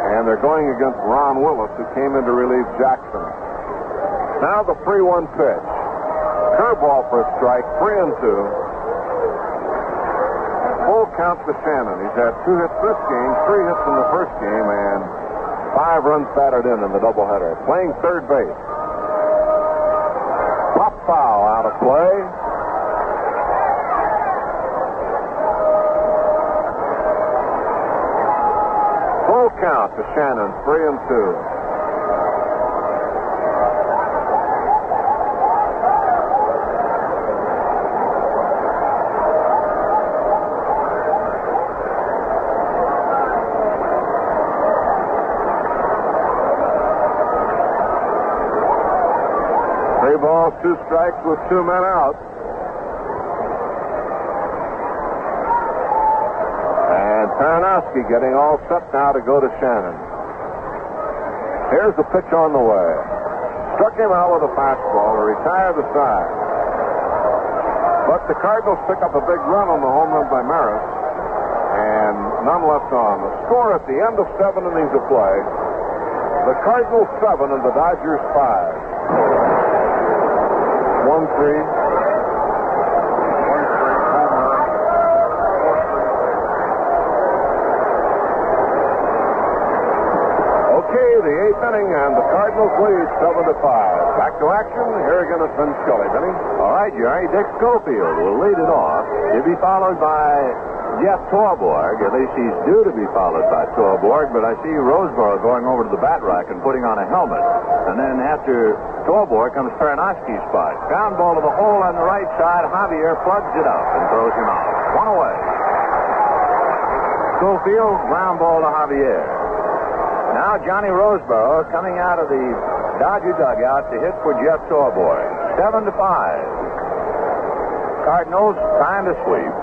And they're going against Ron Willis, who came in to relieve Jackson. Now the 3-1 pitch. Curveball for a strike, 3-2. Full count to Shannon. He's had 2 hits this game, 3 hits in the first game, and 5 runs batted in the doubleheader. Playing third base. Pop foul out of play. Full count to Shannon, 3-2. Three balls, 2 strikes with 2 men out. And Paranowski getting all set now to go to Shannon. Here's the pitch on the way. Struck him out with a fastball to retire the side. But the Cardinals pick up a big run on the home run by Maris. And none left on. The score at the end of 7 innings of play. The Cardinals 7 and the Dodgers 5. 1-3. 1-3. Okay, the 8th inning, and the Cardinals lead 7-5. Back to action. Here again is Vin Scully. Vinny? All right, Jerry. Dick Schofield will lead it off. He'll be followed by Jeff Torborg. At least he's due to be followed by Torborg, but I see Roseboro going over to the bat rack and putting on a helmet. And then after Torborg comes Paranowski's spot. Ground ball to the hole on the right side. Javier plugs it up and throws him out. 1 away. Schofield, ground ball to Javier. Now Johnny Roseboro coming out of the Dodger dugout to hit for Jeff Torborg. 7-5. Cardinals trying to sweep.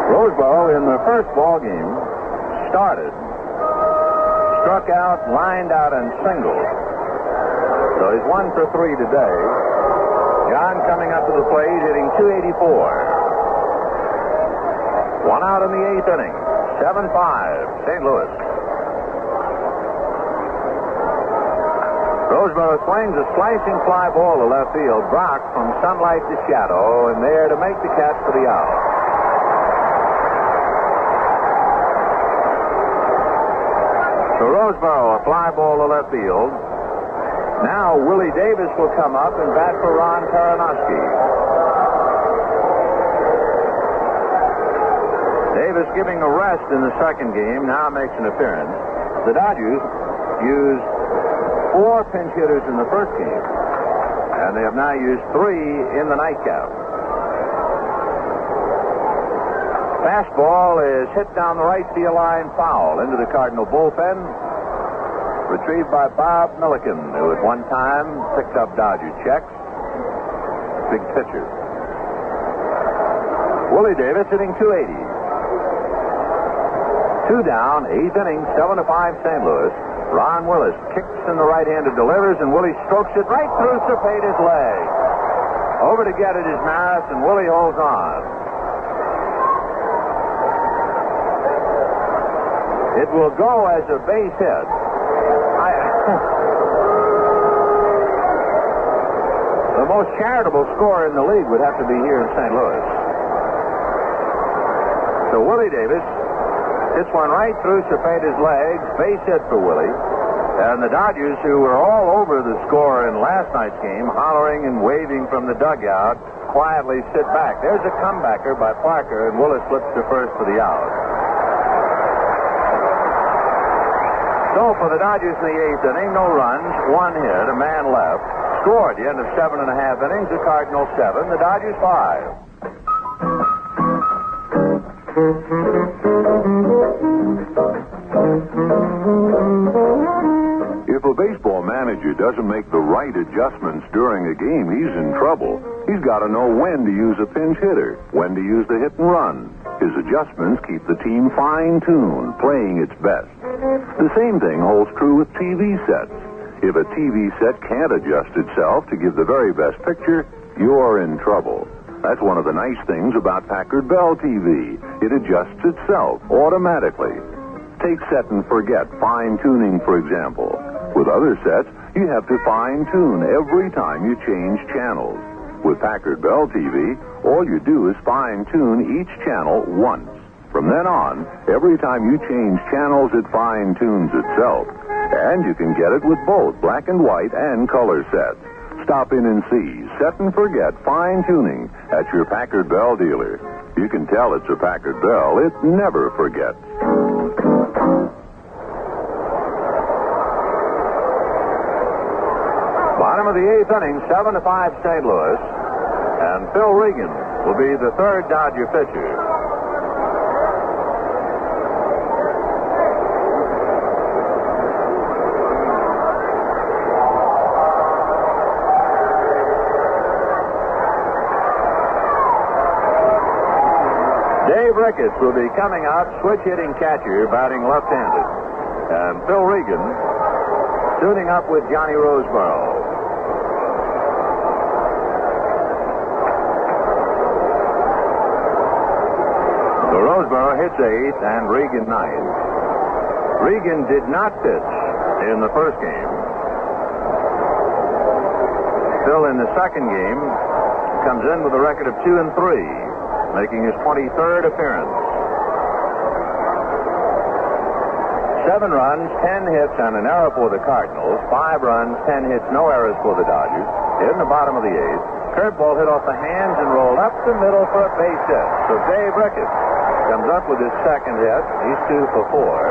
Roseboro in the first ball game started, struck out, lined out, and singled. So he's 1 for 3 today. John coming up to the plate, hitting .284. 1 out in the 8th inning. 7-5, St. Louis. Roseboro swings a slicing fly ball to left field. Brock from sunlight to shadow, and there to make the catch for the out. So Roseboro, a fly ball to left field. Now Willie Davis will come up and bat for Ron Paranowski. Davis giving a rest in the second game, now makes an appearance. The Dodgers used 4 pinch hitters in the first game, and they have now used 3 in the nightcap. Fastball is hit down the right field line, foul into the Cardinal bullpen. Retrieved by Bob Milliken, who at one time picked up Dodger checks. Big pitcher. Willie Davis hitting .280. 2 down, 8th inning, 7-5 St. Louis. Ron Willis kicks in the right-handed, delivers, and Willie strokes it right through Cepeda's leg. Over to get it is Maris, and Willie holds on. It will go as a base hit. The most charitable scorer in the league would have to be here in St. Louis. So Willie Davis hits one right through Cepeda's legs, base hit for Willie. And the Dodgers, who were all over the score in last night's game, hollering and waving from the dugout, quietly sit back. There's a comebacker by Parker, and Willis slips to first for the out. So for the Dodgers in the 8th inning, no runs, 1 hit, a man left. Score at the end of 7 1/2 innings, the Cardinals 7, the Dodgers 5. If a baseball manager doesn't make the right adjustments during a game, he's in trouble. He's got to know when to use a pinch hitter, when to use the hit and run. His adjustments keep the team fine-tuned, playing its best. The same thing holds true with TV sets. If a TV set can't adjust itself to give the very best picture, you're in trouble. That's one of the nice things about Packard Bell TV. It adjusts itself automatically. Take set and forget fine-tuning, for example. With other sets, you have to fine-tune every time you change channels. With Packard Bell TV, all you do is fine-tune each channel once. From then on, every time you change channels, it fine-tunes itself. And you can get it with both black and white and color sets. Stop in and see Set and Forget Fine-Tuning at your Packard Bell dealer. You can tell it's a Packard Bell. It never forgets. Bottom of the 8th inning, 7-5 St. Louis. And Phil Regan will be the third Dodger pitcher. Dave Ricketts will be coming out, switch-hitting catcher, batting left-handed. And Phil Regan tuning up with Johnny Roseboro. So Roseboro hits 8th and Regan 9th. Regan did not pitch in the first game. Phil in the second game comes in with a record of 2-3. Making his 23rd appearance. 7 runs, 10 hits, and an error for the Cardinals. 5 runs, 10 hits, no errors for the Dodgers. In the bottom of the 8th, curveball hit off the hands and rolled up the middle for a base hit. So Dave Ricketts comes up with his second hit. He's 2 for 4.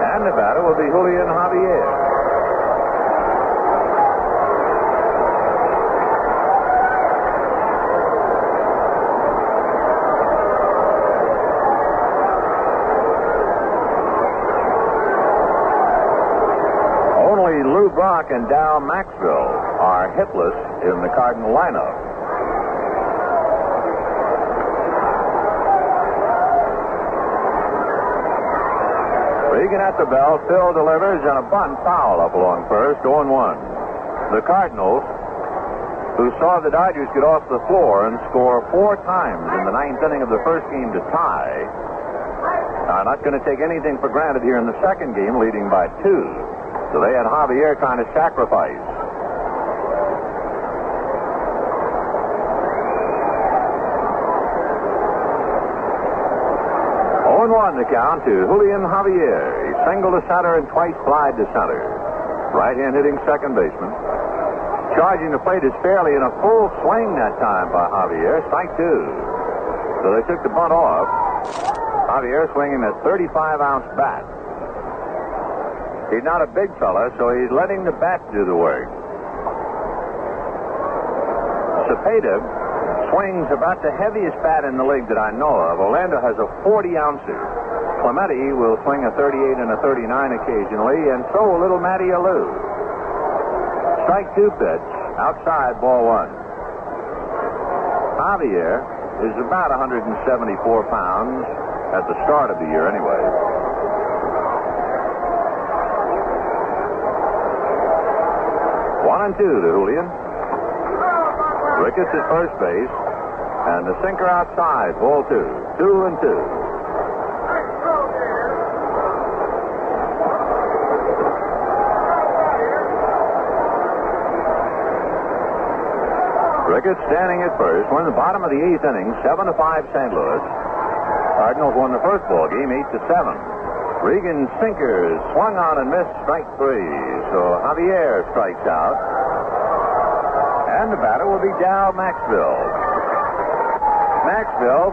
And the batter will be Julian Javier. Brock and Dow Maxwell are hitless in the Cardinal lineup. Regan at the bell. Phil delivers and a bunt foul up along first, 0-1. The Cardinals, who saw the Dodgers get off the floor and score 4 times in the 9th inning of the first game to tie, are not going to take anything for granted here in the second game, leading by 2. So they had Javier trying to sacrifice. 0-1 the count to Julian Javier. He singled to center and twice flied to center. Right-hand hitting second baseman. Charging the plate is fairly in a full swing that time by Javier. Strike 2. So they took the bunt off. Javier swinging a 35-ounce bat. He's not a big fella, so he's letting the bat do the work. Cepeda swings about the heaviest bat in the league that I know of. Orlando has a 40-ouncer. Clemente will swing a 38 and a 39 occasionally, and so will little Matty Alou. Strike 2 pitch, outside, ball 1. Javier is about 174 pounds at the start of the year anyway. 1-2 to Julian. Ricketts at first base. And the sinker outside. Ball 2. 2-2. Ricketts standing at first. We're in the bottom of the 8th inning. 7-5 St. Louis. Cardinals won the first ball game 8-7. Regan's sinker swung on and missed, strike 3. So Javier strikes out. And the batter will be Dow Maxwell. Maxwell,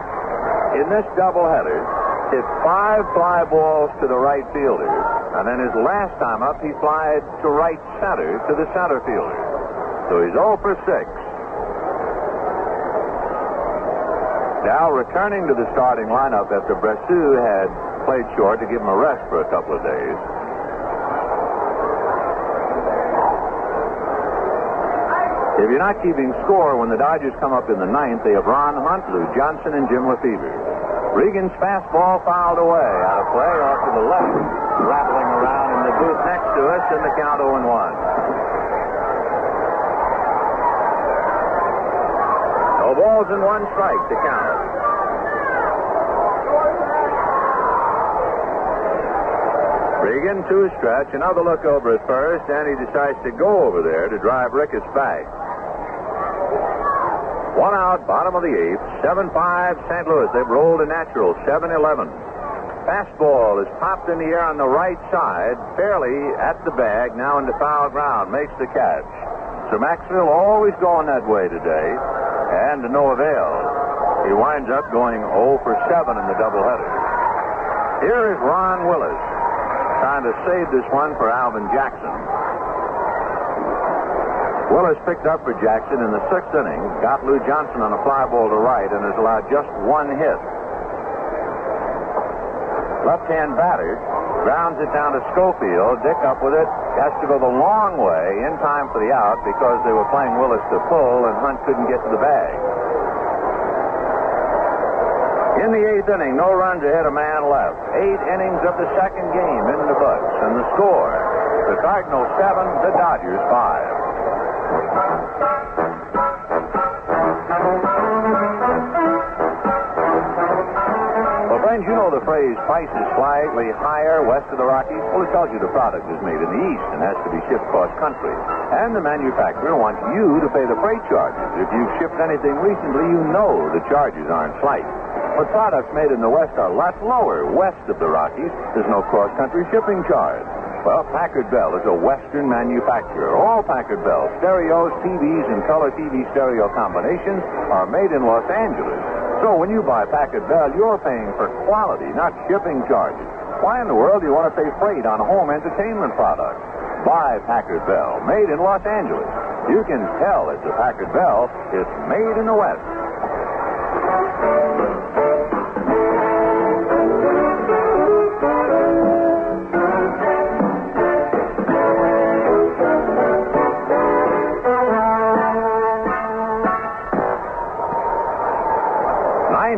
in this doubleheader, hit 5 fly balls to the right fielder. And then his last time up, he flied to right center to the center fielder. So he's 0 for 6. Now returning to the starting lineup after Bressu had played short to give him a rest for a couple of days. If you're not keeping score, when the Dodgers come up in the ninth, they have Ron Hunt, Lou Johnson, and Jim Lefevre. Regan's fastball fouled away out of play off to the left, rattling around in the booth next to us, and the count 0-1. No balls and 1 strike to count. Regan, 2 stretch, another look over at first, and he decides to go over there to drive Ricketts back. 1 out, bottom of the 8th, 7-5 St. Louis. They've rolled a natural, 7-11. Fastball is popped in the air on the right side, fairly at the bag, now into foul ground, makes the catch. So Maxwell always going that way today, and to no avail. He winds up going 0 for 7 in the doubleheader. Here is Ron Willis, trying to save this one for Alvin Jackson. Willis picked up for Jackson in the 6th inning, got Lou Johnson on a fly ball to right, and has allowed just 1 hit. Left-hand batter grounds it down to Schofield. Dick up with it, has to go the long way in time for the out because they were playing Willis to pull, and Hunt couldn't get to the bag. In the 8th inning, no runs ahead, a man left. 8 innings of the second game in the books, and the score: the Cardinals 7, the Dodgers 5. Well, friends, you know the phrase prices slightly higher west of the Rockies? Well, it tells you the product is made in the east and has to be shipped cross country. And the manufacturer wants you to pay the freight charges. If you've shipped anything recently, you know the charges aren't slight. But products made in the West are lots lower west of the Rockies. There's no cross-country shipping charge. Well, Packard Bell is a Western manufacturer. All Packard Bell stereos, TVs, and color TV stereo combinations are made in Los Angeles. So when you buy Packard Bell, you're paying for quality, not shipping charges. Why in the world do you want to pay freight on home entertainment products? Buy Packard Bell, made in Los Angeles. You can tell it's a Packard Bell. It's made in the West.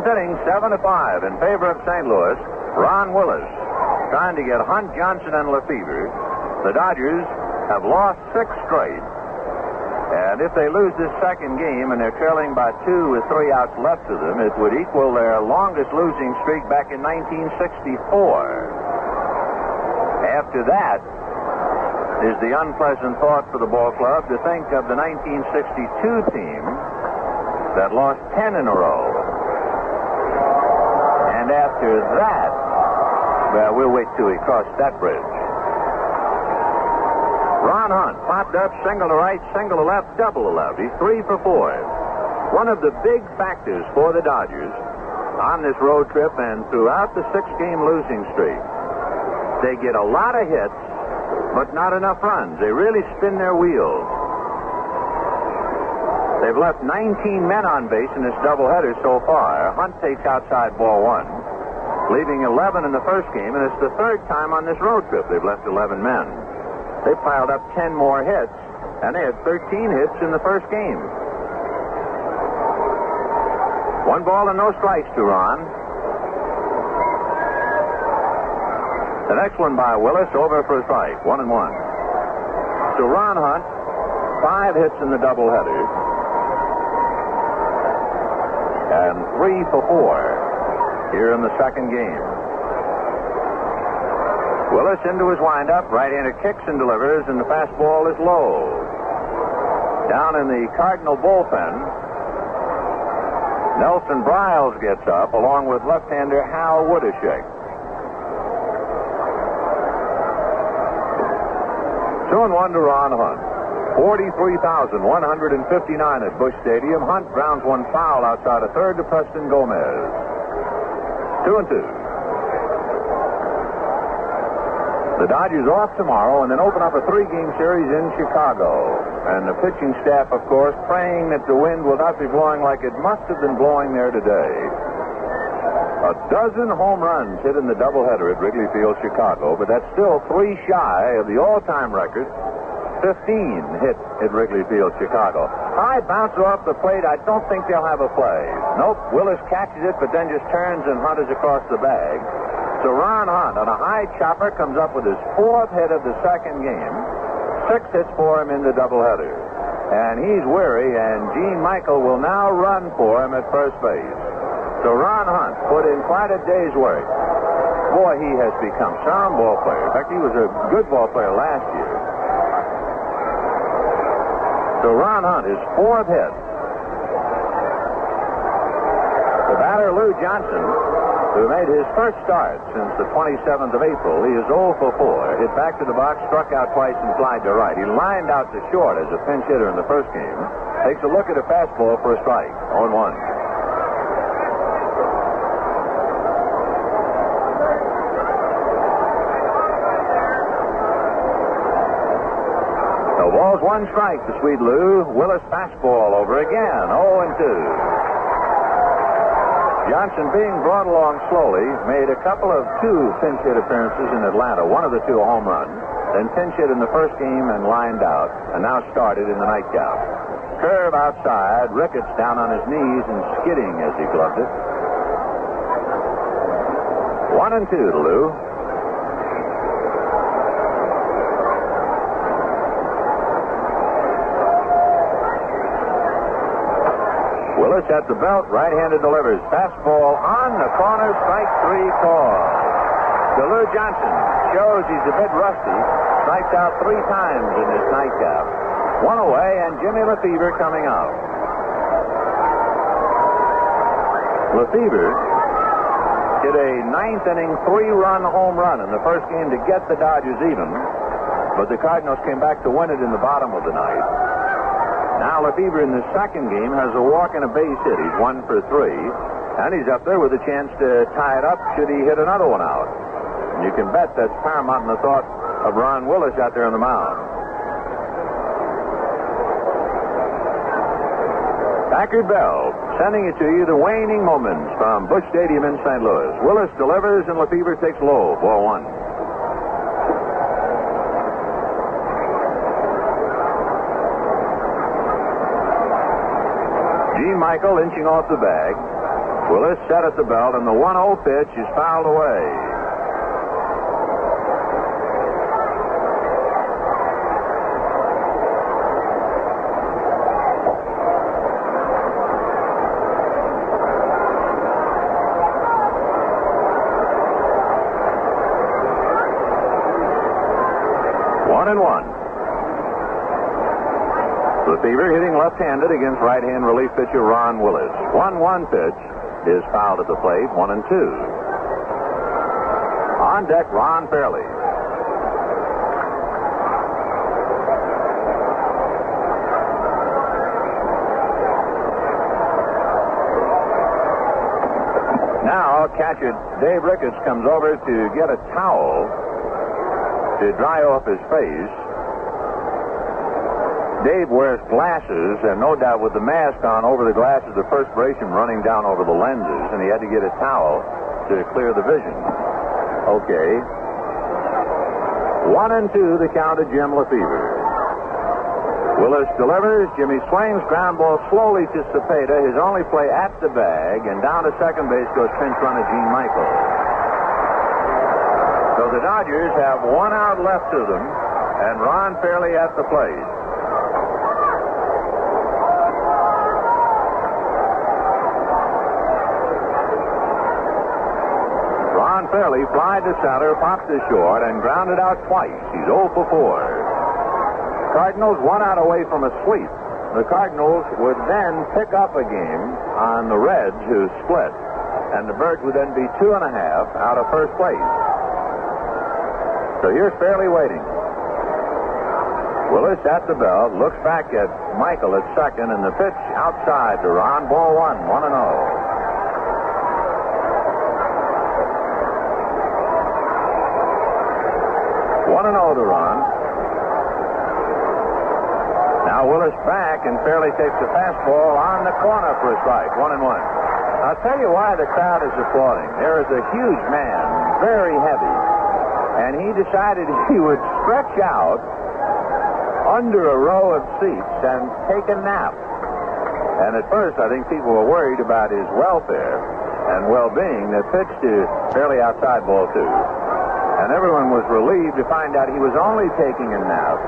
Inning, 7-5 in favor of St. Louis. Ron Willis trying to get Hunt, Johnson, and Lefevre. The Dodgers have lost 6 straight. And if they lose this second game and they're trailing by 2 with 3 outs left to them, it would equal their longest losing streak back in 1964. After that is the unpleasant thought for the ball club to think of the 1962 team that lost 10 in a row. And after that, well, we'll wait till we cross that bridge. Ron Hunt popped up, single to right, single to left, double to left. He's 3 for 4. One of the big factors for the Dodgers on this road trip and throughout the 6-game losing streak, they get a lot of hits, but not enough runs. They really spin their wheels. They've left 19 men on base in this doubleheader so far. Hunt takes outside ball 1, leaving 11 in the first game, and it's the 3rd time on this road trip they've left 11 men. They piled up 10 more hits, and they had 13 hits in the first game. 1 ball and no strikes to Ron. The next one by Willis, over for a strike, 1-1. So Ron Hunt, 5 hits in the doubleheader. And 3 for 4 here in the second game. Willis into his windup. Right-hander kicks and delivers, and the fastball is low. Down in the Cardinal bullpen, Nelson Briles gets up along with left-hander Hal Woodishek. 2-1 to Ron Hunt. 43,159 at Busch Stadium. Hunt grounds 1 foul outside of third to Preston Gomez. 2-2. The Dodgers off tomorrow and then open up a 3-game series in Chicago. And the pitching staff, of course, praying that the wind will not be blowing like it must have been blowing there today. A dozen home runs hit in the doubleheader at Wrigley Field, Chicago, but that's still 3 shy of the all-time record. 15 hit at Wrigley Field, Chicago. High bounce off the plate. I don't think they'll have a play. Nope. Willis catches it, but then just turns and hunters across the bag. So Ron Hunt on a high chopper comes up with his 4th hit of the second game. 6 hits for him in the doubleheader. And he's weary, and Gene Michael will now run for him at first base. So Ron Hunt put in quite a day's work. Boy, he has become some ball player. In fact, he was a good ball player last year. So Ron Hunt, his 4th hit. The batter, Lou Johnson, who made his first start since the 27th of April, he is 0 for 4. Hit back to the box, struck out twice, and flied to right. He lined out to short as a pinch hitter in the first game. Takes a look at a fastball for a strike. 0-1. Ball's 1 strike to Sweet Lou. Willis fastball over again. 0-2. Johnson, being brought along slowly, made a couple of 2 pinch hit appearances in Atlanta. One of the 2 a home run. Then pinch hit in the first game and lined out. And now started in the nightcap. Curve outside. Ricketts down on his knees and skidding as he gloved it. 1-2 to Lou. Willis at the belt, right-handed delivers. Fastball on the corner, strike 3 call. So Lou Johnson shows he's a bit rusty. Strikes out 3 times in this nightcap. 1 away, and Jimmy Lefebvre coming out. Lefebvre hit a 9th-inning 3-run home run in the first game to get the Dodgers even, but the Cardinals came back to win it in the bottom of the night. Now Lefebvre in the second game has a walk and a base hit. He's 1 for 3. And he's up there with a chance to tie it up should he hit another one out. And you can bet that's paramount in the thought of Ron Willis out there on the mound. Packard Bell sending it to you, the waning moments from Busch Stadium in St. Louis. Willis delivers and Lefebvre takes low. Ball 1. Gene Michael inching off the bag. Willis set at the belt, and the 1-0 pitch is fouled away. One and one. Lefebvre hitting left-handed against right-hand relief pitcher Ron Willis. 1-1 pitch is fouled at the plate. 1-2. On deck, Ron Fairley. Now, catcher Dave Ricketts comes over to get a towel to dry off his face. Dave wears glasses, and no doubt with the mask on over the glasses, the perspiration running down over the lenses, and he had to get a towel to clear the vision. Okay. 1-2, the count of Jim Lefebvre. Willis delivers. Jimmy swings. Ground ball slowly to Cepeda. His only play at the bag, and down to second base goes pinch runner Gene Michael. So the Dodgers have 1 out left to them, and Ron Fairley at the plate. Ron Fairley flied to center, popped to short, and grounded out twice. He's 0 for 4. Cardinals 1 out away from a sweep. The Cardinals would then pick up a game on the Reds, who split, and the Birds would then be 2.5 out of first place. So here's Fairley waiting. Willis at the belt, looks back at Michael at second, and the pitch outside to Ron. Ball 1, 1-0. 1-0 to Ron. Now Willis back and fairly takes the fastball on the corner for a strike. 1-1. I'll tell you why the crowd is applauding. There is a huge man, very heavy, and he decided he would stretch out under a row of seats and take a nap. And at first, I think people were worried about his welfare and well-being. They pitched to fairly outside ball two. And everyone was relieved to find out he was only taking a nap.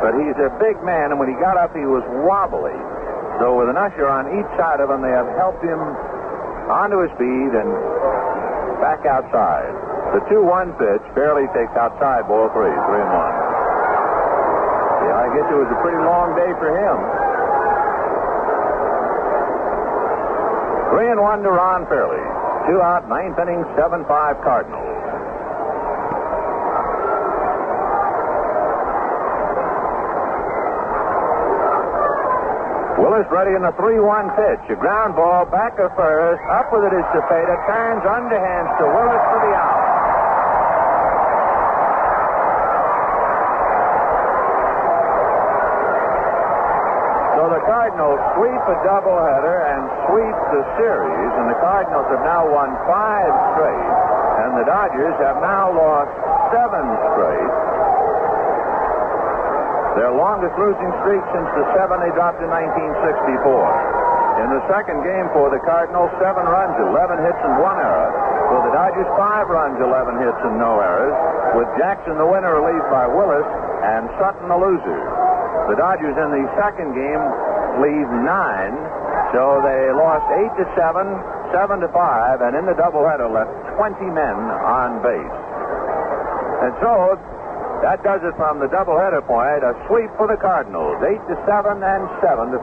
But he's a big man, and when he got up, he was wobbly. So with an usher on each side of him, they have helped him onto his feet and back outside. The 2-1 pitch barely takes outside ball three, 3-1. Yeah, I guess it was a pretty long day for him. 3-1 to Ron Fairley. 2 out, 9th inning, 7-5 Cardinals. Willis ready in the 3-1 pitch. A ground ball, back of first. Up with it is Cepeda. Turns underhands to Willis for the out. So the Cardinals sweep a doubleheader and sweep the series, and the Cardinals have now won 5 straight, and the Dodgers have now lost 7 straight. Their longest losing streak since the 7 they dropped in 1964. In the second game for the Cardinals, 7 runs, 11 hits, and 1 error. For the Dodgers, 5 runs, 11 hits, and no errors, with Jackson the winner relieved by Willis and Sutton the loser. The Dodgers in the second game leave 9, so they lost 8-7, 7-5, and in the doubleheader left 20 men on base. And so that does it from the doubleheader point. A sweep for the Cardinals, 8-7 and 7-5.